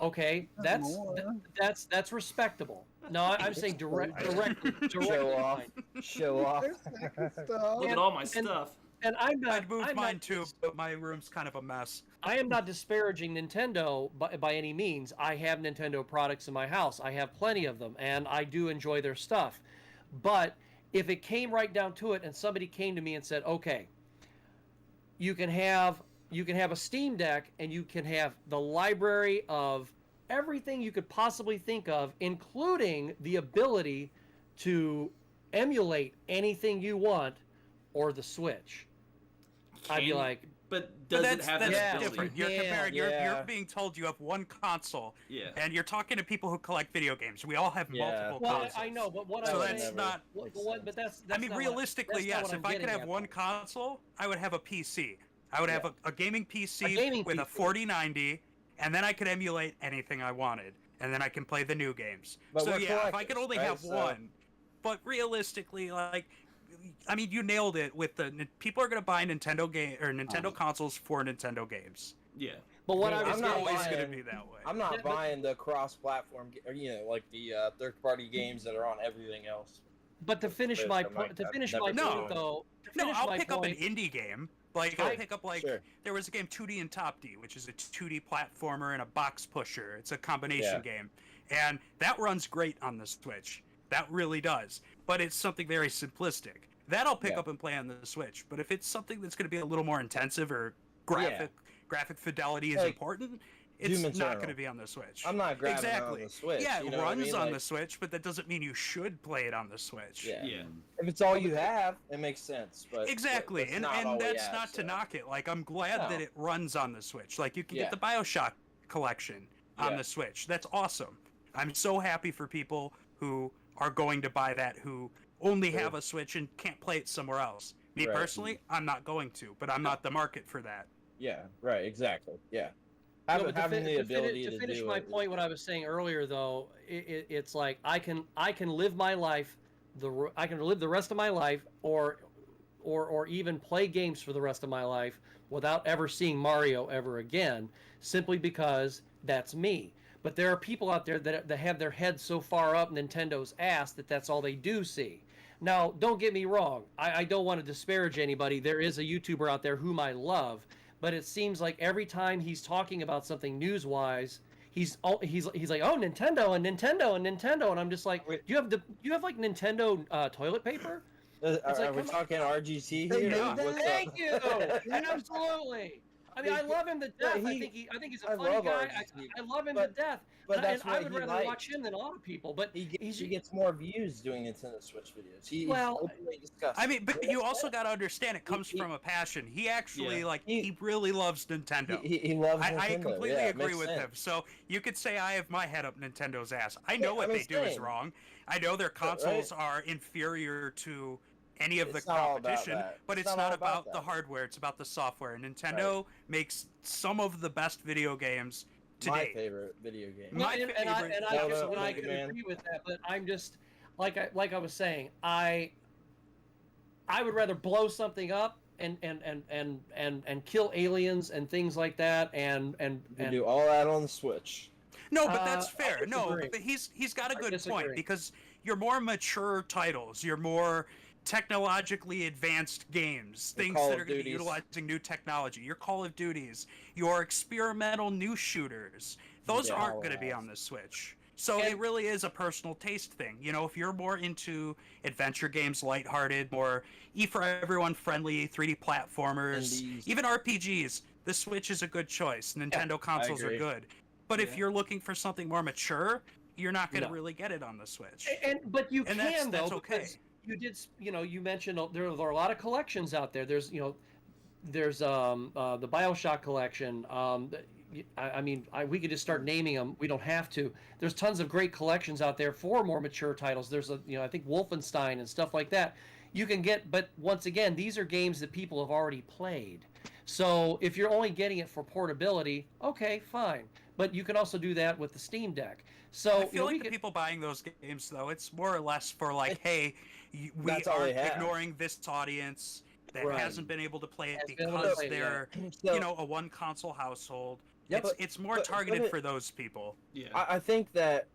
[SPEAKER 2] Okay, that's respectable. No, I'm saying directly.
[SPEAKER 3] Show off. Show off.
[SPEAKER 1] Look at all my stuff.
[SPEAKER 2] And I'm not.
[SPEAKER 4] I'd move
[SPEAKER 2] I'm
[SPEAKER 4] mine
[SPEAKER 2] not,
[SPEAKER 4] too, but my room's kind of a mess.
[SPEAKER 2] I am not disparaging Nintendo by any means. I have Nintendo products in my house. I have plenty of them, and I do enjoy their stuff. But if it came right down to it, and somebody came to me and said, "Okay, you can have a Steam Deck, and you can have the library of everything you could possibly think of, including the ability to emulate anything you want, or the Switch," I'd be
[SPEAKER 1] Can-
[SPEAKER 2] like,
[SPEAKER 1] But
[SPEAKER 4] But
[SPEAKER 1] does it
[SPEAKER 4] that's
[SPEAKER 1] have
[SPEAKER 2] yeah,
[SPEAKER 1] that ability?
[SPEAKER 4] different. You're
[SPEAKER 2] Yeah,
[SPEAKER 4] comparing.
[SPEAKER 3] yeah.
[SPEAKER 4] You're being told you have one console,
[SPEAKER 1] Yeah.
[SPEAKER 4] and you're talking to people who collect video games. We all have
[SPEAKER 3] Yeah.
[SPEAKER 4] multiple
[SPEAKER 2] well,
[SPEAKER 4] consoles.
[SPEAKER 2] I know, but what
[SPEAKER 4] So
[SPEAKER 2] I'm
[SPEAKER 4] that's
[SPEAKER 2] saying,
[SPEAKER 4] not.
[SPEAKER 2] but that's
[SPEAKER 4] I mean,
[SPEAKER 2] not what-
[SPEAKER 4] realistically,
[SPEAKER 2] that's not
[SPEAKER 4] yes.
[SPEAKER 2] what
[SPEAKER 4] If
[SPEAKER 2] I'm
[SPEAKER 4] I could
[SPEAKER 2] getting
[SPEAKER 4] have
[SPEAKER 2] at,
[SPEAKER 4] one
[SPEAKER 2] though.
[SPEAKER 4] console, I would have a PC. I would have a gaming PC
[SPEAKER 2] A gaming
[SPEAKER 4] with a
[SPEAKER 2] PC.
[SPEAKER 4] 4090, and then I could emulate anything I wanted, and then I can play the new games.
[SPEAKER 3] But
[SPEAKER 4] So
[SPEAKER 3] we're
[SPEAKER 4] yeah, if I could
[SPEAKER 3] collectors,
[SPEAKER 4] only
[SPEAKER 3] right?
[SPEAKER 4] have
[SPEAKER 3] So-
[SPEAKER 4] one, but realistically, like, I mean, you nailed it. With the people are going to buy Nintendo consoles for Nintendo games.
[SPEAKER 1] Yeah.
[SPEAKER 2] But what I
[SPEAKER 3] I'm
[SPEAKER 2] was
[SPEAKER 4] It's
[SPEAKER 3] not
[SPEAKER 4] always
[SPEAKER 3] buying-
[SPEAKER 4] going to be that way.
[SPEAKER 3] I'm not
[SPEAKER 2] Yeah, but-
[SPEAKER 3] buying the cross-platform, or like the third-party games that are on everything else.
[SPEAKER 2] But to finish
[SPEAKER 3] Yes,
[SPEAKER 2] my
[SPEAKER 3] I
[SPEAKER 2] point,
[SPEAKER 3] might have
[SPEAKER 2] point
[SPEAKER 3] never
[SPEAKER 4] done it.
[SPEAKER 2] though, to
[SPEAKER 4] No,
[SPEAKER 2] finish
[SPEAKER 4] I'll
[SPEAKER 2] my
[SPEAKER 4] pick up an
[SPEAKER 2] point,
[SPEAKER 4] indie game. Like, I'll pick up, like,
[SPEAKER 3] Sure.
[SPEAKER 4] there was a game 2D and Top D, which is a 2D platformer and a box pusher. It's a combination game. And that runs great on the Switch. That really does. But it's something very simplistic. That I'll pick
[SPEAKER 3] Yeah.
[SPEAKER 4] up and play on the Switch. But if it's something that's going to be a little more intensive or graphic fidelity is
[SPEAKER 3] Like-
[SPEAKER 4] important, it's
[SPEAKER 3] Doom
[SPEAKER 4] not
[SPEAKER 3] Eternal.
[SPEAKER 4] going to be on the Switch.
[SPEAKER 3] I'm not grabbing it
[SPEAKER 4] exactly.
[SPEAKER 3] on the Switch.
[SPEAKER 4] Yeah,
[SPEAKER 3] you
[SPEAKER 4] it
[SPEAKER 3] know what I
[SPEAKER 4] runs
[SPEAKER 3] mean?
[SPEAKER 4] on
[SPEAKER 3] Like,
[SPEAKER 4] the Switch, but that doesn't mean you should play it on the Switch.
[SPEAKER 3] Yeah.
[SPEAKER 1] Yeah.
[SPEAKER 3] If it's all you have, it makes sense. But
[SPEAKER 4] Exactly,
[SPEAKER 3] that's
[SPEAKER 4] and
[SPEAKER 3] not all we
[SPEAKER 4] that's
[SPEAKER 3] have,
[SPEAKER 4] not to
[SPEAKER 3] so.
[SPEAKER 4] knock it. Like, I'm glad
[SPEAKER 3] No.
[SPEAKER 4] that it runs on the Switch. Like, you can
[SPEAKER 3] Yeah.
[SPEAKER 4] get the BioShock collection on
[SPEAKER 3] Yeah.
[SPEAKER 4] the Switch. That's awesome. I'm so happy for people who are going to buy that who only
[SPEAKER 3] Sure.
[SPEAKER 4] have a Switch and can't play it somewhere else. Me
[SPEAKER 3] Right.
[SPEAKER 4] personally, I'm not going to, but I'm not the market for that.
[SPEAKER 3] Yeah, right, exactly. Yeah.
[SPEAKER 2] No, but
[SPEAKER 3] Having the ability
[SPEAKER 2] to finish
[SPEAKER 3] do
[SPEAKER 2] my
[SPEAKER 3] it
[SPEAKER 2] point, what I was saying earlier, though, it's like I can live my life, I can live the rest of my life, or even play games for the rest of my life without ever seeing Mario ever again, simply because that's me. But there are people out there that have their heads so far up Nintendo's ass that that's all they do see. Now, don't get me wrong. I don't want to disparage anybody. There is a YouTuber out there whom I love, but it seems like every time he's talking about something news-wise, he's like, oh, Nintendo and Nintendo and Nintendo, and I'm just like, do you have like Nintendo toilet paper?
[SPEAKER 3] Are
[SPEAKER 2] like,
[SPEAKER 3] we
[SPEAKER 2] come
[SPEAKER 3] talking RGT
[SPEAKER 5] They
[SPEAKER 3] here?
[SPEAKER 5] know
[SPEAKER 3] What's up?
[SPEAKER 2] Thank you. Absolutely. I mean, I love him to death. I think he's a
[SPEAKER 3] I
[SPEAKER 2] funny
[SPEAKER 3] love
[SPEAKER 2] guy.
[SPEAKER 3] RGT,
[SPEAKER 2] I love him
[SPEAKER 3] but-
[SPEAKER 2] to death.
[SPEAKER 3] but
[SPEAKER 2] And
[SPEAKER 3] that's
[SPEAKER 2] I
[SPEAKER 3] what
[SPEAKER 2] would
[SPEAKER 3] he
[SPEAKER 2] rather
[SPEAKER 3] likes.
[SPEAKER 2] watch him than a lot of people. But
[SPEAKER 3] He gets more views doing Nintendo Switch videos. He's
[SPEAKER 2] Well,
[SPEAKER 3] openly discussing.
[SPEAKER 4] I mean, but you also got to understand it comes from a passion. He actually,
[SPEAKER 1] Yeah.
[SPEAKER 4] like, he really loves Nintendo.
[SPEAKER 3] he loves Nintendo.
[SPEAKER 4] I completely
[SPEAKER 3] yeah, it
[SPEAKER 4] agree
[SPEAKER 3] makes
[SPEAKER 4] with
[SPEAKER 3] sense.
[SPEAKER 4] him. So you could say I have my head up Nintendo's ass. I know
[SPEAKER 3] Yeah,
[SPEAKER 4] what
[SPEAKER 3] I mean,
[SPEAKER 4] they do is
[SPEAKER 3] same.
[SPEAKER 4] wrong. I know their consoles are inferior to any of
[SPEAKER 3] It's
[SPEAKER 4] the
[SPEAKER 3] not all about
[SPEAKER 4] competition,
[SPEAKER 3] that.
[SPEAKER 4] but
[SPEAKER 3] It's
[SPEAKER 4] it's
[SPEAKER 3] not
[SPEAKER 4] not
[SPEAKER 3] all about
[SPEAKER 4] about the
[SPEAKER 3] that.
[SPEAKER 4] hardware. It's about the software. Nintendo makes some of the best video games to
[SPEAKER 3] My
[SPEAKER 4] date.
[SPEAKER 3] favorite video game.
[SPEAKER 4] My
[SPEAKER 2] and I
[SPEAKER 3] Zelda,
[SPEAKER 2] can
[SPEAKER 3] Mega Man.
[SPEAKER 2] agree with that. But I'm just like I was saying, I would rather blow something up and kill aliens and things like that and
[SPEAKER 3] You can do all that on the Switch.
[SPEAKER 4] No, but that's
[SPEAKER 2] I
[SPEAKER 4] fair. No,
[SPEAKER 2] disagree.
[SPEAKER 4] but he's got a
[SPEAKER 2] I
[SPEAKER 4] good
[SPEAKER 2] disagree.
[SPEAKER 4] point because you're more mature titles, you're more technologically advanced games,
[SPEAKER 3] Your
[SPEAKER 4] things
[SPEAKER 3] Call
[SPEAKER 4] that
[SPEAKER 3] of
[SPEAKER 4] are going to be
[SPEAKER 3] Duties.
[SPEAKER 4] utilizing new technology. Your Call of Duties, your experimental new shooters, those
[SPEAKER 3] Yeah,
[SPEAKER 4] aren't going to be
[SPEAKER 3] yes.
[SPEAKER 4] on the Switch. So
[SPEAKER 2] And-
[SPEAKER 4] it really is a personal taste thing. You know, if you're more into adventure games, lighthearted, more for everyone friendly, 3D platformers,
[SPEAKER 3] Indies.
[SPEAKER 4] even RPGs, the Switch is a good choice. Nintendo consoles are
[SPEAKER 3] agree.
[SPEAKER 4] good. But if
[SPEAKER 1] Yeah.
[SPEAKER 4] you're looking for something more mature, you're not going to
[SPEAKER 2] No.
[SPEAKER 4] really get it on the Switch.
[SPEAKER 2] but you
[SPEAKER 4] And
[SPEAKER 2] can
[SPEAKER 4] that's
[SPEAKER 2] though
[SPEAKER 4] okay.
[SPEAKER 2] because you did you mentioned there are a lot of collections out there. There's there's the BioShock collection. I mean, we could just start naming them. We don't have to. There's tons of great collections out there for more mature titles. There's I think Wolfenstein and stuff like that. You can get, but once again, these are games that people have already played. So if you're only getting it for portability, okay, fine. But you can also do that with the Steam Deck. So
[SPEAKER 4] I feel like the people buying those games, though, it's more or less for like, hey, we
[SPEAKER 3] That's all
[SPEAKER 4] are
[SPEAKER 3] they have.
[SPEAKER 4] ignoring this audience that
[SPEAKER 2] Right.
[SPEAKER 4] hasn't been able to play it
[SPEAKER 2] Hasn't been able to
[SPEAKER 4] because
[SPEAKER 2] play it yet.
[SPEAKER 4] they're,
[SPEAKER 3] So,
[SPEAKER 4] a one console household.
[SPEAKER 3] Yeah,
[SPEAKER 4] It's more
[SPEAKER 3] but
[SPEAKER 4] targeted
[SPEAKER 3] it-
[SPEAKER 4] for those people.
[SPEAKER 1] Yeah.
[SPEAKER 3] I think that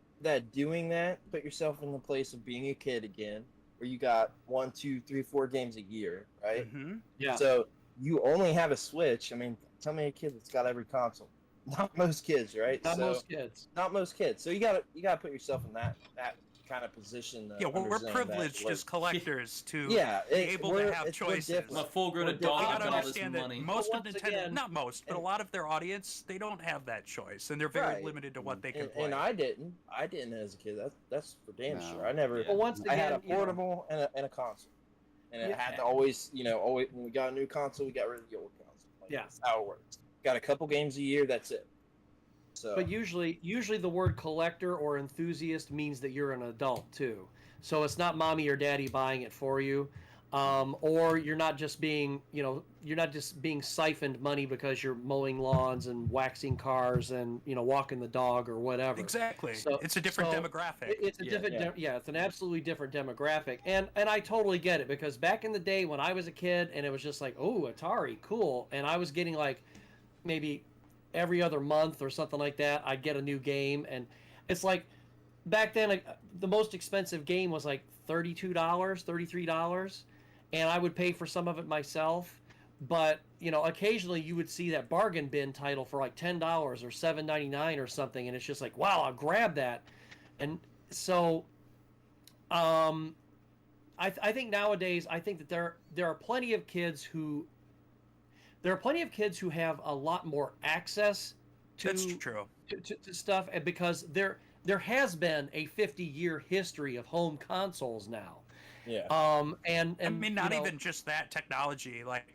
[SPEAKER 3] doing that, put yourself in the place of being a kid again, where you got 1, 2, 3, 4 games a year, right?
[SPEAKER 4] Hmm
[SPEAKER 2] Yeah.
[SPEAKER 3] So you only have a Switch. I mean, tell me a kid that's got every console. Not most kids, right?
[SPEAKER 2] not
[SPEAKER 3] So,
[SPEAKER 2] most kids.
[SPEAKER 3] Not most kids. So you gotta put yourself in that kind of position. To
[SPEAKER 4] Yeah, we're
[SPEAKER 3] understand
[SPEAKER 4] privileged
[SPEAKER 3] that,
[SPEAKER 4] as collectors to
[SPEAKER 3] yeah,
[SPEAKER 4] be able to have
[SPEAKER 3] we're
[SPEAKER 4] choices.
[SPEAKER 3] different.
[SPEAKER 1] I'm a full-grown
[SPEAKER 3] We're
[SPEAKER 1] adult
[SPEAKER 4] You
[SPEAKER 3] different.
[SPEAKER 4] gotta
[SPEAKER 1] with all this
[SPEAKER 4] understand that
[SPEAKER 1] money.
[SPEAKER 4] most of
[SPEAKER 2] once
[SPEAKER 4] Nintendo,
[SPEAKER 2] again-
[SPEAKER 4] not most, but a
[SPEAKER 3] and-
[SPEAKER 4] lot of their audience, they don't have that choice, and they're very
[SPEAKER 3] Right.
[SPEAKER 4] limited to what they can
[SPEAKER 3] And,
[SPEAKER 4] play.
[SPEAKER 3] and I didn't as a kid. That's for damn
[SPEAKER 5] No.
[SPEAKER 3] sure. I never.
[SPEAKER 1] Yeah.
[SPEAKER 2] Well, once
[SPEAKER 3] I had a
[SPEAKER 2] again,
[SPEAKER 3] portable and a console, and it
[SPEAKER 2] Yeah.
[SPEAKER 3] had to always when we got a new console, we got rid of the old console. Like,
[SPEAKER 2] Yeah.
[SPEAKER 3] that's how it works. Got a couple games a year. That's it. So
[SPEAKER 2] But usually the word collector or enthusiast means that you're an adult too. So it's not mommy or daddy buying it for you, or you're not just being siphoned money because you're mowing lawns and waxing cars and walking the dog or whatever.
[SPEAKER 4] Exactly.
[SPEAKER 2] So-
[SPEAKER 4] It's a different
[SPEAKER 2] so
[SPEAKER 4] demographic.
[SPEAKER 2] It's a
[SPEAKER 1] Yeah,
[SPEAKER 2] different,
[SPEAKER 3] yeah.
[SPEAKER 2] it's an absolutely different demographic, and I totally get it because back in the day when I was a kid and it was just like, oh, Atari, cool, and I was getting like maybe every other month or something like that, I'd get a new game, and it's like back then like, the most expensive game was like $32, $33, and I would pay for some of it myself. But occasionally you would see that bargain bin title for like $10 or $7.99 or something, and it's just like, wow, I'll grab that. And so, I think nowadays, I think that there are plenty of kids who have a lot more access
[SPEAKER 4] That's true.
[SPEAKER 2] to stuff, and because there has been a 50-year history of home consoles now.
[SPEAKER 3] Yeah.
[SPEAKER 2] And
[SPEAKER 4] I mean, not
[SPEAKER 2] you know,
[SPEAKER 4] even just that technology. Like,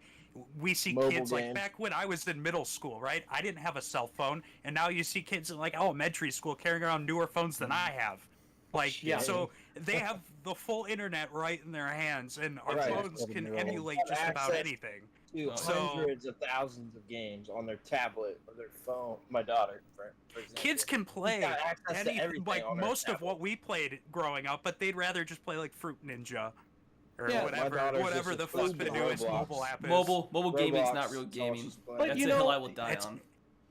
[SPEAKER 4] we see
[SPEAKER 3] Mobile
[SPEAKER 4] kids like
[SPEAKER 3] games.
[SPEAKER 4] back when I was in middle school, right? I didn't have a cell phone, and now you see kids in like elementary school carrying around newer phones than I have. Like,
[SPEAKER 2] Yeah.
[SPEAKER 4] so they have the full internet right in their hands, and our
[SPEAKER 3] Right.
[SPEAKER 4] phones can emulate
[SPEAKER 3] Have
[SPEAKER 4] just about
[SPEAKER 3] access
[SPEAKER 4] anything.
[SPEAKER 3] To
[SPEAKER 4] So-
[SPEAKER 3] hundreds of thousands of games on their tablet or their phone. My daughter, for example.
[SPEAKER 4] Kids can play
[SPEAKER 3] got access to everything
[SPEAKER 4] like
[SPEAKER 3] on their
[SPEAKER 4] most of
[SPEAKER 3] tablet.
[SPEAKER 4] what we played growing up, but they'd rather just play like Fruit Ninja or
[SPEAKER 2] Yeah, my
[SPEAKER 3] daughter's
[SPEAKER 4] whatever
[SPEAKER 3] just
[SPEAKER 4] the
[SPEAKER 3] a
[SPEAKER 4] fuck
[SPEAKER 3] fool
[SPEAKER 4] the
[SPEAKER 3] with
[SPEAKER 4] newest
[SPEAKER 3] Roblox.
[SPEAKER 4] mobile app is.
[SPEAKER 1] Mobile gaming's not
[SPEAKER 3] Roblox,
[SPEAKER 1] real
[SPEAKER 3] that's all
[SPEAKER 1] gaming.
[SPEAKER 3] she's playing.
[SPEAKER 2] But
[SPEAKER 1] That's
[SPEAKER 2] you
[SPEAKER 1] a
[SPEAKER 2] know,
[SPEAKER 1] hill I will die
[SPEAKER 4] it's-
[SPEAKER 1] on.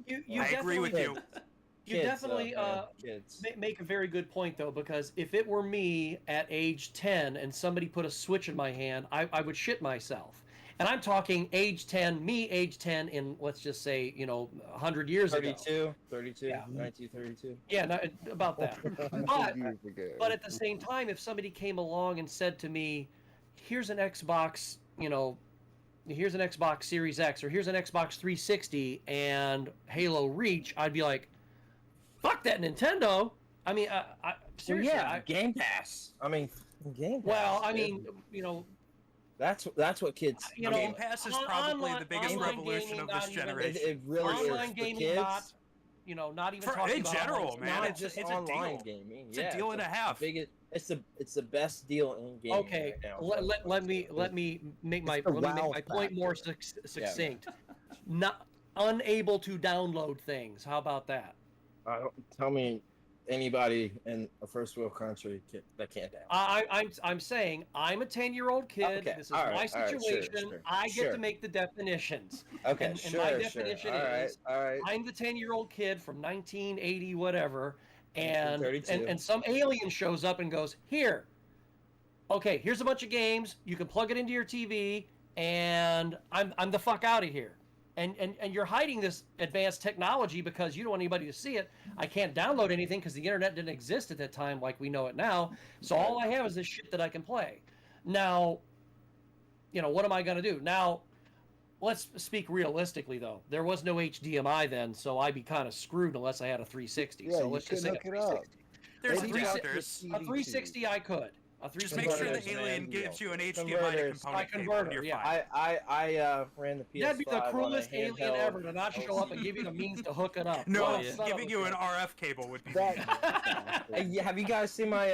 [SPEAKER 2] you
[SPEAKER 4] I agree with
[SPEAKER 2] definitely-
[SPEAKER 4] you.
[SPEAKER 2] You
[SPEAKER 3] Kids,
[SPEAKER 2] definitely
[SPEAKER 3] man, kids.
[SPEAKER 2] make a very good point, though, because if it were me at age 10 and somebody put a Switch in my hand, I would shit myself. And I'm talking age 10, me age 10 in, let's just say, 100 years ago.
[SPEAKER 3] 32,
[SPEAKER 2] Yeah.
[SPEAKER 3] 1932.
[SPEAKER 2] Yeah, no, about that.
[SPEAKER 5] 100
[SPEAKER 2] But-
[SPEAKER 5] years ago.
[SPEAKER 2] But at the same time, if somebody came along and said to me, here's an Xbox, here's an Xbox Series X, or here's an Xbox 360 and Halo Reach, I'd be like, fuck that Nintendo. I mean, seriously.
[SPEAKER 3] Well, Game Pass. I mean, Game Pass.
[SPEAKER 2] Well, I
[SPEAKER 3] dude.
[SPEAKER 2] mean,
[SPEAKER 3] that's what kids.
[SPEAKER 2] You
[SPEAKER 3] I
[SPEAKER 2] know,
[SPEAKER 3] mean,
[SPEAKER 4] Game Pass is
[SPEAKER 2] on-
[SPEAKER 4] probably
[SPEAKER 2] online-
[SPEAKER 4] the biggest
[SPEAKER 2] online
[SPEAKER 4] revolution
[SPEAKER 2] gaming,
[SPEAKER 4] of
[SPEAKER 2] not
[SPEAKER 4] this
[SPEAKER 2] even-
[SPEAKER 4] generation.
[SPEAKER 3] it really
[SPEAKER 2] online
[SPEAKER 3] is for
[SPEAKER 2] gaming,
[SPEAKER 3] kids.
[SPEAKER 2] not even
[SPEAKER 4] For-
[SPEAKER 2] talking
[SPEAKER 4] in
[SPEAKER 2] about
[SPEAKER 4] general,
[SPEAKER 2] online-
[SPEAKER 4] man,
[SPEAKER 3] Not
[SPEAKER 4] it's
[SPEAKER 3] just
[SPEAKER 4] a
[SPEAKER 3] online
[SPEAKER 4] deal.
[SPEAKER 3] gaming.
[SPEAKER 4] It's a deal and a half.
[SPEAKER 3] It's the best deal in gaming.
[SPEAKER 2] Okay,
[SPEAKER 3] right now.
[SPEAKER 2] let me make my
[SPEAKER 3] It's the wow
[SPEAKER 2] point more
[SPEAKER 3] factor.
[SPEAKER 2] succinct. Not unable to download things. How about that?
[SPEAKER 3] Tell me anybody in a first world country that can't download.
[SPEAKER 2] I'm saying I'm a 10-year-old kid.
[SPEAKER 3] Okay,
[SPEAKER 2] This is
[SPEAKER 3] all right,
[SPEAKER 2] my
[SPEAKER 3] all right, sure,
[SPEAKER 2] situation.
[SPEAKER 3] sure,
[SPEAKER 2] I get
[SPEAKER 3] sure.
[SPEAKER 2] to make the definitions.
[SPEAKER 3] Okay,
[SPEAKER 2] and
[SPEAKER 3] sure,
[SPEAKER 2] my
[SPEAKER 3] sure.
[SPEAKER 2] definition
[SPEAKER 3] All right,
[SPEAKER 2] is,
[SPEAKER 3] all right.
[SPEAKER 2] I'm the 10-year-old kid from 1980 whatever, and
[SPEAKER 3] 1932.
[SPEAKER 2] some alien shows up and goes, here. Okay, here's a bunch of games. You can plug it into your TV, and I'm the fuck out of here. And you're hiding this advanced technology because you don't want anybody to see it. I can't download anything because the internet didn't exist at that time like we know it now. So all I have is this shit that I can play. Now, what am I going to do? Now, let's speak realistically, though. There was no HDMI then, so I'd be kind of screwed unless I had a 360.
[SPEAKER 5] Yeah,
[SPEAKER 2] so
[SPEAKER 5] you
[SPEAKER 2] let's just
[SPEAKER 5] could
[SPEAKER 2] say
[SPEAKER 5] look it up.
[SPEAKER 4] There's
[SPEAKER 2] Maybe just-
[SPEAKER 4] adapters.
[SPEAKER 2] a 360 I could. A
[SPEAKER 4] Just
[SPEAKER 2] 360
[SPEAKER 4] make sure
[SPEAKER 3] Converters,
[SPEAKER 4] the alien
[SPEAKER 3] man.
[SPEAKER 4] gives you an HDMI
[SPEAKER 3] Converters.
[SPEAKER 4] component cable,
[SPEAKER 2] converter,
[SPEAKER 4] and you're
[SPEAKER 2] yeah.
[SPEAKER 4] fine.
[SPEAKER 3] I ran the PS5
[SPEAKER 2] That'd be the
[SPEAKER 3] on a
[SPEAKER 2] cruelest alien
[SPEAKER 3] handheld
[SPEAKER 2] ever to not show up and give you the means to hook it up.
[SPEAKER 4] No,
[SPEAKER 2] Oh,
[SPEAKER 1] yeah.
[SPEAKER 2] son of
[SPEAKER 4] giving
[SPEAKER 2] a
[SPEAKER 4] you an
[SPEAKER 2] bitch.
[SPEAKER 4] RF cable would be.
[SPEAKER 3] Hey, have you guys seen my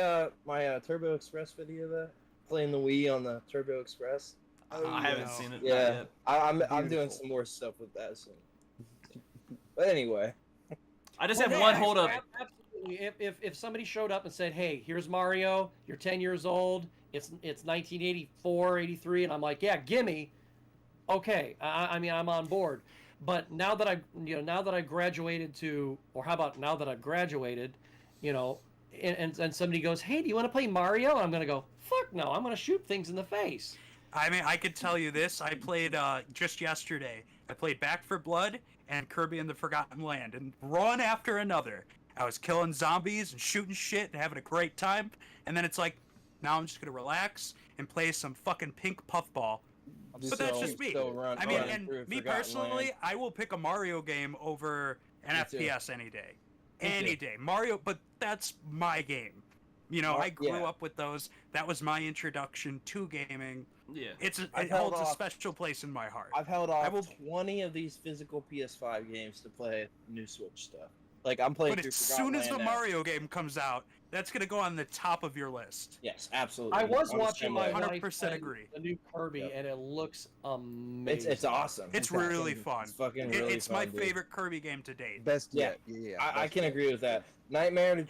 [SPEAKER 3] Turbo Express video of that? Playing the Wii on the Turbo Express?
[SPEAKER 1] I haven't
[SPEAKER 4] no.
[SPEAKER 1] seen it.
[SPEAKER 3] Yeah,
[SPEAKER 1] Not yet.
[SPEAKER 3] I'm doing
[SPEAKER 5] Beautiful.
[SPEAKER 3] some more stuff with that soon. But anyway,
[SPEAKER 1] I just
[SPEAKER 2] Well,
[SPEAKER 1] have
[SPEAKER 2] yeah,
[SPEAKER 1] one hold up.
[SPEAKER 2] Absolutely. If somebody showed up and said, "Hey, here's Mario. You're 10 years old. It's 1984, 83," and I'm like, "Yeah, gimme." Okay, I mean, I'm on board. But now that I graduated to, or how about now that I've graduated, and somebody goes, "Hey, do you want to play Mario?" And I'm gonna go, "Fuck no! I'm gonna shoot things in the face."
[SPEAKER 4] I mean, I could tell you this. I played just yesterday. I played Back for Blood and Kirby and the Forgotten Land, and one after another. I was killing zombies and shooting shit and having a great time. And then it's like, now I'm just gonna relax and play some fucking pink puffball. But that's just me. I mean, and me personally, I will pick a Mario game over an
[SPEAKER 3] Me too.
[SPEAKER 4] FPS any day.
[SPEAKER 3] Me
[SPEAKER 4] Any
[SPEAKER 3] too.
[SPEAKER 4] day. Mario, but that's my game. I grew
[SPEAKER 3] Yeah.
[SPEAKER 4] up with those. That was my introduction to gaming.
[SPEAKER 1] Yeah.
[SPEAKER 4] It
[SPEAKER 3] I've
[SPEAKER 4] holds
[SPEAKER 3] held
[SPEAKER 4] a
[SPEAKER 3] off-
[SPEAKER 4] special place in my heart.
[SPEAKER 3] I've held off
[SPEAKER 4] will-
[SPEAKER 3] 20 of these physical PS5 games to play new Switch stuff. Like I'm playing
[SPEAKER 4] But
[SPEAKER 3] through
[SPEAKER 4] as
[SPEAKER 3] Forgotten
[SPEAKER 4] soon as the
[SPEAKER 3] Land now.
[SPEAKER 4] Mario game comes out, that's gonna go on the top of your list.
[SPEAKER 3] Yes, absolutely.
[SPEAKER 2] I was
[SPEAKER 3] I'm the
[SPEAKER 2] watching
[SPEAKER 3] same
[SPEAKER 2] my
[SPEAKER 3] way.
[SPEAKER 2] wife
[SPEAKER 4] 100%
[SPEAKER 2] play
[SPEAKER 4] agree.
[SPEAKER 2] the new Kirby,
[SPEAKER 3] Yep.
[SPEAKER 2] and it looks amazing.
[SPEAKER 3] It's awesome.
[SPEAKER 4] It's
[SPEAKER 3] fucking-
[SPEAKER 4] really fun.
[SPEAKER 3] It's fucking really
[SPEAKER 4] It's
[SPEAKER 3] fun,
[SPEAKER 4] my
[SPEAKER 3] dude.
[SPEAKER 4] favorite Kirby game to date.
[SPEAKER 5] Best
[SPEAKER 3] Yeah.
[SPEAKER 5] yet. Yeah.
[SPEAKER 3] I
[SPEAKER 5] best
[SPEAKER 3] can
[SPEAKER 5] yet.
[SPEAKER 3] agree with that. Nightmare in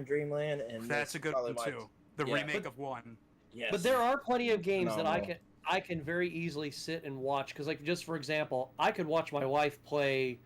[SPEAKER 3] Dreamland, and
[SPEAKER 4] That's a good
[SPEAKER 3] probably
[SPEAKER 4] one
[SPEAKER 3] my-
[SPEAKER 4] too. The
[SPEAKER 3] yeah.
[SPEAKER 4] remake of one.
[SPEAKER 3] Yes.
[SPEAKER 2] But there are plenty of games that
[SPEAKER 3] Phenomenal.
[SPEAKER 2] I can very easily sit and watch, because like, just for example, I could watch my wife play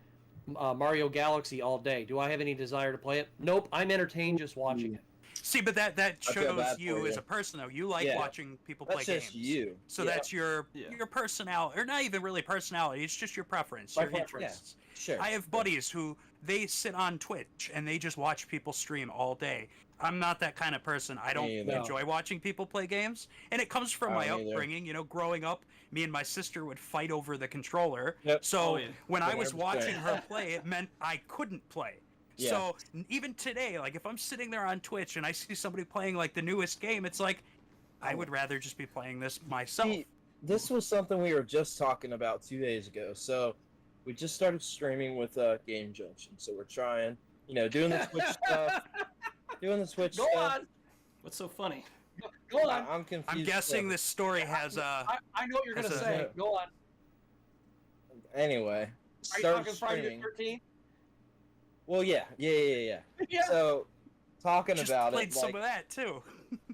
[SPEAKER 2] Mario Galaxy all day. Do I have any desire to play it? Nope. I'm entertained just watching it.
[SPEAKER 4] See, but that
[SPEAKER 3] feel
[SPEAKER 4] shows
[SPEAKER 3] bad
[SPEAKER 4] you
[SPEAKER 3] for
[SPEAKER 4] as
[SPEAKER 3] you.
[SPEAKER 4] a person though. You like
[SPEAKER 3] Yeah.
[SPEAKER 4] watching people play
[SPEAKER 3] That's
[SPEAKER 4] games.
[SPEAKER 3] just you.
[SPEAKER 4] So
[SPEAKER 3] Yeah.
[SPEAKER 4] that's your
[SPEAKER 1] Yeah.
[SPEAKER 4] personality, or not even really personality. It's just your preference,
[SPEAKER 3] My
[SPEAKER 4] your
[SPEAKER 3] preference, yeah.
[SPEAKER 4] interests.
[SPEAKER 3] Sure.
[SPEAKER 4] I have buddies who they sit on Twitch and they just watch people stream all day. I'm not that kind of person. I don't enjoy watching people play games, and it comes from my upbringing. You know, growing up, me and my sister would fight over the controller.
[SPEAKER 3] Yep.
[SPEAKER 4] So when I was watching her play, it meant I couldn't play.
[SPEAKER 3] Yeah.
[SPEAKER 4] So even today, like if I'm sitting there on Twitch and I see somebody playing like the newest game, it's like I would rather just be playing this myself.
[SPEAKER 3] See, this was something we were just talking about 2 days ago. So we just started streaming with Game Junction. So we're trying, doing the Twitch stuff. Doing the Switch
[SPEAKER 2] Go
[SPEAKER 3] stuff.
[SPEAKER 2] on.
[SPEAKER 1] What's so funny?
[SPEAKER 2] Go on.
[SPEAKER 3] I'm confused.
[SPEAKER 4] I'm guessing this story has
[SPEAKER 2] I know what you're going to say. Go on.
[SPEAKER 3] Anyway.
[SPEAKER 2] Are you talking Friday the 13th?
[SPEAKER 3] Well, yeah.
[SPEAKER 2] Yeah.
[SPEAKER 3] So, talking
[SPEAKER 4] just
[SPEAKER 3] about
[SPEAKER 4] played
[SPEAKER 3] it.
[SPEAKER 4] some of that too.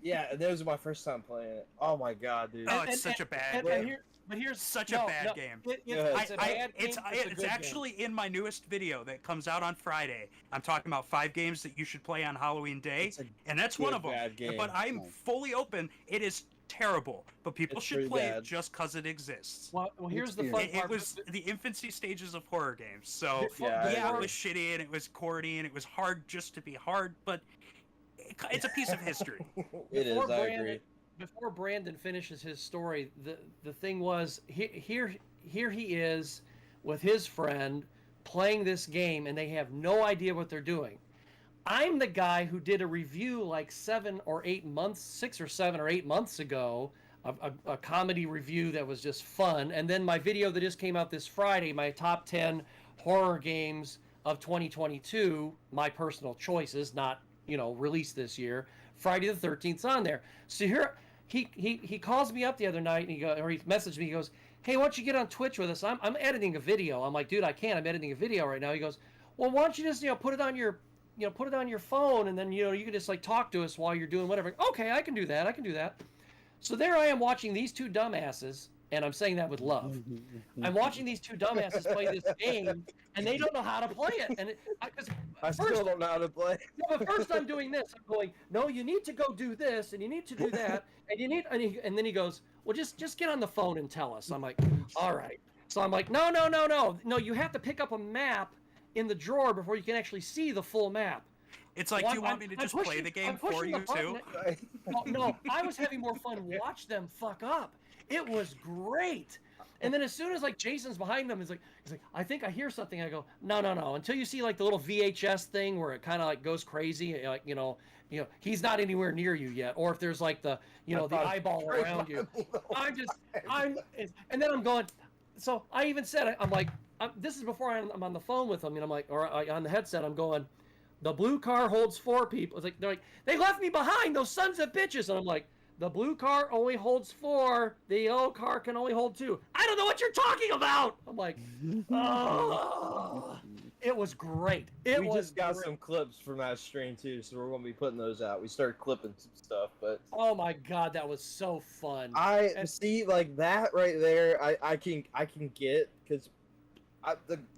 [SPEAKER 3] Yeah, that was my first time playing it. Oh my god, dude.
[SPEAKER 4] Oh, it's such a bad game.
[SPEAKER 2] But here's
[SPEAKER 4] Such a bad game. It's actually in my newest video that comes out on Friday. I'm talking about 5 games that you should play on Halloween Day, and that's one of them.
[SPEAKER 3] Game.
[SPEAKER 4] But I'm fully open. It is terrible, but people should play it just because it exists.
[SPEAKER 2] Well, here's the fun part.
[SPEAKER 4] It was the infancy stages of horror games. So
[SPEAKER 3] yeah,
[SPEAKER 4] it was shitty and it was corny and it was hard just to be hard, but it's a piece of history.
[SPEAKER 3] It is. I agree.
[SPEAKER 2] Before Brandon finishes his story, the thing was here he is with his friend playing this game, and they have no idea what they're doing. I'm the guy who did a review like 6 or 7 or 8 months ago, a comedy review that was just fun, and then my video that just came out this Friday, my top 10 horror games of 2022, my personal choices, not released this year. Friday the 13th's on there. So here he calls me up the other night, and he messaged me. He goes, "Hey, why don't you get on Twitch with us? I'm editing a video." I'm like, "Dude, I can't. I'm editing a video right now." He goes, "Well, why don't you just put it on your phone, and then you can just like talk to us while you're doing whatever." Okay, I can do that. So there I am watching these two dumbasses, and I'm saying that with love. I'm watching these two dumbasses play this game, and they don't know how to play it. And
[SPEAKER 3] I still don't know how to play.
[SPEAKER 2] No, but first I'm doing this. I'm going, "No, you need to go do this, and you need to do that, and you need." And then he goes, "Well, just get on the phone and tell us." I'm like, "All right." So I'm like, "No. You have to pick up a map in the drawer before you can actually see the full map."
[SPEAKER 4] It's like, do you want me to just play the game for you too?
[SPEAKER 2] No, I was having more fun watch them fuck up. It was great. And then as soon as like Jason's behind them, he's like, "I think I hear something." I go, No. Until you see like the little VHS thing where it kind of like goes crazy, like he's not anywhere near you yet. Or if there's like the the eyeball around you, and then I'm going. So I even said, I'm like, this is before I'm on the phone with them, and I'm like, or on the headset, I'm going, "The blue car holds 4 people." It's like they left me behind, those sons of bitches, and I'm like, "The blue car only holds 4. The yellow car can only hold 2. I don't know what you're talking about." I'm like, oh. It was great.
[SPEAKER 3] We just got some clips from that stream too, so we're gonna be putting those out. We started clipping some stuff, but
[SPEAKER 2] oh my god, that was so fun.
[SPEAKER 3] See like that right there. I can get because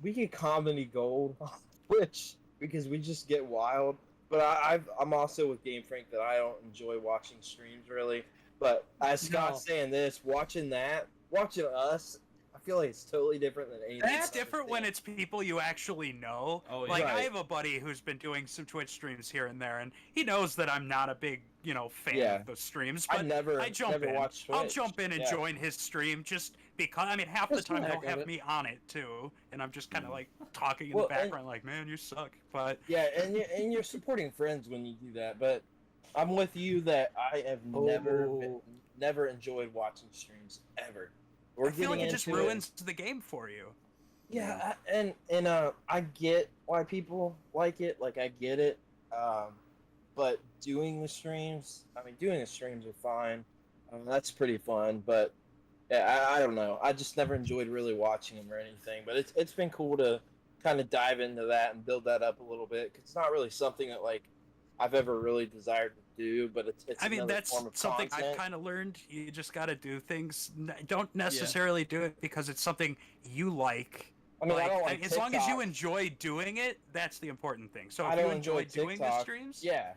[SPEAKER 3] we get comedy gold on Twitch because we just get wild. But I'm also with GameFrank that I don't enjoy watching streams really. But as Scott's saying this, watching us, I feel like it's totally different than anything.
[SPEAKER 4] It's different when it's people you actually know.
[SPEAKER 1] Oh, yeah.
[SPEAKER 4] Like
[SPEAKER 3] Right.
[SPEAKER 4] I have a buddy who's been doing some Twitch streams here and there, and he knows that I'm not a big fan of those streams. But I jump in.
[SPEAKER 3] Watched
[SPEAKER 4] I'll
[SPEAKER 3] Twitch.
[SPEAKER 4] jump in and join his stream just because. I mean, half the time he'll have me on it too, and I'm just kind of like talking in the background, like, "Man, you suck." But
[SPEAKER 3] yeah, and you're supporting friends when you do that. But I'm with you that I have never enjoyed watching streams ever.
[SPEAKER 4] I feel like it just ruins the game for you.
[SPEAKER 3] Yeah, and I get why people like it. Like I get it. But doing the streams are fine. That's pretty fun. But yeah, I don't know. I just never enjoyed really watching them or anything. But it's been cool to kind of dive into that and build that up a little bit. 'Cause it's not really something that like I've ever really desired to do, but it's
[SPEAKER 4] I mean, that's
[SPEAKER 3] form of
[SPEAKER 4] something
[SPEAKER 3] content.
[SPEAKER 4] I've kind of learned. You just got to do things. Don't necessarily do it because it's something you like.
[SPEAKER 3] I mean, I don't like
[SPEAKER 4] as long as you
[SPEAKER 3] TikTok.
[SPEAKER 4] enjoy doing it, that's the important thing. So
[SPEAKER 3] I
[SPEAKER 4] if you
[SPEAKER 3] don't
[SPEAKER 4] enjoy
[SPEAKER 3] enjoy
[SPEAKER 4] doing the
[SPEAKER 3] TikTok.
[SPEAKER 4] streams,
[SPEAKER 3] Yeah.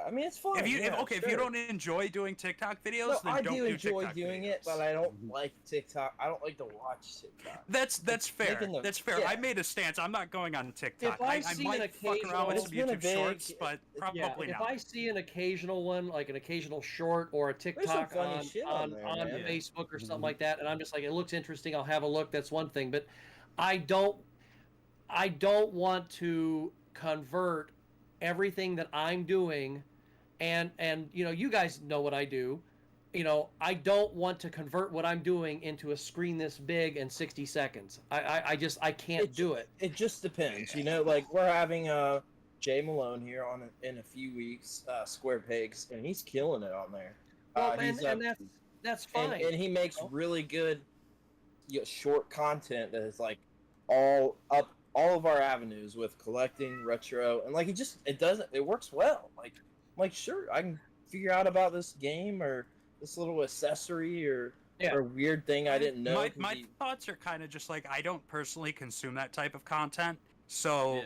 [SPEAKER 3] I mean, it's fun.
[SPEAKER 4] if you
[SPEAKER 3] yeah,
[SPEAKER 4] if
[SPEAKER 3] sure.
[SPEAKER 4] you don't enjoy doing TikTok videos,
[SPEAKER 3] No,
[SPEAKER 4] then
[SPEAKER 3] I
[SPEAKER 4] don't
[SPEAKER 3] do enjoy
[SPEAKER 4] TikTok
[SPEAKER 3] doing
[SPEAKER 4] videos.
[SPEAKER 3] it, but I don't like TikTok. I don't like to watch TikTok.
[SPEAKER 4] That's fair.
[SPEAKER 3] making the-
[SPEAKER 4] That's fair.
[SPEAKER 3] yeah.
[SPEAKER 4] I made a stance. I'm not going on TikTok.
[SPEAKER 2] If I've
[SPEAKER 4] I
[SPEAKER 2] seen
[SPEAKER 4] might
[SPEAKER 2] an
[SPEAKER 4] fuck around with
[SPEAKER 3] It's
[SPEAKER 4] some
[SPEAKER 3] been a
[SPEAKER 4] YouTube
[SPEAKER 3] big-
[SPEAKER 4] shorts, but probably
[SPEAKER 2] Yeah, if
[SPEAKER 4] not.
[SPEAKER 2] I see an occasional one, like an occasional short or a TikTok
[SPEAKER 3] funny shit on there, man.
[SPEAKER 2] Facebook or something
[SPEAKER 5] Mhm.
[SPEAKER 2] like that, and I'm just like, it looks interesting, I'll have a look. That's one thing, but I don't want to convert everything that I'm doing, and you guys know what I do. I don't want to convert what I'm doing into a screen this big in 60 seconds. I can't do it.
[SPEAKER 3] It just depends, like we're having Jay Malone here in a few weeks, Square Pigs, and he's killing it on there.
[SPEAKER 2] Well,
[SPEAKER 3] He's
[SPEAKER 2] and that's fine.
[SPEAKER 3] and he makes really good short content that is like all of our avenues with collecting, retro, and like it works well. Like sure, I can figure out about this game or this little accessory or weird thing I didn't know.
[SPEAKER 4] My thoughts are kind of just like, I don't personally consume that type of content. So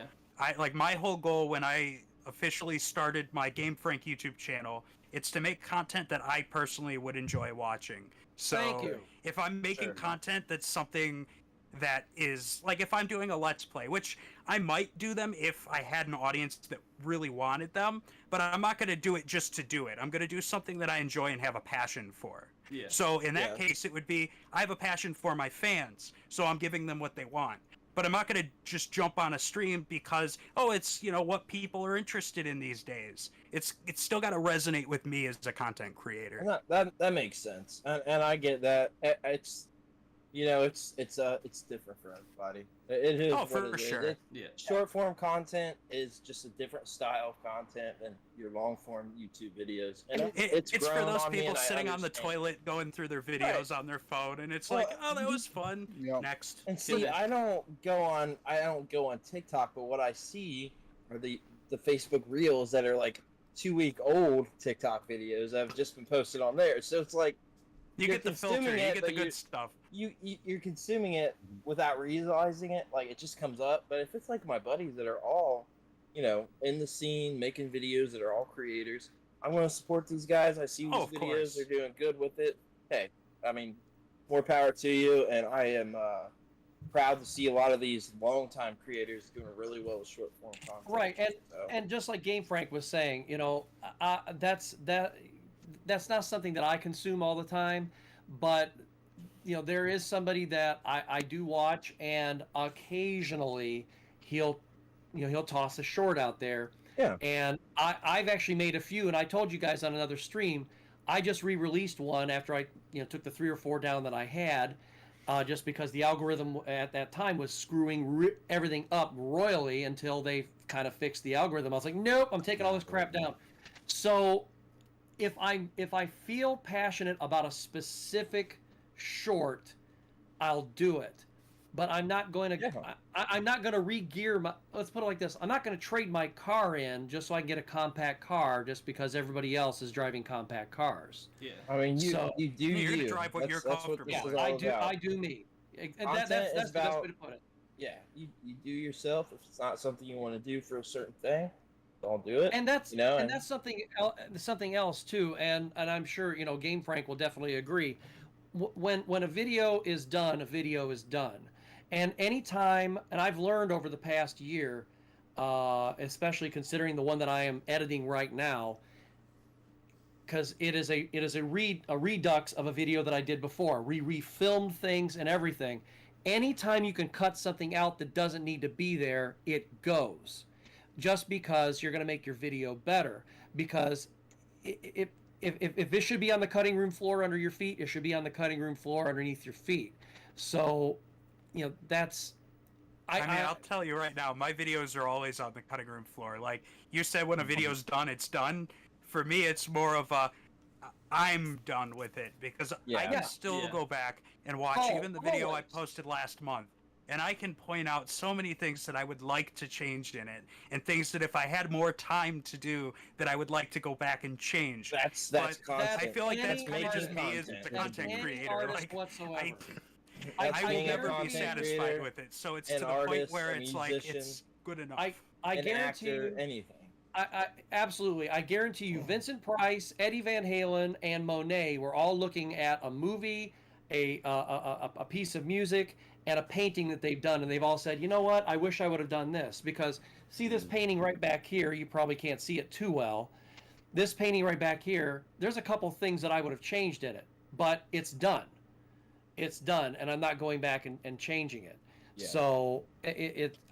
[SPEAKER 4] my whole goal when I officially started my GameFrank YouTube channel, it's to make content that I personally would enjoy watching. So
[SPEAKER 2] Thank you.
[SPEAKER 4] if I'm making content that's something that is like, if I'm doing a Let's Play, which I might do them if I had an audience that really wanted them, but I'm not going to do it just to do it. I'm going to do something that I enjoy and have a passion for.
[SPEAKER 1] Yeah.
[SPEAKER 4] So in that case, it would be, I have a passion for my fans, so I'm giving them what they want. But I'm not going to just jump on a stream because, it's, what people are interested in these days. It's still got to resonate with me as a content creator.
[SPEAKER 3] And that makes sense, and I get that. It's different for everybody. It is.
[SPEAKER 4] Oh, for sure.
[SPEAKER 3] Short form content is just a different style of content than your long form YouTube videos. And
[SPEAKER 4] It's for
[SPEAKER 3] grown
[SPEAKER 4] those
[SPEAKER 3] on me,
[SPEAKER 4] people
[SPEAKER 3] and I
[SPEAKER 4] sitting on the
[SPEAKER 3] understand.
[SPEAKER 4] toilet going through their videos on their phone, and it's like, oh, that was fun.
[SPEAKER 5] Yep.
[SPEAKER 4] Next.
[SPEAKER 3] And see, I don't go on TikTok, but what I see are the Facebook Reels that are like 2-week-old TikTok videos that have just been posted on there. So it's like
[SPEAKER 4] You
[SPEAKER 3] you're
[SPEAKER 4] get the filter,
[SPEAKER 3] consuming
[SPEAKER 4] you
[SPEAKER 3] it,
[SPEAKER 4] get the
[SPEAKER 3] but
[SPEAKER 4] good stuff.
[SPEAKER 3] you're consuming it without realizing it. Like it just comes up. But if it's like my buddies that are all, in the scene making videos that are all creators, I want to support these guys. I see these
[SPEAKER 4] of
[SPEAKER 3] videos;
[SPEAKER 4] course.
[SPEAKER 3] they're doing good with it. Hey, I mean, more power to you. And I am proud to see a lot of these longtime creators doing really well with short form content.
[SPEAKER 2] Right, and just like GameFrank was saying, that's not something that I consume all the time, but there is somebody that I do watch, and occasionally he'll toss a short out there.
[SPEAKER 3] Yeah.
[SPEAKER 2] And I've actually made a few, and I told you guys on another stream, I just re-released one after I took the 3 or 4 down that I had, just because the algorithm at that time was screwing everything up royally until they kind of fixed the algorithm. I was like, nope, I'm taking all this crap down. So if I feel passionate about a specific short, I'll do it. But I'm not going to. I'm not going to re-gear my. Let's put it like this: I'm not going to trade my car in just so I can get a compact car, just because everybody else is driving compact cars.
[SPEAKER 1] Yeah.
[SPEAKER 3] I mean, you do
[SPEAKER 4] You're
[SPEAKER 3] you.
[SPEAKER 4] gonna drive what you're comfortable
[SPEAKER 3] this
[SPEAKER 4] with.
[SPEAKER 3] is all
[SPEAKER 2] I do.
[SPEAKER 3] about.
[SPEAKER 2] I do me. And
[SPEAKER 3] Content
[SPEAKER 2] that's
[SPEAKER 3] is
[SPEAKER 2] the best
[SPEAKER 3] about-
[SPEAKER 2] way to put it.
[SPEAKER 3] Yeah, you do yourself. If it's not something you want to do for a certain thing, don't do it.
[SPEAKER 2] And that's
[SPEAKER 3] and
[SPEAKER 2] that's something else too. And I'm sure GameFrank will definitely agree. When a video is done, a video is done. And anytime, and I've learned over the past year, especially considering the one that I am editing right now, because it is a redux of a video that I did before. We refilmed things and everything. Anytime you can cut something out that doesn't need to be there, it goes. Just because you're going to make your video better. Because if it should be on the cutting room floor under your feet, it should be on the cutting room floor underneath your feet. So, that's...
[SPEAKER 4] I'll tell you right now, my videos are always on the cutting room floor. Like, you said when a video's done, it's done. For me, it's more of a, I'm done with it. Because I can still go back and watch even the video I posted last month. And I can point out so many things that I would like to change in it. And things that if I had more time to do, that I would like to go back and change.
[SPEAKER 3] That's
[SPEAKER 4] But
[SPEAKER 3] content.
[SPEAKER 4] I feel like that's
[SPEAKER 2] Any
[SPEAKER 4] just me
[SPEAKER 3] content.
[SPEAKER 4] as a content
[SPEAKER 2] any
[SPEAKER 4] creator.
[SPEAKER 2] artist
[SPEAKER 4] Like,
[SPEAKER 2] whatsoever.
[SPEAKER 3] That's
[SPEAKER 4] I will
[SPEAKER 3] being a
[SPEAKER 4] never be
[SPEAKER 3] content
[SPEAKER 4] satisfied
[SPEAKER 3] creator,
[SPEAKER 4] with it. So it's
[SPEAKER 3] an
[SPEAKER 4] to the point
[SPEAKER 3] artist,
[SPEAKER 4] where
[SPEAKER 3] a
[SPEAKER 4] it's like
[SPEAKER 3] musician,
[SPEAKER 4] it's good enough.
[SPEAKER 2] I
[SPEAKER 3] an
[SPEAKER 2] guarantee
[SPEAKER 3] actor,
[SPEAKER 2] you,
[SPEAKER 3] anything.
[SPEAKER 2] I absolutely. I guarantee you, Vincent Price, Eddie Van Halen, and Monet were all looking at a movie, a piece of music, and a painting that they've done, and they've all said, you know what? I wish I would have done this because see this painting right back here. You probably can't see it too well. This painting right back here. There's a couple things that I would have changed in it, but it's done. It's done, and I'm not going back and changing it.
[SPEAKER 3] Yeah.
[SPEAKER 2] So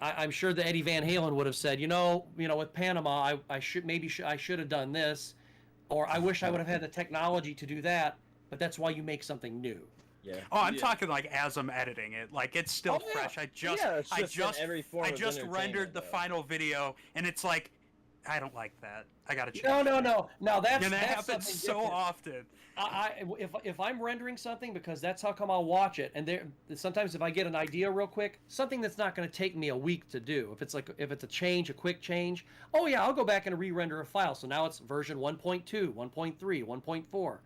[SPEAKER 2] I'm sure that Eddie Van Halen would have said, with Panama, I should have done this, or I wish I would have had the technology to do that. But that's why you make something new.
[SPEAKER 3] Yeah.
[SPEAKER 4] Oh, I'm talking like as I'm editing it, like it's still fresh. I just rendered the final video, and it's like, I don't like that. I gotta change.
[SPEAKER 2] No. That's
[SPEAKER 4] and that
[SPEAKER 2] that's
[SPEAKER 4] happens so
[SPEAKER 2] different.
[SPEAKER 4] often.
[SPEAKER 2] If I'm rendering something, because that's how come I'll watch it, and sometimes if I get an idea real quick, something that's not going to take me a week to do, if it's a quick change, oh yeah, I'll go back and re-render a file. So now it's version 1.2, 1.3, 1.4.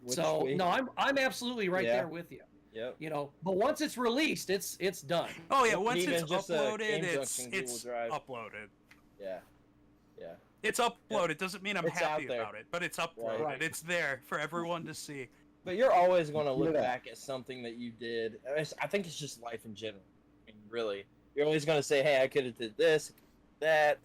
[SPEAKER 2] So no, I'm absolutely right there with you.
[SPEAKER 3] Yep.
[SPEAKER 2] But once it's released, it's done.
[SPEAKER 4] Oh yeah, once
[SPEAKER 3] Even
[SPEAKER 4] it's
[SPEAKER 3] just a
[SPEAKER 4] uploaded,
[SPEAKER 3] Game
[SPEAKER 4] it's
[SPEAKER 3] Junction Google Drive.
[SPEAKER 4] uploaded.
[SPEAKER 3] Yeah.
[SPEAKER 4] It's uploaded. Doesn't mean I'm
[SPEAKER 3] It's
[SPEAKER 4] happy
[SPEAKER 3] out there.
[SPEAKER 4] about it, but it's uploaded.
[SPEAKER 2] Right.
[SPEAKER 4] It's there for everyone to see.
[SPEAKER 3] But you're always going to look
[SPEAKER 5] Yeah.
[SPEAKER 3] back at something that you did. I think it's just life in general. I mean, really, you're always going to say, "Hey, I could have did this, that.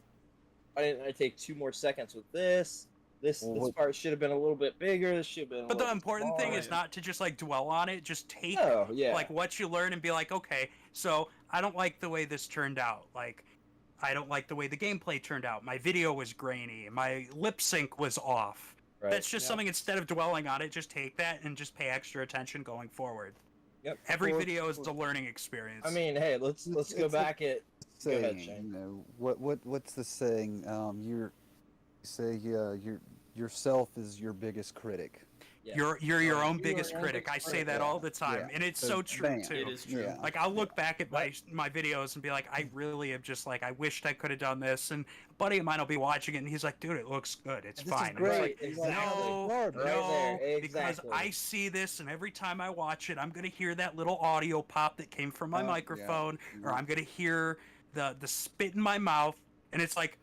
[SPEAKER 3] Why didn't I take 2 more seconds with this? This part should have been a little bit bigger. This should have been."
[SPEAKER 4] But the important thing is not to just like dwell on it. Just take like what you learn and be like, okay, so I don't like the way this turned out. Like, I don't like the way the gameplay turned out. My video was grainy. My lip sync was off.
[SPEAKER 3] Right.
[SPEAKER 4] That's just something, instead of dwelling on it, just take that and just pay extra attention going forward.
[SPEAKER 3] Yep.
[SPEAKER 4] Every video is a learning experience.
[SPEAKER 3] I mean, hey, let's go back at. Go ahead,
[SPEAKER 5] Saying,
[SPEAKER 3] Shane.
[SPEAKER 5] what's the saying? Yourself is your biggest critic.
[SPEAKER 3] Yeah.
[SPEAKER 4] You're your own
[SPEAKER 2] You are
[SPEAKER 4] biggest
[SPEAKER 2] your own
[SPEAKER 4] critic.
[SPEAKER 2] biggest
[SPEAKER 4] I say that
[SPEAKER 5] critic.
[SPEAKER 4] all the time,
[SPEAKER 5] Yeah.
[SPEAKER 4] and it's
[SPEAKER 5] So
[SPEAKER 4] so true
[SPEAKER 5] bam.
[SPEAKER 4] too.
[SPEAKER 1] It is true.
[SPEAKER 5] Yeah.
[SPEAKER 4] Like I'll look back at my videos and be like, I really am just like, I wished I could have done this. And a buddy of mine will be watching it, and he's like, dude, it looks good. It's
[SPEAKER 5] This is
[SPEAKER 4] fine. And
[SPEAKER 5] great.
[SPEAKER 4] it's
[SPEAKER 3] Exactly.
[SPEAKER 4] no,
[SPEAKER 5] Right
[SPEAKER 4] no,
[SPEAKER 3] there.
[SPEAKER 4] because
[SPEAKER 3] Exactly.
[SPEAKER 4] I see this, and every time I watch it, I'm gonna hear that little audio pop that came from my
[SPEAKER 5] Yeah.
[SPEAKER 4] microphone, or
[SPEAKER 5] Yeah.
[SPEAKER 4] I'm gonna hear the spit in my mouth, and it's like,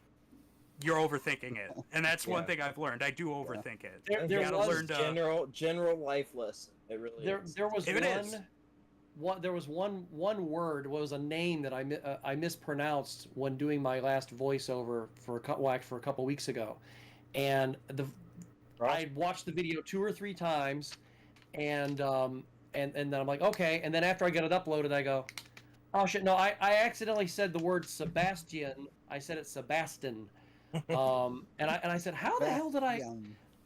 [SPEAKER 4] you're overthinking it, and that's one
[SPEAKER 3] Yeah.
[SPEAKER 4] thing I've learned. I do overthink it.
[SPEAKER 2] There
[SPEAKER 4] You gotta
[SPEAKER 2] was
[SPEAKER 4] learn to.
[SPEAKER 3] general life lesson. It really is.
[SPEAKER 2] There was
[SPEAKER 4] It is.
[SPEAKER 2] one word was a name that I mispronounced when doing my last voiceover for a couple weeks ago, and I watched the video 2 or 3 times, and then I'm like, okay, and then after I get it uploaded, I go, oh shit, no, I accidentally said the word Sebastian. I said it Sebastian, and I said, how the hell did I?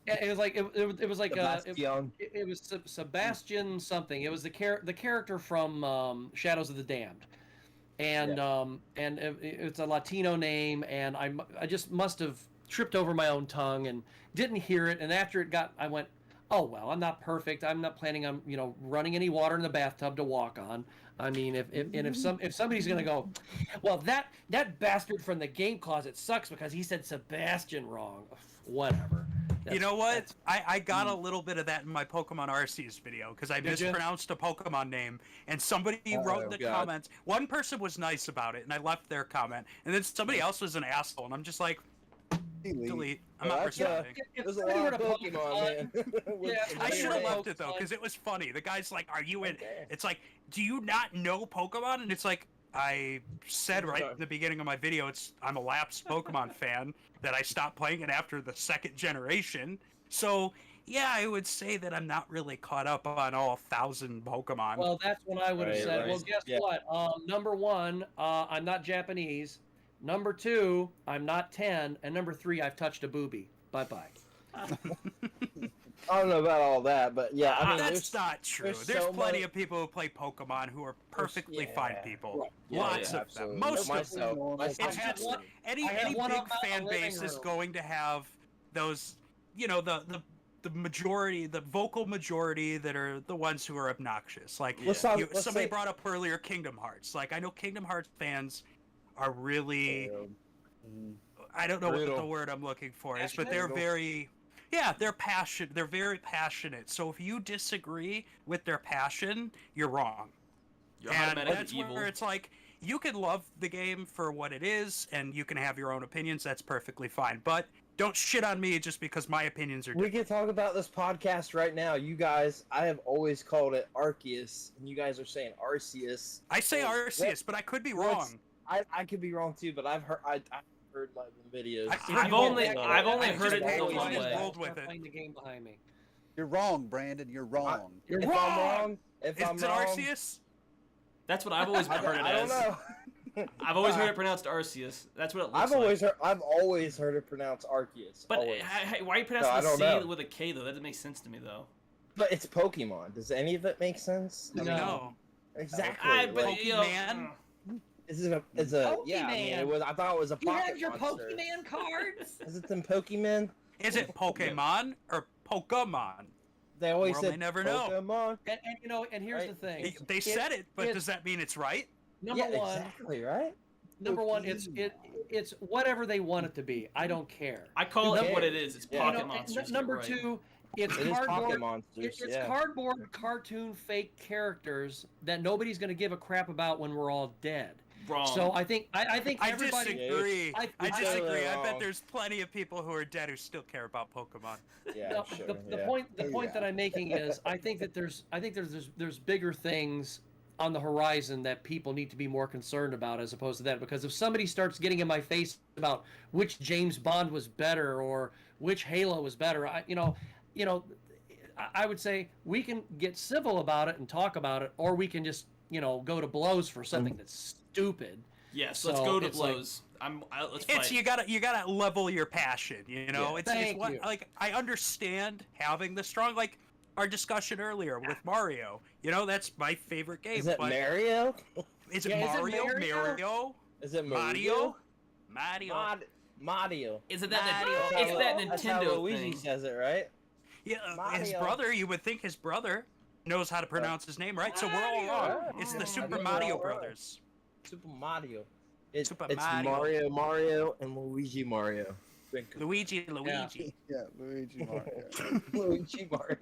[SPEAKER 2] It was like it was like
[SPEAKER 3] Sebastian.
[SPEAKER 2] it was Sebastian something. It was the character from Shadows of the Damned, and it's a Latino name, and I just must have tripped over my own tongue and didn't hear it. And after I went, oh well, I'm not perfect. I'm not planning on running any water in the bathtub to walk on. I mean, if somebody's gonna go, well, that bastard from the game closet sucks because he said Sebastian wrong. Whatever.
[SPEAKER 4] You know what? I got a little bit of that in my Pokemon Arceus video because I
[SPEAKER 2] Did ya?
[SPEAKER 4] mispronounced a Pokemon name, and somebody wrote in the
[SPEAKER 3] God.
[SPEAKER 4] comments. One person was nice about it, and I left their comment, and then somebody else was an asshole, and I'm just like, delete. I'm not
[SPEAKER 3] That's,
[SPEAKER 4] responding.
[SPEAKER 3] There's a
[SPEAKER 2] somebody
[SPEAKER 3] lot
[SPEAKER 2] were
[SPEAKER 3] of
[SPEAKER 2] to
[SPEAKER 3] Pokemon, man.
[SPEAKER 2] Yeah,
[SPEAKER 4] I
[SPEAKER 2] Somebody
[SPEAKER 4] should have
[SPEAKER 2] wrote
[SPEAKER 4] left it though,
[SPEAKER 2] on-
[SPEAKER 4] because it was funny. The guy's like, "Are you in?"
[SPEAKER 3] Okay.
[SPEAKER 4] It's like, "Do you not know Pokemon?" And it's like, I said right at the beginning of my video, I'm a lapsed Pokemon fan that I stopped playing it after the 2nd generation. So yeah, I would say that I'm not really caught up on all 1,000 Pokemon.
[SPEAKER 2] Well, that's what I would have
[SPEAKER 3] Right,
[SPEAKER 2] said.
[SPEAKER 3] right.
[SPEAKER 2] Well, guess
[SPEAKER 3] Yeah.
[SPEAKER 2] what? Number 1, I'm not Japanese. Number 2, I'm not 10. And number 3, I've touched a boobie. Bye-bye.
[SPEAKER 3] I don't know about all that, but yeah, I mean,
[SPEAKER 4] that's not true.
[SPEAKER 3] there's
[SPEAKER 4] There's
[SPEAKER 3] so
[SPEAKER 4] plenty
[SPEAKER 3] much-
[SPEAKER 4] of people who play Pokemon who are perfectly
[SPEAKER 3] yeah.
[SPEAKER 4] fine people.
[SPEAKER 2] Right.
[SPEAKER 3] Yeah,
[SPEAKER 4] Lots
[SPEAKER 3] yeah,
[SPEAKER 4] of them.
[SPEAKER 3] absolutely.
[SPEAKER 4] Most of
[SPEAKER 3] myself,
[SPEAKER 4] them.
[SPEAKER 3] myself.
[SPEAKER 4] It's
[SPEAKER 2] I had
[SPEAKER 4] just
[SPEAKER 2] one-
[SPEAKER 4] any
[SPEAKER 2] I had
[SPEAKER 4] any
[SPEAKER 2] one
[SPEAKER 4] big
[SPEAKER 2] up out in
[SPEAKER 4] fan
[SPEAKER 2] the living
[SPEAKER 4] base is
[SPEAKER 2] room.
[SPEAKER 4] going to have those, the majority, the vocal majority that are the ones who are obnoxious. Like
[SPEAKER 3] Let's
[SPEAKER 4] somebody
[SPEAKER 3] say-
[SPEAKER 4] brought up earlier Kingdom Hearts. Like I know Kingdom Hearts fans are really, I don't know what
[SPEAKER 3] Brutal.
[SPEAKER 4] the word I'm looking for is, but
[SPEAKER 2] Passionate?
[SPEAKER 4] they're very, yeah, they're passionate. They're very passionate. So if you disagree with their passion, you're wrong.
[SPEAKER 1] You're
[SPEAKER 4] And
[SPEAKER 1] automatically
[SPEAKER 4] that's
[SPEAKER 1] evil.
[SPEAKER 4] where it's like, you can love the game for what it is, and you can have your own opinions. That's perfectly fine. But don't shit on me just because my opinions are
[SPEAKER 3] We
[SPEAKER 4] different.
[SPEAKER 3] can talk about this podcast right now. You guys, I have always called it Arceus, and you guys are saying Arceus.
[SPEAKER 4] I say
[SPEAKER 3] What-
[SPEAKER 4] Arceus, but I could be
[SPEAKER 3] what's-
[SPEAKER 4] wrong.
[SPEAKER 3] I could be wrong too, but I've heard like the videos.
[SPEAKER 1] I've only
[SPEAKER 4] I've
[SPEAKER 1] heard
[SPEAKER 4] just
[SPEAKER 1] it
[SPEAKER 4] rolled
[SPEAKER 1] one way.
[SPEAKER 4] rolled with it.
[SPEAKER 2] Playing the game behind me.
[SPEAKER 5] You're wrong, Brandon. You're wrong.
[SPEAKER 2] You're
[SPEAKER 3] If
[SPEAKER 2] wrong.
[SPEAKER 3] I'm wrong, if
[SPEAKER 4] Is
[SPEAKER 3] I'm
[SPEAKER 4] it
[SPEAKER 3] wrong,
[SPEAKER 4] Arceus?
[SPEAKER 1] That's what I've always
[SPEAKER 3] I
[SPEAKER 1] heard it
[SPEAKER 3] don't
[SPEAKER 1] as.
[SPEAKER 3] know.
[SPEAKER 1] I've always heard it pronounced Arceus. That's what it looks
[SPEAKER 3] I've always heard it pronounced Arceus.
[SPEAKER 1] But
[SPEAKER 3] always.
[SPEAKER 1] why are you pronouncing
[SPEAKER 3] No, I
[SPEAKER 1] the
[SPEAKER 3] don't
[SPEAKER 1] C
[SPEAKER 3] know.
[SPEAKER 1] with a K though? That doesn't make sense to me though.
[SPEAKER 3] But it's Pokemon. Does any of it make sense? I mean,
[SPEAKER 4] No.
[SPEAKER 3] exactly.
[SPEAKER 1] But
[SPEAKER 3] like,
[SPEAKER 1] you know,
[SPEAKER 4] Pokemon?
[SPEAKER 3] it's a yeah. I mean,
[SPEAKER 2] Pokemon.
[SPEAKER 3] it was. I thought it was a
[SPEAKER 2] You
[SPEAKER 3] pocket
[SPEAKER 2] have your
[SPEAKER 3] monster.
[SPEAKER 2] Pokemon cards?
[SPEAKER 3] Is it them Pokemon?
[SPEAKER 4] Is it Pokemon or Pokemon?
[SPEAKER 3] They always
[SPEAKER 4] Well,
[SPEAKER 3] said
[SPEAKER 4] they never know.
[SPEAKER 3] Pokemon.
[SPEAKER 2] And you know, and here's
[SPEAKER 3] Right.
[SPEAKER 2] the thing.
[SPEAKER 4] They said it, but
[SPEAKER 2] it's-
[SPEAKER 4] does that mean it's right?
[SPEAKER 2] Number
[SPEAKER 3] Yeah,
[SPEAKER 2] one,
[SPEAKER 3] exactly right.
[SPEAKER 2] number one, it's whatever they want it to be. I don't care.
[SPEAKER 1] I call
[SPEAKER 3] Who
[SPEAKER 1] it what
[SPEAKER 3] cares?
[SPEAKER 1] it is. It's
[SPEAKER 3] Yeah.
[SPEAKER 1] pocket
[SPEAKER 2] You know,
[SPEAKER 1] monsters.
[SPEAKER 2] number
[SPEAKER 1] You're right.
[SPEAKER 2] two, it's
[SPEAKER 3] It is pocket
[SPEAKER 2] cardboard.
[SPEAKER 3] monsters.
[SPEAKER 2] It's
[SPEAKER 3] yeah.
[SPEAKER 2] cardboard cartoon fake characters that nobody's going to give a crap about when we're all dead.
[SPEAKER 1] Wrong.
[SPEAKER 2] So I think
[SPEAKER 4] I
[SPEAKER 2] everybody.
[SPEAKER 4] disagree.
[SPEAKER 2] I-
[SPEAKER 4] I
[SPEAKER 2] I-
[SPEAKER 4] disagree. I bet
[SPEAKER 3] wrong.
[SPEAKER 4] there's plenty of people who are dead who still care about Pokemon.
[SPEAKER 3] Yeah,
[SPEAKER 2] No,
[SPEAKER 3] sure.
[SPEAKER 2] the
[SPEAKER 3] yeah.
[SPEAKER 2] point
[SPEAKER 5] Yeah.
[SPEAKER 2] that I'm making is I think there's bigger things on the horizon that people need to be more concerned about as opposed to that, because if somebody starts getting in my face about which James Bond was better or which Halo was better, I would say we can get civil about it and talk about it, or we can just go to blows for something that's stupid.
[SPEAKER 1] Yes, let's
[SPEAKER 2] So
[SPEAKER 1] go to
[SPEAKER 2] it's like-
[SPEAKER 1] blows. Let's
[SPEAKER 4] It's
[SPEAKER 1] fight.
[SPEAKER 4] you gotta level your passion. You know,
[SPEAKER 3] Yeah.
[SPEAKER 4] it's
[SPEAKER 2] Thank
[SPEAKER 4] what
[SPEAKER 2] you.
[SPEAKER 4] like I understand having the strong our discussion earlier with Mario. You know, that's my favorite game.
[SPEAKER 3] Is it
[SPEAKER 4] but
[SPEAKER 3] Mario?
[SPEAKER 4] is it
[SPEAKER 2] Yeah, is it
[SPEAKER 4] Mario?
[SPEAKER 2] Mario?
[SPEAKER 3] Is it
[SPEAKER 4] Mario? Mario.
[SPEAKER 3] Mario.
[SPEAKER 1] Is it that?
[SPEAKER 4] Mario.
[SPEAKER 1] It's that
[SPEAKER 3] That's how
[SPEAKER 1] Nintendo
[SPEAKER 3] Luigi
[SPEAKER 1] thing.
[SPEAKER 3] says it, right?
[SPEAKER 4] Yeah, his
[SPEAKER 3] Mario.
[SPEAKER 4] brother. You would think his brother knows how to pronounce his name, right? So we're all wrong. It's the
[SPEAKER 3] I
[SPEAKER 4] Super
[SPEAKER 3] think we're
[SPEAKER 4] Mario
[SPEAKER 3] all wrong.
[SPEAKER 4] Brothers.
[SPEAKER 3] Super Mario. It's
[SPEAKER 4] Super
[SPEAKER 3] Mario, Mario, and Luigi Mario.
[SPEAKER 4] Luigi.
[SPEAKER 5] Yeah, Luigi Mario.
[SPEAKER 3] Luigi Mario.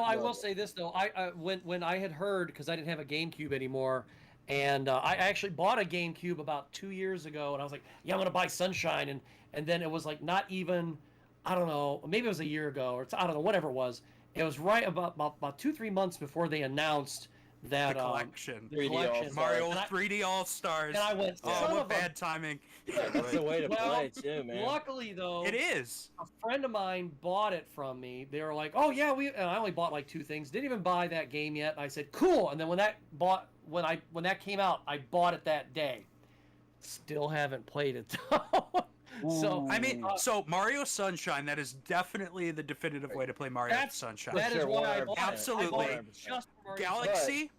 [SPEAKER 2] I will say this though. When I had heard, because I didn't have a GameCube anymore, and I actually bought a GameCube about 2 years ago, and I was like, yeah, I'm gonna buy Sunshine, and then it was like not even, I don't know, maybe it was a year ago, or I don't know, whatever it was. It was right about 2-3 months before they announced that
[SPEAKER 4] The collection.
[SPEAKER 3] 3D
[SPEAKER 2] collection.
[SPEAKER 3] All-Stars.
[SPEAKER 4] Mario
[SPEAKER 2] And I-
[SPEAKER 4] 3D All Stars.
[SPEAKER 2] and I went,
[SPEAKER 4] Oh,
[SPEAKER 2] son
[SPEAKER 4] what
[SPEAKER 2] of a.
[SPEAKER 4] bad timing.
[SPEAKER 3] That's the way to
[SPEAKER 2] Well,
[SPEAKER 3] play too, man.
[SPEAKER 2] Luckily though,
[SPEAKER 4] It is.
[SPEAKER 2] a friend of mine bought it from me. They were like, "Oh yeah, and I only bought like 2 things. Didn't even buy that game yet." And I said, "Cool." And then when that came out, I bought it that day. Still haven't played it though. So
[SPEAKER 4] I mean, so Mario Sunshine, that is definitely the definitive way to play Mario
[SPEAKER 2] That's-
[SPEAKER 4] Sunshine.
[SPEAKER 2] that is
[SPEAKER 3] sure,
[SPEAKER 2] why I
[SPEAKER 3] 100%.
[SPEAKER 2] bought it.
[SPEAKER 4] Absolutely.
[SPEAKER 2] I bought it just for Mario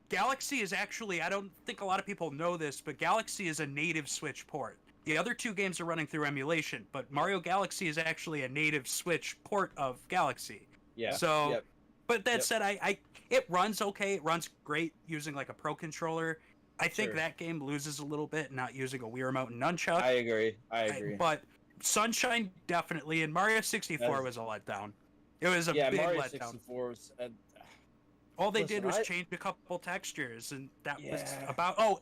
[SPEAKER 4] Galaxy is actually, I don't think a lot of people know this, but Galaxy is a native Switch port. The other 2 games are running through emulation, but Mario Galaxy is actually a native Switch port of Galaxy.
[SPEAKER 3] Yeah.
[SPEAKER 4] So,
[SPEAKER 3] Yep.
[SPEAKER 4] but that
[SPEAKER 3] Yep.
[SPEAKER 4] said, it runs okay. It runs great using like a Pro controller. I think
[SPEAKER 3] Sure.
[SPEAKER 4] that game loses a little bit not using a Wii Remote and Nunchuck.
[SPEAKER 3] I agree. I agree.
[SPEAKER 4] But Sunshine definitely, and Mario 64
[SPEAKER 3] That's-
[SPEAKER 4] was a letdown. It was a
[SPEAKER 3] Yeah,
[SPEAKER 4] big
[SPEAKER 3] Mario
[SPEAKER 4] letdown.
[SPEAKER 3] 64 was.
[SPEAKER 4] All they
[SPEAKER 3] Listen,
[SPEAKER 4] did was
[SPEAKER 3] I-
[SPEAKER 4] change a couple textures, and that was
[SPEAKER 3] Yeah.
[SPEAKER 4] about. I
[SPEAKER 3] was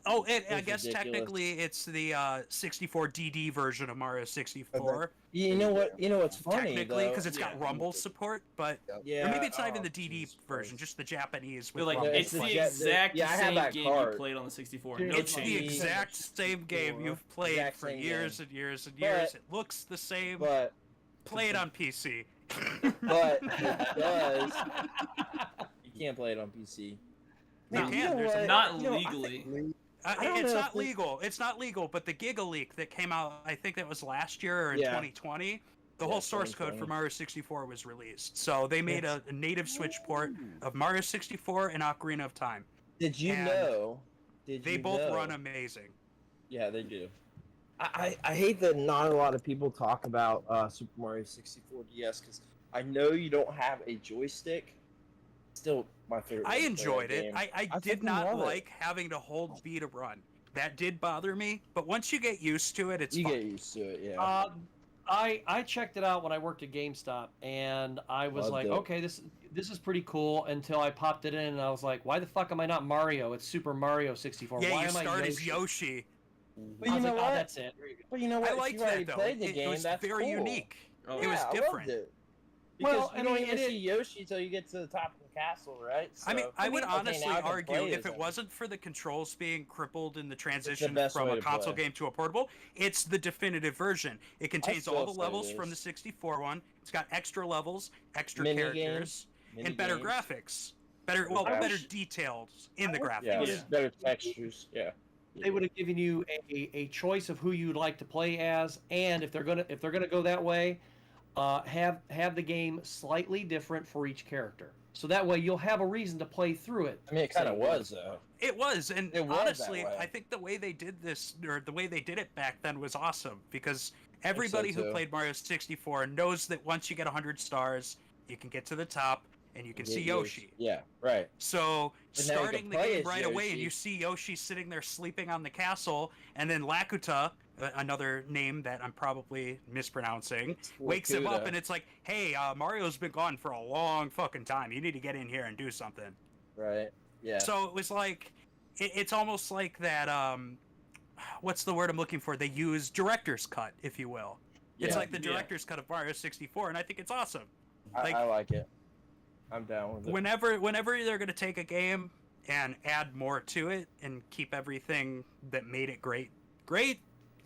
[SPEAKER 4] guess
[SPEAKER 3] ridiculous.
[SPEAKER 4] technically it's the 64 DD version of Mario 64.
[SPEAKER 3] You know what? You know what's funny?
[SPEAKER 4] Technically, because
[SPEAKER 3] though?
[SPEAKER 4] it's got Rumble support, but
[SPEAKER 3] Yeah.
[SPEAKER 4] or maybe it's not even
[SPEAKER 3] oh,
[SPEAKER 4] the DD
[SPEAKER 3] Jesus
[SPEAKER 4] version,
[SPEAKER 3] Christ.
[SPEAKER 4] just the Japanese
[SPEAKER 1] You're
[SPEAKER 4] with
[SPEAKER 1] like,
[SPEAKER 4] Rumble.
[SPEAKER 1] it's the
[SPEAKER 3] like-
[SPEAKER 1] exact
[SPEAKER 3] yeah, I have
[SPEAKER 1] same
[SPEAKER 3] that
[SPEAKER 1] game
[SPEAKER 3] card.
[SPEAKER 1] you played on the 64.
[SPEAKER 2] Dude,
[SPEAKER 1] No
[SPEAKER 4] It's the
[SPEAKER 1] change.
[SPEAKER 4] exact same game
[SPEAKER 3] Sure.
[SPEAKER 4] you've played
[SPEAKER 3] Exact
[SPEAKER 4] for
[SPEAKER 3] same
[SPEAKER 4] years
[SPEAKER 3] game.
[SPEAKER 4] and years and years.
[SPEAKER 3] But-
[SPEAKER 4] It looks the same.
[SPEAKER 3] But
[SPEAKER 4] Play it on PC.
[SPEAKER 3] but it does. You can't play it on PC.
[SPEAKER 4] You
[SPEAKER 3] Now,
[SPEAKER 4] can,
[SPEAKER 3] know
[SPEAKER 4] there's
[SPEAKER 3] what?
[SPEAKER 1] Not
[SPEAKER 3] You know, I think-
[SPEAKER 1] legally.
[SPEAKER 3] I don't
[SPEAKER 4] It's
[SPEAKER 3] know
[SPEAKER 4] not
[SPEAKER 3] if this-
[SPEAKER 4] legal. It's not legal. But the Giga leak that came out, I think that was last year or in
[SPEAKER 3] Yeah.
[SPEAKER 4] 2020. The
[SPEAKER 3] Yeah,
[SPEAKER 4] whole source code
[SPEAKER 3] 2020.
[SPEAKER 4] for Mario 64 was released. So they made a native Switch port of Mario 64 and Ocarina of Time.
[SPEAKER 3] Did you
[SPEAKER 4] and
[SPEAKER 3] know? Did
[SPEAKER 4] They
[SPEAKER 3] you
[SPEAKER 4] both
[SPEAKER 3] know-
[SPEAKER 4] run amazing.
[SPEAKER 3] Yeah, they do. I hate that not a lot of people talk about Super Mario 64 DS because I know you don't have a joystick. Still, my favorite.
[SPEAKER 4] I
[SPEAKER 3] way to play
[SPEAKER 4] enjoyed
[SPEAKER 3] that
[SPEAKER 4] it.
[SPEAKER 3] game.
[SPEAKER 4] I did
[SPEAKER 3] fucking
[SPEAKER 4] not
[SPEAKER 3] love it.
[SPEAKER 4] like having to hold B to run. That did bother me. But once you get used to it, it's
[SPEAKER 3] You
[SPEAKER 4] fun.
[SPEAKER 3] get used to it, yeah.
[SPEAKER 2] I checked it out when I worked at GameStop, and I was
[SPEAKER 3] Loved
[SPEAKER 2] like,
[SPEAKER 3] it.
[SPEAKER 2] okay, this is pretty cool until I popped it in and I was like, why the fuck am I not Mario? It's Super Mario 64.
[SPEAKER 4] Yeah,
[SPEAKER 2] why
[SPEAKER 4] you
[SPEAKER 2] am I
[SPEAKER 4] start
[SPEAKER 2] Yoshi?
[SPEAKER 4] as Yoshi.
[SPEAKER 3] But
[SPEAKER 2] I
[SPEAKER 3] you
[SPEAKER 2] was
[SPEAKER 3] know
[SPEAKER 2] like,
[SPEAKER 3] what?
[SPEAKER 2] oh, that's it. There you go.
[SPEAKER 3] But you know what?
[SPEAKER 4] I
[SPEAKER 3] If
[SPEAKER 4] liked
[SPEAKER 3] you already
[SPEAKER 4] that though.
[SPEAKER 3] played the
[SPEAKER 4] It
[SPEAKER 3] game,
[SPEAKER 4] was
[SPEAKER 3] that's
[SPEAKER 4] very
[SPEAKER 3] cool.
[SPEAKER 4] unique.
[SPEAKER 1] Oh,
[SPEAKER 4] It was
[SPEAKER 3] Yeah, I
[SPEAKER 4] different.
[SPEAKER 3] loved it. Because
[SPEAKER 2] Well,
[SPEAKER 3] you
[SPEAKER 2] I
[SPEAKER 3] don't
[SPEAKER 2] mean,
[SPEAKER 3] even
[SPEAKER 2] it
[SPEAKER 3] see Yoshi till you get to the top of the castle, right?
[SPEAKER 4] I mean,
[SPEAKER 3] So-
[SPEAKER 4] I would
[SPEAKER 3] okay,
[SPEAKER 4] honestly
[SPEAKER 3] now I can
[SPEAKER 4] argue
[SPEAKER 3] play
[SPEAKER 4] if
[SPEAKER 3] as
[SPEAKER 4] it
[SPEAKER 3] him.
[SPEAKER 4] wasn't for the controls being crippled in the transition
[SPEAKER 3] best
[SPEAKER 4] from
[SPEAKER 3] way
[SPEAKER 4] a
[SPEAKER 3] to
[SPEAKER 4] console
[SPEAKER 3] play.
[SPEAKER 4] game to a portable, it's the definitive version. It contains all the
[SPEAKER 3] still say
[SPEAKER 4] levels
[SPEAKER 3] it
[SPEAKER 4] from the
[SPEAKER 3] is.
[SPEAKER 4] 64 one. It's got extra levels, extra
[SPEAKER 3] Mini
[SPEAKER 4] characters,
[SPEAKER 3] games,
[SPEAKER 4] and better
[SPEAKER 3] mini games.
[SPEAKER 4] graphics. Better
[SPEAKER 3] graphics.
[SPEAKER 4] details in the
[SPEAKER 2] I wish-
[SPEAKER 4] graphics.
[SPEAKER 3] Yeah,
[SPEAKER 2] Yeah.
[SPEAKER 3] better textures. Yeah.
[SPEAKER 2] They would have given you a choice of who you'd like to play as, and if they're gonna go that way, have the game slightly different for each character. So that way you'll have a reason to play through it.
[SPEAKER 3] I mean, it kind of
[SPEAKER 2] Say,
[SPEAKER 3] was though.
[SPEAKER 4] It was, and
[SPEAKER 3] It was that
[SPEAKER 4] honestly,
[SPEAKER 3] way.
[SPEAKER 4] I think the way they did this, or the way they did it back then, was awesome because everybody who
[SPEAKER 3] too.
[SPEAKER 4] played Mario 64 knows that once you get 100 stars, you can get to the top and you can see
[SPEAKER 3] Get
[SPEAKER 4] Yoshi.
[SPEAKER 3] Yeah, right.
[SPEAKER 4] So
[SPEAKER 3] And now you
[SPEAKER 4] starting
[SPEAKER 3] can
[SPEAKER 4] the
[SPEAKER 3] play
[SPEAKER 4] game
[SPEAKER 3] as
[SPEAKER 4] right away, and
[SPEAKER 3] Yoshi.
[SPEAKER 4] you see Yoshi sitting there sleeping on the castle, and then Lakuta, another name that I'm probably mispronouncing, wakes him up,
[SPEAKER 3] Lakuta.
[SPEAKER 4] and it's like, hey, Mario's been gone for a long fucking time. You need to get in here and do something.
[SPEAKER 3] Right. Yeah.
[SPEAKER 4] So it was like, it's almost like that. What's the word I'm looking for? They use director's cut, if you will. It's
[SPEAKER 3] Yeah.
[SPEAKER 4] like the director's cut of Mario 64, and I think it's awesome. like-
[SPEAKER 3] I like it. I'm down with it.
[SPEAKER 4] Whenever they're gonna take a game and add more to it and keep everything that made it great,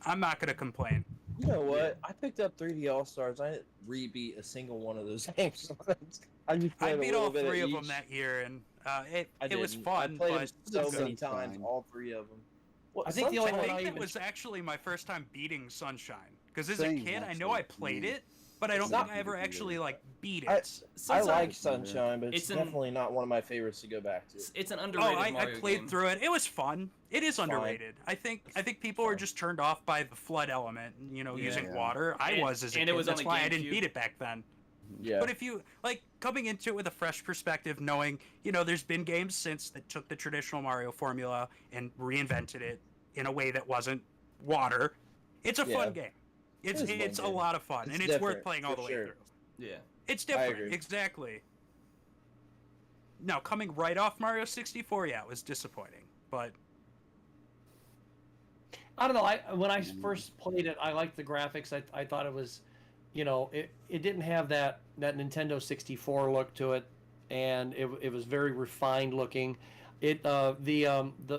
[SPEAKER 4] I'm not gonna complain.
[SPEAKER 3] You know what? I picked up 3D All Stars. I didn't re-beat a single one of those games. I just
[SPEAKER 4] I
[SPEAKER 3] played a
[SPEAKER 4] beat
[SPEAKER 3] little
[SPEAKER 4] all
[SPEAKER 3] bit
[SPEAKER 4] three of
[SPEAKER 3] each.
[SPEAKER 4] them that year, and
[SPEAKER 3] I
[SPEAKER 4] it was
[SPEAKER 3] didn't.
[SPEAKER 4] fun.
[SPEAKER 3] I played
[SPEAKER 4] But
[SPEAKER 3] them so many
[SPEAKER 5] Sunshine.
[SPEAKER 3] times, all three of them. Well,
[SPEAKER 2] I think the only
[SPEAKER 4] I
[SPEAKER 2] one
[SPEAKER 4] think
[SPEAKER 2] I
[SPEAKER 4] that
[SPEAKER 2] even
[SPEAKER 4] was actually my first time beating Sunshine. Because as
[SPEAKER 5] Same,
[SPEAKER 4] a kid, I know I
[SPEAKER 5] actually.
[SPEAKER 4] played
[SPEAKER 5] Yeah.
[SPEAKER 4] it, but I don't
[SPEAKER 3] It's
[SPEAKER 4] think
[SPEAKER 3] not-
[SPEAKER 4] I ever actually like beat it.
[SPEAKER 3] I
[SPEAKER 1] Sunshine-
[SPEAKER 3] like Sunshine, but it's
[SPEAKER 1] It's an-
[SPEAKER 3] definitely not one of my favorites to go back to.
[SPEAKER 1] It's an
[SPEAKER 4] Oh,
[SPEAKER 1] underrated
[SPEAKER 4] I
[SPEAKER 1] Mario
[SPEAKER 4] played
[SPEAKER 1] game.
[SPEAKER 4] through it. It was fun. It is
[SPEAKER 3] Fine.
[SPEAKER 4] underrated. I think people are
[SPEAKER 3] Fine.
[SPEAKER 4] just turned off by the flood element. Using
[SPEAKER 5] Yeah.
[SPEAKER 4] water. I
[SPEAKER 1] And-
[SPEAKER 4] was as a
[SPEAKER 1] and
[SPEAKER 4] kid.
[SPEAKER 1] it was on
[SPEAKER 4] That's
[SPEAKER 1] the
[SPEAKER 4] why I didn't
[SPEAKER 1] GameCube.
[SPEAKER 4] beat it back then.
[SPEAKER 3] Yeah.
[SPEAKER 4] But if you coming into it with a fresh perspective, knowing there's been games since that took the traditional Mario formula and reinvented it in a way that wasn't water, it's a
[SPEAKER 3] Yeah.
[SPEAKER 4] fun game. It's
[SPEAKER 3] It is a fun
[SPEAKER 4] a
[SPEAKER 3] game.
[SPEAKER 4] lot of fun,
[SPEAKER 3] It's
[SPEAKER 4] and it's worth
[SPEAKER 3] different,
[SPEAKER 4] playing all
[SPEAKER 3] for
[SPEAKER 4] the way
[SPEAKER 3] sure.
[SPEAKER 4] through.
[SPEAKER 1] Yeah.
[SPEAKER 4] It's different,
[SPEAKER 3] agree.
[SPEAKER 4] exactly. Now coming right off Mario 64, yeah, it was disappointing, but
[SPEAKER 2] I don't know. When I first played it, I liked the graphics. I thought it was, it didn't have that Nintendo 64 look to it, and it was very refined looking. The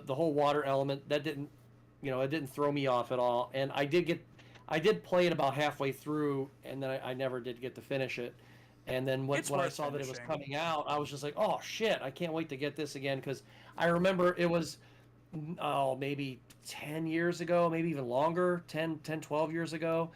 [SPEAKER 2] whole water element that didn't, it didn't throw me off at all. And I did play it about halfway through, and then I never did get to finish it. And then when
[SPEAKER 4] It's
[SPEAKER 2] I
[SPEAKER 4] worth
[SPEAKER 2] saw that it was
[SPEAKER 4] finishing.
[SPEAKER 2] coming out, I was just like, oh shit, I can't wait to get this again, because I remember it was maybe 10 years ago, maybe even longer, 10, 12 years ago.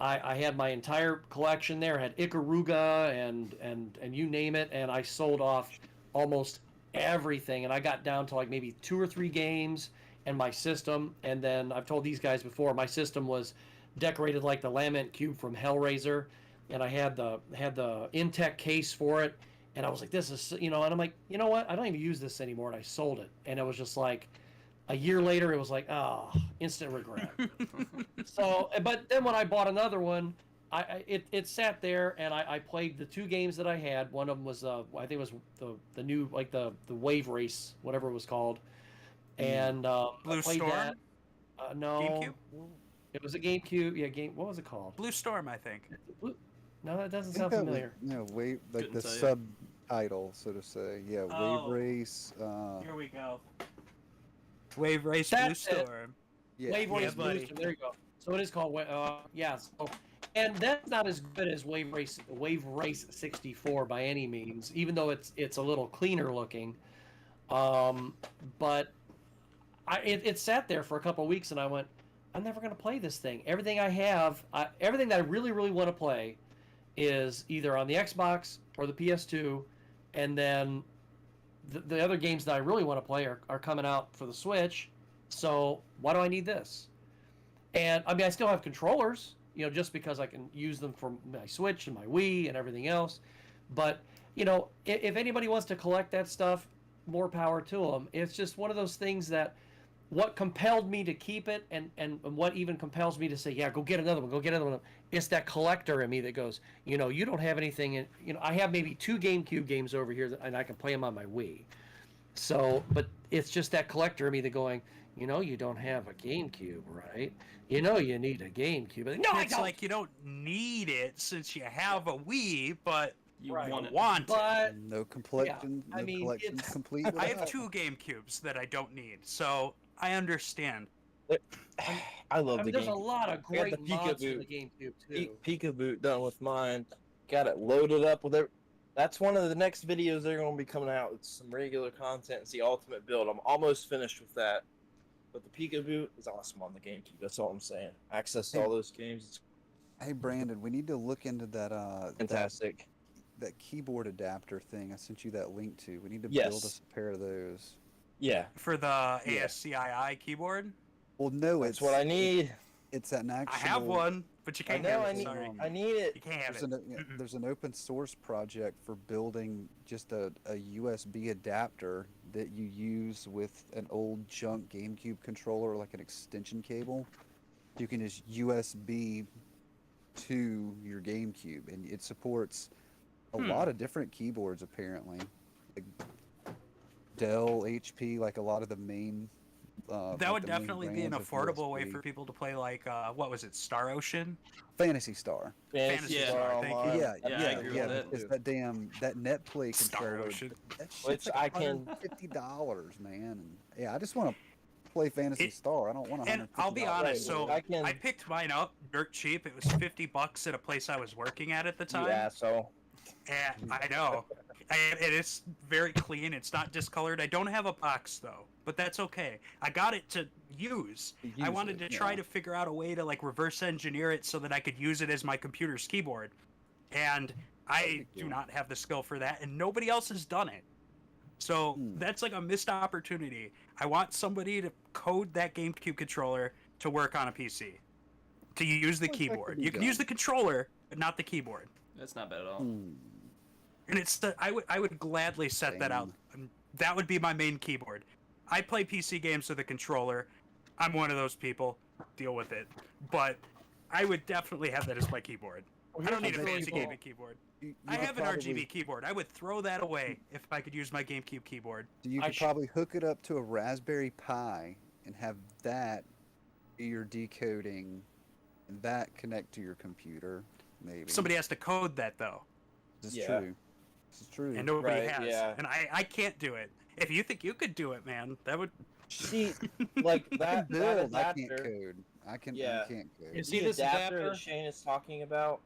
[SPEAKER 2] I had my entire collection there, had Ikaruga and you name it, and I sold off almost everything, and I got down to like maybe 2 or 3 games and my system. And then I've told these guys before, my system was decorated like the Lament Cube from Hellraiser, and I had the Intech case for it, and I was like, this is, and I'm like, you know what, I don't even use this anymore, and I sold it. And it was just like, a year later, it was like, instant regret. So, but then when I bought another one, it sat there, and I played the 2 games that I had. One of them was, I think it was the new, like the Wave Race, whatever it was called. And I
[SPEAKER 4] Blue
[SPEAKER 2] played
[SPEAKER 4] Storm?
[SPEAKER 2] that. No.
[SPEAKER 4] GameCube?
[SPEAKER 2] It was a GameCube. Yeah, what was it called?
[SPEAKER 4] Blue Storm, I think.
[SPEAKER 2] No, that doesn't
[SPEAKER 5] I
[SPEAKER 2] sound
[SPEAKER 5] think that
[SPEAKER 2] familiar.
[SPEAKER 5] was, wave, like
[SPEAKER 1] Couldn't
[SPEAKER 5] the
[SPEAKER 1] tell you.
[SPEAKER 5] subtitle, so to say. Yeah,
[SPEAKER 4] Oh.
[SPEAKER 5] Wave Race.
[SPEAKER 4] Here we go. Wave Race
[SPEAKER 2] That's
[SPEAKER 4] Blue
[SPEAKER 2] it.
[SPEAKER 4] Storm.
[SPEAKER 5] Yeah.
[SPEAKER 2] Wave Race
[SPEAKER 4] Yeah, buddy.
[SPEAKER 2] Booster. There you go. So it is called. Yeah. So, and that's not as good as Wave Race 64 by any means, even though it's a little cleaner looking. But it sat there for a couple of weeks, and I went, I'm never going to play this thing. Everything I have, everything that I really, really want to play, is either on the Xbox or the PS2, and then the other games that I really want to play are coming out for the Switch. So why do I need this? And I mean, I still have controllers, just because I can use them for my Switch and my Wii and everything else. But if anybody wants to collect that stuff, more power to them. It's just one of those things that what compelled me to keep it, and what even compels me to say, yeah, go get another one, it's that collector in me that goes, you don't have anything in, I have maybe 2 GameCube games over here, and I can play them on my Wii. So, but it's just that collector in me that going, you don't have a GameCube, right? You need a GameCube. No, I
[SPEAKER 4] It's
[SPEAKER 2] don't.
[SPEAKER 4] like you don't need it since you have a Wii, but
[SPEAKER 1] You
[SPEAKER 2] Right.
[SPEAKER 1] want it.
[SPEAKER 4] want it.
[SPEAKER 2] But
[SPEAKER 5] No collection's
[SPEAKER 2] it's-
[SPEAKER 5] complete.
[SPEAKER 4] I have
[SPEAKER 5] without.
[SPEAKER 4] 2 GameCubes that I don't need, so I understand.
[SPEAKER 3] I love the
[SPEAKER 2] there's
[SPEAKER 3] game.
[SPEAKER 2] a lot of
[SPEAKER 3] I got
[SPEAKER 2] great
[SPEAKER 3] the
[SPEAKER 2] mods for
[SPEAKER 3] Peekaboo.
[SPEAKER 2] the GameCube too.
[SPEAKER 3] Peekaboo done with mine. Got it loaded up with it. That's one of the next videos they're going to be coming out with some regular content. It's the ultimate build. I'm almost finished with that. But the Peekaboo is awesome on the GameCube. That's all I'm saying. Access to all those games. It's
[SPEAKER 5] Hey Brandon, we need to look into that
[SPEAKER 3] fantastic.
[SPEAKER 5] that keyboard adapter thing. I sent you that link to. We need to
[SPEAKER 3] Yes.
[SPEAKER 5] build us a pair of those.
[SPEAKER 3] Yeah,
[SPEAKER 4] For the
[SPEAKER 3] Yeah.
[SPEAKER 4] ASCII keyboard,
[SPEAKER 5] Well, no,
[SPEAKER 3] that's
[SPEAKER 5] it's
[SPEAKER 3] what I need.
[SPEAKER 5] It's an
[SPEAKER 4] I
[SPEAKER 5] actual.
[SPEAKER 4] have one, but you
[SPEAKER 3] I
[SPEAKER 4] can't
[SPEAKER 3] know.
[SPEAKER 4] have
[SPEAKER 3] I
[SPEAKER 4] it.
[SPEAKER 3] need.
[SPEAKER 4] Sorry,
[SPEAKER 3] I need it.
[SPEAKER 4] you can't have
[SPEAKER 5] There's
[SPEAKER 4] it.
[SPEAKER 5] an, there's an open source project for building just a USB adapter that you use with an old junk GameCube controller, like an extension cable. You can just USB to your GameCube, and it supports a lot of different keyboards apparently. Like Dell, HP, like a lot of the main.
[SPEAKER 4] That would definitely be an
[SPEAKER 5] brands of
[SPEAKER 4] affordable way
[SPEAKER 5] USB.
[SPEAKER 4] for people to play, like, what was it, Star Ocean?
[SPEAKER 5] Fantasy Star.
[SPEAKER 4] Fantasy
[SPEAKER 1] Yeah.
[SPEAKER 4] Star, thank you.
[SPEAKER 3] Online.
[SPEAKER 5] Yeah,
[SPEAKER 1] Yeah, I agree with that.
[SPEAKER 5] because that NetPlay
[SPEAKER 4] Star
[SPEAKER 5] controller,
[SPEAKER 4] Ocean.
[SPEAKER 5] that shit's
[SPEAKER 3] Which
[SPEAKER 5] like
[SPEAKER 3] I can-
[SPEAKER 5] $150, man. And yeah, I just want to play Fantasy
[SPEAKER 4] It-
[SPEAKER 5] Star. I don't want to.
[SPEAKER 4] And I'll be honest, so
[SPEAKER 3] I can-
[SPEAKER 4] I picked mine up dirt cheap. It was $50 at a place I was working at the
[SPEAKER 3] You
[SPEAKER 4] time.
[SPEAKER 3] asshole.
[SPEAKER 4] And I know. And it is very clean. It's not discolored. I don't have a box though, but that's okay. I got it to use. I wanted to try to figure out a way to like reverse engineer it so that I could use it as my computer's keyboard. And I do not have the skill for that, and nobody else has done it. So that's like a missed opportunity. I want somebody to code that GameCube controller to work on a PC. To use the
[SPEAKER 5] Well, that could
[SPEAKER 4] keyboard.
[SPEAKER 5] be
[SPEAKER 4] You can
[SPEAKER 5] done.
[SPEAKER 4] use the controller, but not the keyboard.
[SPEAKER 1] That's not bad at all.
[SPEAKER 4] And it's I would gladly set that out. And that would be my main keyboard. I play PC games with a controller. I'm one of those people. Deal with it. But I would definitely have that as my keyboard. I don't need a fancy gaming keyboard. I have an RGB keyboard. I would throw that away if I could use my GameCube keyboard.
[SPEAKER 5] You
[SPEAKER 2] I
[SPEAKER 5] could
[SPEAKER 2] sh-
[SPEAKER 5] probably hook it up to a Raspberry Pi and have that be your decoding, and that connect to your computer. Maybe
[SPEAKER 4] Somebody has to code that though,
[SPEAKER 5] This is
[SPEAKER 3] Yeah.
[SPEAKER 5] true. This is true.
[SPEAKER 4] and nobody
[SPEAKER 3] Right,
[SPEAKER 4] has.
[SPEAKER 3] yeah.
[SPEAKER 4] And I can't do it. If you think you could do it, man, that would.
[SPEAKER 3] See, like
[SPEAKER 5] I can
[SPEAKER 3] that
[SPEAKER 5] build. I can't
[SPEAKER 3] adapter.
[SPEAKER 5] code. I
[SPEAKER 3] Yeah.
[SPEAKER 5] can't code.
[SPEAKER 2] Is- See
[SPEAKER 3] The
[SPEAKER 2] this
[SPEAKER 3] adapter
[SPEAKER 2] adapter?
[SPEAKER 3] that Shane is talking about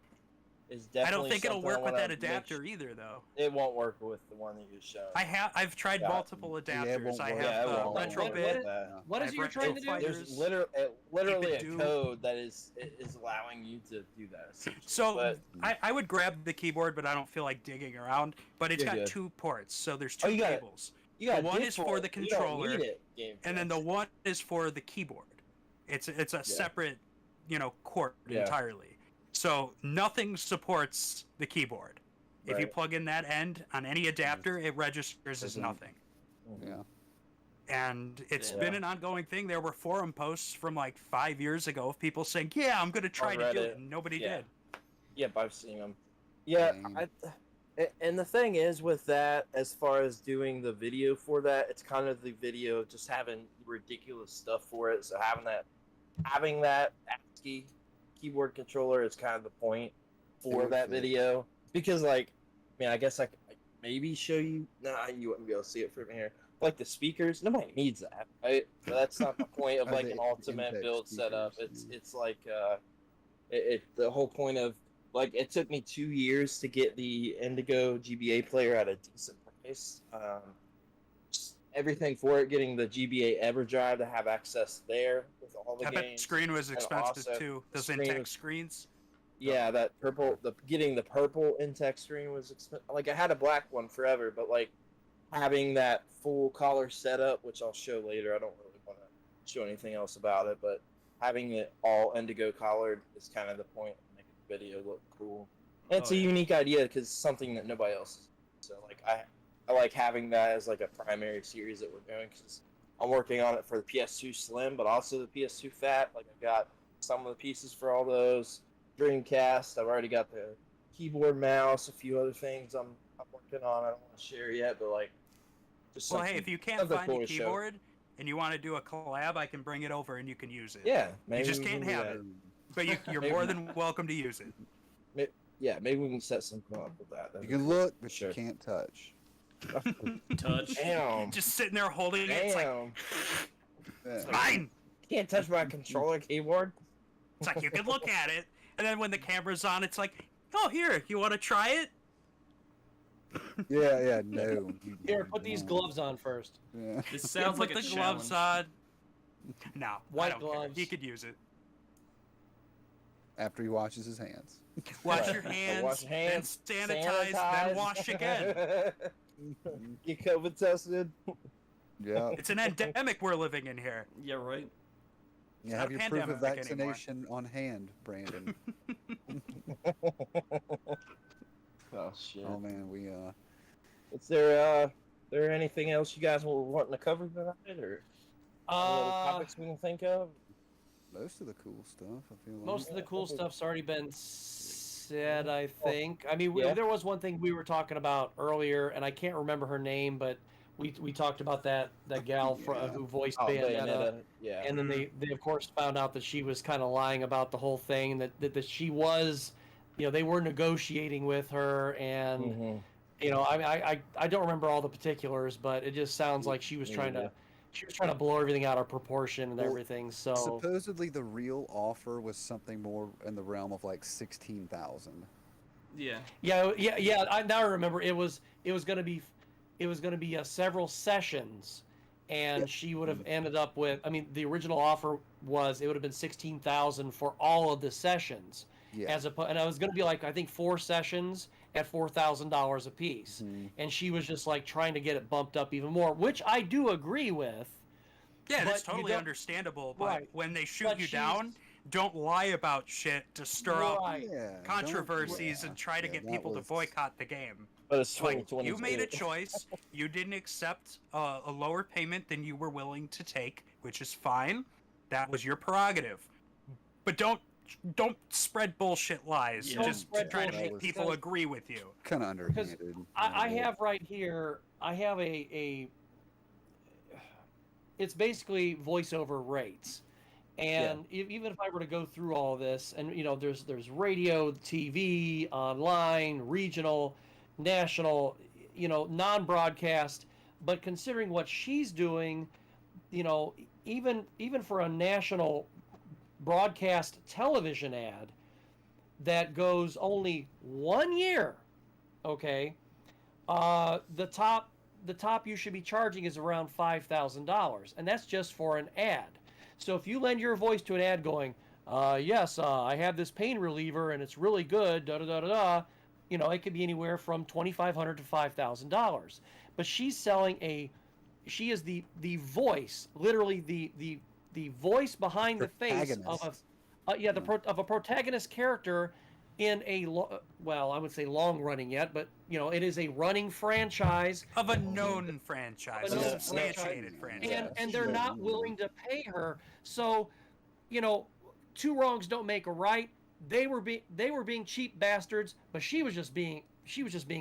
[SPEAKER 3] is
[SPEAKER 4] I
[SPEAKER 3] definitely.
[SPEAKER 4] don't think it'll
[SPEAKER 3] something I
[SPEAKER 4] work with
[SPEAKER 3] wanna
[SPEAKER 4] that
[SPEAKER 3] make
[SPEAKER 4] adapter
[SPEAKER 3] sure-
[SPEAKER 4] either, though.
[SPEAKER 3] It won't work with the one that you showed.
[SPEAKER 4] I've tried
[SPEAKER 3] Yeah.
[SPEAKER 4] multiple
[SPEAKER 5] it
[SPEAKER 4] adapters.
[SPEAKER 5] won't
[SPEAKER 4] I
[SPEAKER 5] work.
[SPEAKER 4] have
[SPEAKER 3] Yeah, it
[SPEAKER 4] the
[SPEAKER 3] won't work
[SPEAKER 4] Retrobit.
[SPEAKER 3] with that.
[SPEAKER 2] What is
[SPEAKER 4] I've
[SPEAKER 2] it you're
[SPEAKER 4] read
[SPEAKER 2] trying to
[SPEAKER 4] Street
[SPEAKER 2] do?
[SPEAKER 4] Fighter.
[SPEAKER 3] There's literally
[SPEAKER 4] Keep
[SPEAKER 3] a
[SPEAKER 4] it due.
[SPEAKER 3] code that is allowing you to do that. essentially.
[SPEAKER 4] So
[SPEAKER 3] But-
[SPEAKER 4] I would grab the keyboard, but I don't feel like digging around. But it's
[SPEAKER 3] You're
[SPEAKER 4] got
[SPEAKER 3] good.
[SPEAKER 4] 2 ports, so there's
[SPEAKER 3] Oh,
[SPEAKER 4] 2
[SPEAKER 3] you got it.
[SPEAKER 4] cables.
[SPEAKER 3] you got
[SPEAKER 4] the one
[SPEAKER 3] dip
[SPEAKER 4] is for
[SPEAKER 3] it.
[SPEAKER 4] the
[SPEAKER 3] You don't
[SPEAKER 4] controller,
[SPEAKER 3] need it, Game
[SPEAKER 4] And then the
[SPEAKER 3] Junction.
[SPEAKER 4] one is for the keyboard. It's a separate, cord
[SPEAKER 3] Yeah.
[SPEAKER 4] entirely. So nothing supports the keyboard. If you
[SPEAKER 3] Right.
[SPEAKER 4] plug in that end on any adapter, it registers as
[SPEAKER 5] Doesn't-
[SPEAKER 4] nothing.
[SPEAKER 3] Mhm.
[SPEAKER 5] Yeah.
[SPEAKER 4] And it's
[SPEAKER 1] Yeah.
[SPEAKER 4] been an ongoing thing. There were forum posts from like 5 years ago of people saying, "Yeah, I'm going to try to do it,"
[SPEAKER 3] Reddit.
[SPEAKER 4] and nobody
[SPEAKER 3] Yeah.
[SPEAKER 4] did.
[SPEAKER 3] Yep, I've seen them. Yeah,
[SPEAKER 5] Same.
[SPEAKER 3] and the thing is with that, as far as doing the video for that, it's kind of the video just having ridiculous stuff for it. So having that ASCII keyboard controller is kind of the point for
[SPEAKER 5] would
[SPEAKER 3] that
[SPEAKER 5] fit.
[SPEAKER 3] video. Because I guess I could maybe show you. Nah, you wouldn't be able to see it from here. Like the speakers, nobody needs that, right? But that's not the point of
[SPEAKER 5] Are
[SPEAKER 3] like
[SPEAKER 5] they
[SPEAKER 3] an ultimate
[SPEAKER 5] Intex
[SPEAKER 3] build setup.
[SPEAKER 5] speakers?
[SPEAKER 3] It's like the whole point of like it took me 2 years to get the Indigo GBA player at a decent price. Just everything for it, getting the GBA EverDrive to have access there with all the
[SPEAKER 4] I bet
[SPEAKER 3] games.
[SPEAKER 4] screen was
[SPEAKER 3] and
[SPEAKER 4] expensive
[SPEAKER 3] also
[SPEAKER 4] too. Those
[SPEAKER 3] screen
[SPEAKER 4] Intex
[SPEAKER 3] was-
[SPEAKER 4] screens.
[SPEAKER 3] Yeah, that purple. Getting the purple Intex screen was expensive. Like I had a black one forever, but like having that full collar setup, which I'll show later. I don't really want to show anything else about it, but having it all indigo collared is kind of the point of making the video look cool. And it's
[SPEAKER 1] Oh,
[SPEAKER 3] a
[SPEAKER 1] yeah.
[SPEAKER 3] unique idea because it's something that nobody else is. So like I like having that as like a primary series that we're doing because I'm working on it for the PS2 Slim, but also the PS2 Fat. Like, I've got some of the pieces for all those. Dreamcast, I've already got the keyboard, mouse, a few other things I'm working on. I don't want to share yet, but like, just
[SPEAKER 4] Well, hey, if you can't
[SPEAKER 3] something
[SPEAKER 4] find
[SPEAKER 3] cool
[SPEAKER 4] a
[SPEAKER 3] to show.
[SPEAKER 4] keyboard and you want to do a collab, I can bring it over and you can use it.
[SPEAKER 3] Yeah, maybe
[SPEAKER 4] You just
[SPEAKER 3] we
[SPEAKER 4] can't
[SPEAKER 3] can do
[SPEAKER 4] have
[SPEAKER 3] that.
[SPEAKER 4] it. But you're
[SPEAKER 3] Maybe.
[SPEAKER 4] more than welcome to use it.
[SPEAKER 3] Yeah, maybe we can set something up with that.
[SPEAKER 5] You can look, but
[SPEAKER 3] Sure.
[SPEAKER 5] you can't touch.
[SPEAKER 1] Touch.
[SPEAKER 3] Damn.
[SPEAKER 4] Just sitting there holding it. It's like,
[SPEAKER 3] Damn.
[SPEAKER 5] Yeah.
[SPEAKER 4] fine.
[SPEAKER 3] Can't touch my controller keyboard.
[SPEAKER 4] It's like you can look at it, and then when the camera's on, it's like, oh, here, you want to try it?
[SPEAKER 5] Yeah, no.
[SPEAKER 2] Here, put these gloves on first.
[SPEAKER 5] Yeah.
[SPEAKER 1] This sounds
[SPEAKER 4] Put
[SPEAKER 1] like a
[SPEAKER 4] the gloves
[SPEAKER 1] challenge.
[SPEAKER 4] on. No,
[SPEAKER 2] White
[SPEAKER 4] I don't care.
[SPEAKER 2] gloves.
[SPEAKER 4] He could use it.
[SPEAKER 5] After he washes his hands.
[SPEAKER 4] Wash
[SPEAKER 3] Right.
[SPEAKER 4] your
[SPEAKER 3] So
[SPEAKER 4] hands,
[SPEAKER 3] wash your hands,
[SPEAKER 4] then sanitize, then wash again.
[SPEAKER 3] Get COVID tested.
[SPEAKER 5] Yeah.
[SPEAKER 4] It's an endemic we're living in here.
[SPEAKER 1] Yeah, right.
[SPEAKER 5] You
[SPEAKER 4] not
[SPEAKER 5] have
[SPEAKER 4] a
[SPEAKER 5] your proof of
[SPEAKER 4] pandemic anymore.
[SPEAKER 5] vaccination on hand, Brandon.
[SPEAKER 3] Oh shit.
[SPEAKER 5] Oh man, we
[SPEAKER 3] Is there anything else you guys were wanting to cover tonight, or any other topics we can think of?
[SPEAKER 5] most of the cool stuff. I feel like.
[SPEAKER 2] Most of the cool stuff's already been said, I think. I mean,
[SPEAKER 3] Yeah.
[SPEAKER 2] there was one thing we were talking about earlier, and I can't remember her name, but we talked about that gal
[SPEAKER 5] Yeah.
[SPEAKER 2] who voiced
[SPEAKER 3] Oh,
[SPEAKER 2] Bayonetta.
[SPEAKER 3] Bayonetta. Yeah.
[SPEAKER 2] And then they of course found out that she was kind of lying about the whole thing, and that she was, they were negotiating with her, and
[SPEAKER 3] Mhm.
[SPEAKER 2] I don't remember all the particulars, but it just sounds like she was
[SPEAKER 3] Me
[SPEAKER 2] trying
[SPEAKER 3] neither.
[SPEAKER 2] to blow everything out of proportion and
[SPEAKER 5] Well,
[SPEAKER 2] everything. So
[SPEAKER 5] Supposedly the real offer was something more in the realm of like 16,000.
[SPEAKER 1] Yeah.
[SPEAKER 2] yeah. Now I remember it was going to be several sessions, and she would have ended up with. I mean, the original offer was it would have been 16,000 for all of the sessions.
[SPEAKER 5] Yeah.
[SPEAKER 2] And I was going to be like, I think 4 sessions at $4,000 a piece.
[SPEAKER 5] Mhm.
[SPEAKER 2] And she was just like trying to get it bumped up even more, which I do agree with.
[SPEAKER 4] Yeah, that's
[SPEAKER 2] But you
[SPEAKER 4] totally
[SPEAKER 2] don't-
[SPEAKER 4] understandable. But
[SPEAKER 2] Right.
[SPEAKER 4] when they shoot
[SPEAKER 2] But
[SPEAKER 4] you
[SPEAKER 2] she's-
[SPEAKER 4] down, don't lie about shit to stir up
[SPEAKER 2] Right.
[SPEAKER 5] Yeah, don't-
[SPEAKER 4] controversies
[SPEAKER 5] yeah,
[SPEAKER 4] and try to
[SPEAKER 5] yeah,
[SPEAKER 4] get
[SPEAKER 5] that
[SPEAKER 4] people to
[SPEAKER 5] was-
[SPEAKER 4] boycott the game.
[SPEAKER 3] But it's
[SPEAKER 4] Like,
[SPEAKER 3] 2022.
[SPEAKER 4] you made a choice. You didn't accept a lower payment than you were willing to take, which is fine. That was your prerogative. But don't spread bullshit lies
[SPEAKER 1] Yeah.
[SPEAKER 4] just to
[SPEAKER 2] Don't
[SPEAKER 4] try to
[SPEAKER 2] spread
[SPEAKER 4] make
[SPEAKER 5] bullshit.
[SPEAKER 4] people agree with you.
[SPEAKER 5] Kind of underhanded.
[SPEAKER 2] I have right here, I have a it's basically voiceover rates. And even if I were to go through all this, and there's radio, TV, online, regional, national, non-broadcast, but considering what she's doing, even for a national broadcast television ad that goes only 1 year, okay, the top you should be charging is around $5,000, and that's just for an ad. So if you lend your voice to an ad going, yes, I have this pain reliever and it's really good, da da da da da, it could be anywhere from $2,500 to $5,000. But she's selling she is the voice, literally the voice behind the face of a protagonist character in I would say long running yet, but it is a running franchise
[SPEAKER 4] Of a known franchise, a
[SPEAKER 2] known
[SPEAKER 4] substantiated franchise.
[SPEAKER 2] and they're not willing to pay her. So, two wrongs don't make a right. They were being cheap bastards, but she was just being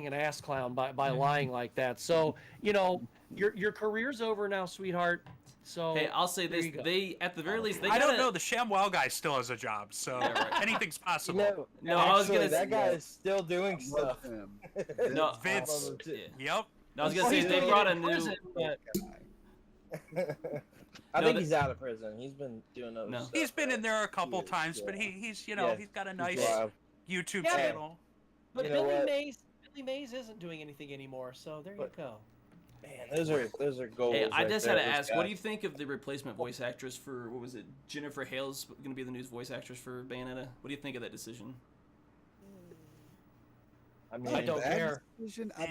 [SPEAKER 2] an ass clown by lying like that. So, your career's over now, sweetheart. So
[SPEAKER 1] Hey, I'll say
[SPEAKER 2] there
[SPEAKER 1] this:
[SPEAKER 2] you go.
[SPEAKER 1] they at the very least they
[SPEAKER 4] I don't
[SPEAKER 1] gotta-
[SPEAKER 4] know. The ShamWow guy still has a job, so
[SPEAKER 1] Yeah, right.
[SPEAKER 4] anything's possible.
[SPEAKER 1] No, I was
[SPEAKER 3] actually,
[SPEAKER 1] gonna
[SPEAKER 3] that
[SPEAKER 1] say-
[SPEAKER 3] guy is still doing
[SPEAKER 5] Love
[SPEAKER 3] stuff.
[SPEAKER 5] him.
[SPEAKER 1] No,
[SPEAKER 4] Vince.
[SPEAKER 1] Yeah.
[SPEAKER 4] Yep.
[SPEAKER 1] No, I was gonna say they brought a new.
[SPEAKER 2] Prison, but
[SPEAKER 3] I
[SPEAKER 1] No,
[SPEAKER 3] think
[SPEAKER 1] that-
[SPEAKER 3] he's out of prison. He's been doing other
[SPEAKER 1] No.
[SPEAKER 3] stuff.
[SPEAKER 4] He's been in there a couple
[SPEAKER 3] He is,
[SPEAKER 4] times, but
[SPEAKER 3] yeah.
[SPEAKER 4] he's
[SPEAKER 3] Yeah.
[SPEAKER 4] he's got a
[SPEAKER 3] He's
[SPEAKER 4] nice
[SPEAKER 3] wild.
[SPEAKER 4] YouTube
[SPEAKER 2] Yeah,
[SPEAKER 4] channel.
[SPEAKER 2] But
[SPEAKER 3] You know
[SPEAKER 2] Billy
[SPEAKER 3] what?
[SPEAKER 2] Mays isn't doing anything anymore. So there
[SPEAKER 3] But-
[SPEAKER 2] you go.
[SPEAKER 3] Man, those are goals.
[SPEAKER 1] Hey, I
[SPEAKER 3] right
[SPEAKER 1] just
[SPEAKER 3] there,
[SPEAKER 1] had to
[SPEAKER 3] those
[SPEAKER 1] ask, what do
[SPEAKER 3] guys.
[SPEAKER 1] you think of the replacement voice actress for what was it? Jennifer Hale's going to be the new voice actress for Bayonetta. What do you think of that decision?
[SPEAKER 3] I mean,
[SPEAKER 2] I don't
[SPEAKER 5] Bad
[SPEAKER 2] care.
[SPEAKER 5] decision?
[SPEAKER 1] I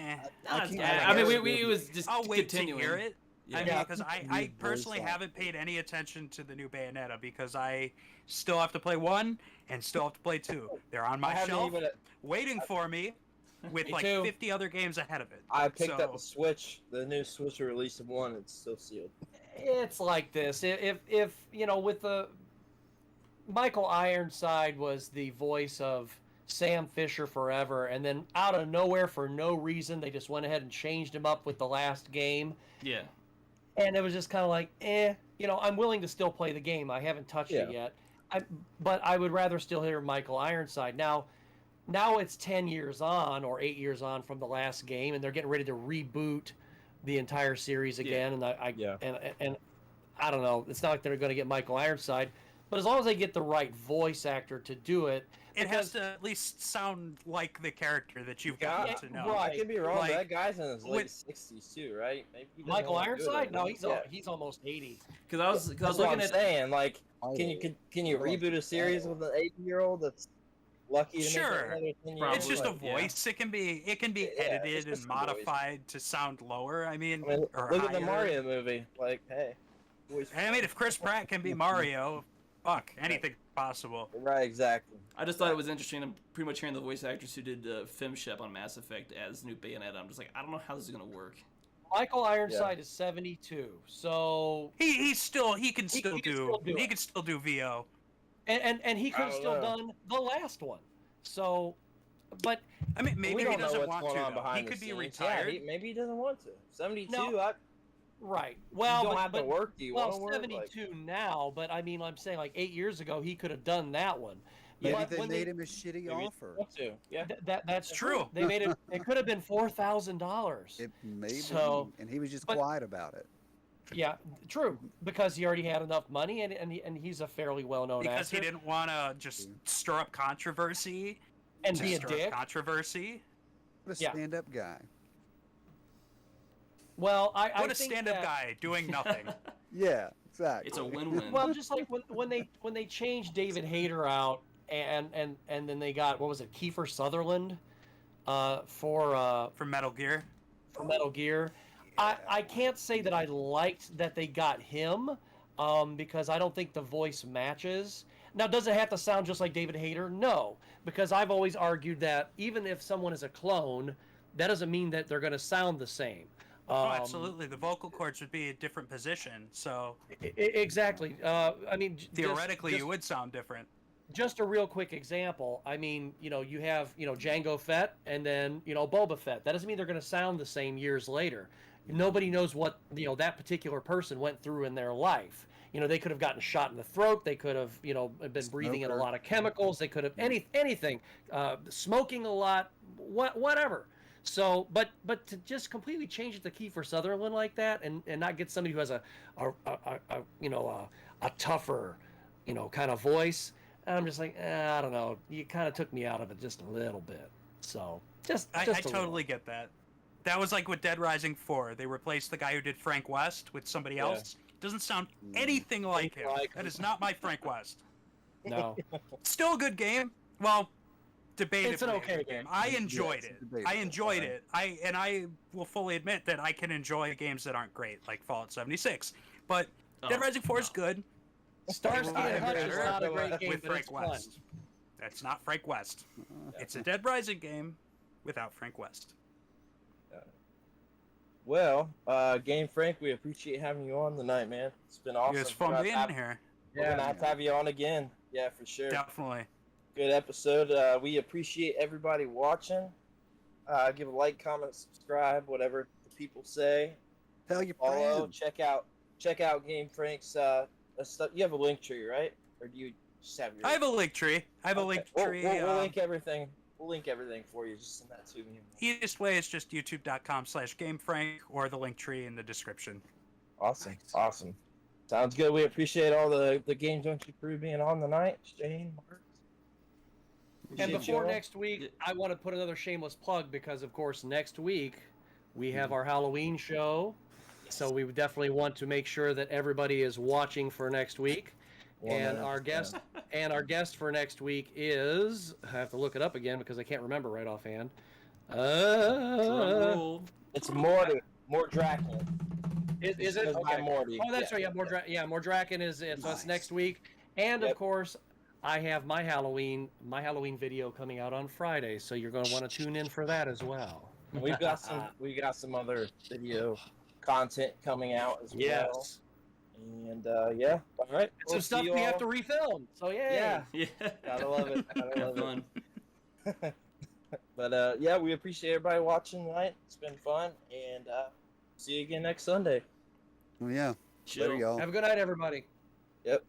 [SPEAKER 1] mean, it was just
[SPEAKER 4] I'll wait
[SPEAKER 1] continuing.
[SPEAKER 4] to hear it. I mean,
[SPEAKER 3] Yeah.
[SPEAKER 4] because I
[SPEAKER 5] New
[SPEAKER 4] personally
[SPEAKER 5] voice
[SPEAKER 4] haven't paid any attention to the new Bayonetta because I still have to play 1 and still have to play 2. They're on
[SPEAKER 3] I
[SPEAKER 4] my
[SPEAKER 3] haven't
[SPEAKER 4] shelf,
[SPEAKER 3] even.
[SPEAKER 4] waiting for me, with
[SPEAKER 2] Me
[SPEAKER 4] like
[SPEAKER 2] too.
[SPEAKER 4] 50 other games ahead of it.
[SPEAKER 3] I picked up
[SPEAKER 4] So-
[SPEAKER 3] the Switch, the new Switch release of 1. It's still sealed.
[SPEAKER 2] It's like this. If with the Michael Ironside was the voice of Sam Fisher forever, and then out of nowhere for no reason they just went ahead and changed him up with the last game.
[SPEAKER 1] Yeah.
[SPEAKER 2] And it was just kind of like, I'm willing to still play the game. I haven't touched it yet. But I would rather still hear Michael Ironside. Now it's 10 years on or 8 years on from the last game, and they're getting ready to reboot the entire series again. And and I don't know. It's not like they're going to get Michael Ironside, but as long as they get the right voice actor to do it,
[SPEAKER 4] it has to at least sound like the character that you've got to know.
[SPEAKER 3] Right. I could be wrong.
[SPEAKER 4] Like,
[SPEAKER 3] that guy's in his late 60s too, right? Maybe
[SPEAKER 2] Michael Ironside? No, he's almost 80.
[SPEAKER 1] Because I was
[SPEAKER 3] That's
[SPEAKER 1] looking
[SPEAKER 3] what I'm
[SPEAKER 1] at
[SPEAKER 3] saying. Like, can you reboot a series with an 80-year-old that's lucky to make another 10 years?
[SPEAKER 4] It's just a voice. It can be edited and modified to sound lower. I mean
[SPEAKER 3] look
[SPEAKER 4] higher.
[SPEAKER 3] at the Mario movie. Like, hey.
[SPEAKER 4] I mean, if Chris Pratt can be Mario, fuck, anything's possible.
[SPEAKER 3] Right, exactly.
[SPEAKER 1] I just thought it was interesting. I'm pretty much hearing the voice actors who did Femshep on Mass Effect as new Bayonetta. I'm just like, I don't know how this is gonna work.
[SPEAKER 2] Michael Ironside is 72, so
[SPEAKER 4] he can still do VO,
[SPEAKER 2] and he could have still done the last one. So, but
[SPEAKER 4] I mean, maybe he doesn't want to. He
[SPEAKER 3] could
[SPEAKER 4] be retired.
[SPEAKER 3] Yeah, maybe he doesn't want to. 72.
[SPEAKER 2] No. Right. Well,
[SPEAKER 3] you don't have to work. Do you want to work?
[SPEAKER 2] 72 now, but I mean, I'm saying like 8 years ago, he could have done that one.
[SPEAKER 5] Maybe they made him a shitty offer.
[SPEAKER 3] Yeah,
[SPEAKER 2] that's
[SPEAKER 4] true.
[SPEAKER 2] They made it. It could have been $4,000.
[SPEAKER 5] Maybe, and he was just
[SPEAKER 2] but,
[SPEAKER 5] quiet about it.
[SPEAKER 2] Yeah, true. Because he already had enough money, and he's a fairly well-known actor.
[SPEAKER 4] Because he didn't want to just stir up controversy
[SPEAKER 2] and be a dick.
[SPEAKER 4] Controversy.
[SPEAKER 5] What a stand-up guy.
[SPEAKER 2] Well, I
[SPEAKER 4] what a
[SPEAKER 2] think
[SPEAKER 4] stand-up guy doing nothing.
[SPEAKER 5] Yeah, exactly.
[SPEAKER 1] It's a win-win.
[SPEAKER 2] Well, just like when they changed David Hayter out, and then they got, what was it, Kiefer Sutherland, for
[SPEAKER 4] Metal Gear.
[SPEAKER 2] For Metal Gear, I can't say that I liked that they got him, because I don't think the voice matches. Now, does it have to sound just like David Hayter? No, because I've always argued that even if someone is a clone, that doesn't mean that they're going to sound the same.
[SPEAKER 4] Absolutely. The vocal cords would be a different position, so...
[SPEAKER 2] Exactly. I mean...
[SPEAKER 4] Theoretically, you would sound different.
[SPEAKER 2] Just a real quick example. I mean, you have, Jango Fett and then, Boba Fett. That doesn't mean they're going to sound the same years later. Nobody knows what, that particular person went through in their life. They could have gotten shot in the throat. They could have, been breathing in a lot of chemicals. They could have anything. Smoking a lot, whatever. So, but to just completely change it to Kiefer Sutherland like that, and not get somebody who has a tougher, kind of voice, I'm just like, I don't know. You kind of took me out of it just a little bit. So, I
[SPEAKER 4] totally get that. That was like with Dead Rising 4. They replaced the guy who did Frank West with somebody else. Doesn't sound anything like him. That is not my Frank West.
[SPEAKER 2] No.
[SPEAKER 4] Still a good game. Well, debatably.
[SPEAKER 2] It's an okay game.
[SPEAKER 4] I enjoyed it. I enjoyed it. I will fully admit that I can enjoy games that aren't great, like Fallout 76. But Dead Rising 4 is good.
[SPEAKER 2] Starsky and Hutch is not a great game,
[SPEAKER 4] with
[SPEAKER 2] but it's
[SPEAKER 4] Frank West. That's not Frank West. It's a Dead Rising game without Frank West.
[SPEAKER 3] Well, GameFrank, we appreciate having you on tonight, man. It's been awesome.
[SPEAKER 4] It's fun being here.
[SPEAKER 3] We're going to have to have you on again. Yeah, for sure.
[SPEAKER 4] Definitely.
[SPEAKER 3] Good episode. We appreciate everybody watching. Give a like, comment, subscribe, whatever the people say.
[SPEAKER 5] Tell your
[SPEAKER 3] Follow.
[SPEAKER 5] friends.
[SPEAKER 3] Check out GameFrank's stuff. You have a Linktree, right? Or do you just have your...
[SPEAKER 4] I have a Linktree. We'll
[SPEAKER 3] link everything. We'll link everything for you. Just send that to me.
[SPEAKER 4] Easiest way is just youtube.com/GameFrank or the Linktree in the description.
[SPEAKER 3] Awesome. Awesome. Sounds good. We appreciate all the Game Junction crew being on tonight. Shane, Mark.
[SPEAKER 2] And before next week, I want to put another shameless plug because, of course, next week we have our Halloween show. So we definitely want to make sure that everybody is watching for next week. And our guest for next week is, I have to look it up again because I can't remember right offhand.
[SPEAKER 3] It's Morty. Mordraken.
[SPEAKER 2] Is it? Okay.
[SPEAKER 3] Morty.
[SPEAKER 2] Oh, that's right. Yeah, Mordraken is it. So it's next week. And of course, I have my Halloween video coming out on Friday. So you're going to want to tune in for that as well.
[SPEAKER 3] We got some other video content coming out as well. And yeah, all right.
[SPEAKER 2] Some
[SPEAKER 3] We'll
[SPEAKER 2] stuff
[SPEAKER 3] see you
[SPEAKER 2] we have
[SPEAKER 3] all.
[SPEAKER 2] to refilm. So yay.
[SPEAKER 3] Yeah,
[SPEAKER 1] Yeah.
[SPEAKER 3] gotta love it. Gotta
[SPEAKER 1] Have
[SPEAKER 3] love
[SPEAKER 1] fun.
[SPEAKER 3] it. But yeah, we appreciate everybody watching tonight. It's been fun, and see you again next Sunday.
[SPEAKER 5] Well, yeah.
[SPEAKER 1] Chill.
[SPEAKER 5] Later, y'all.
[SPEAKER 2] Have a good night, everybody.
[SPEAKER 3] Yep.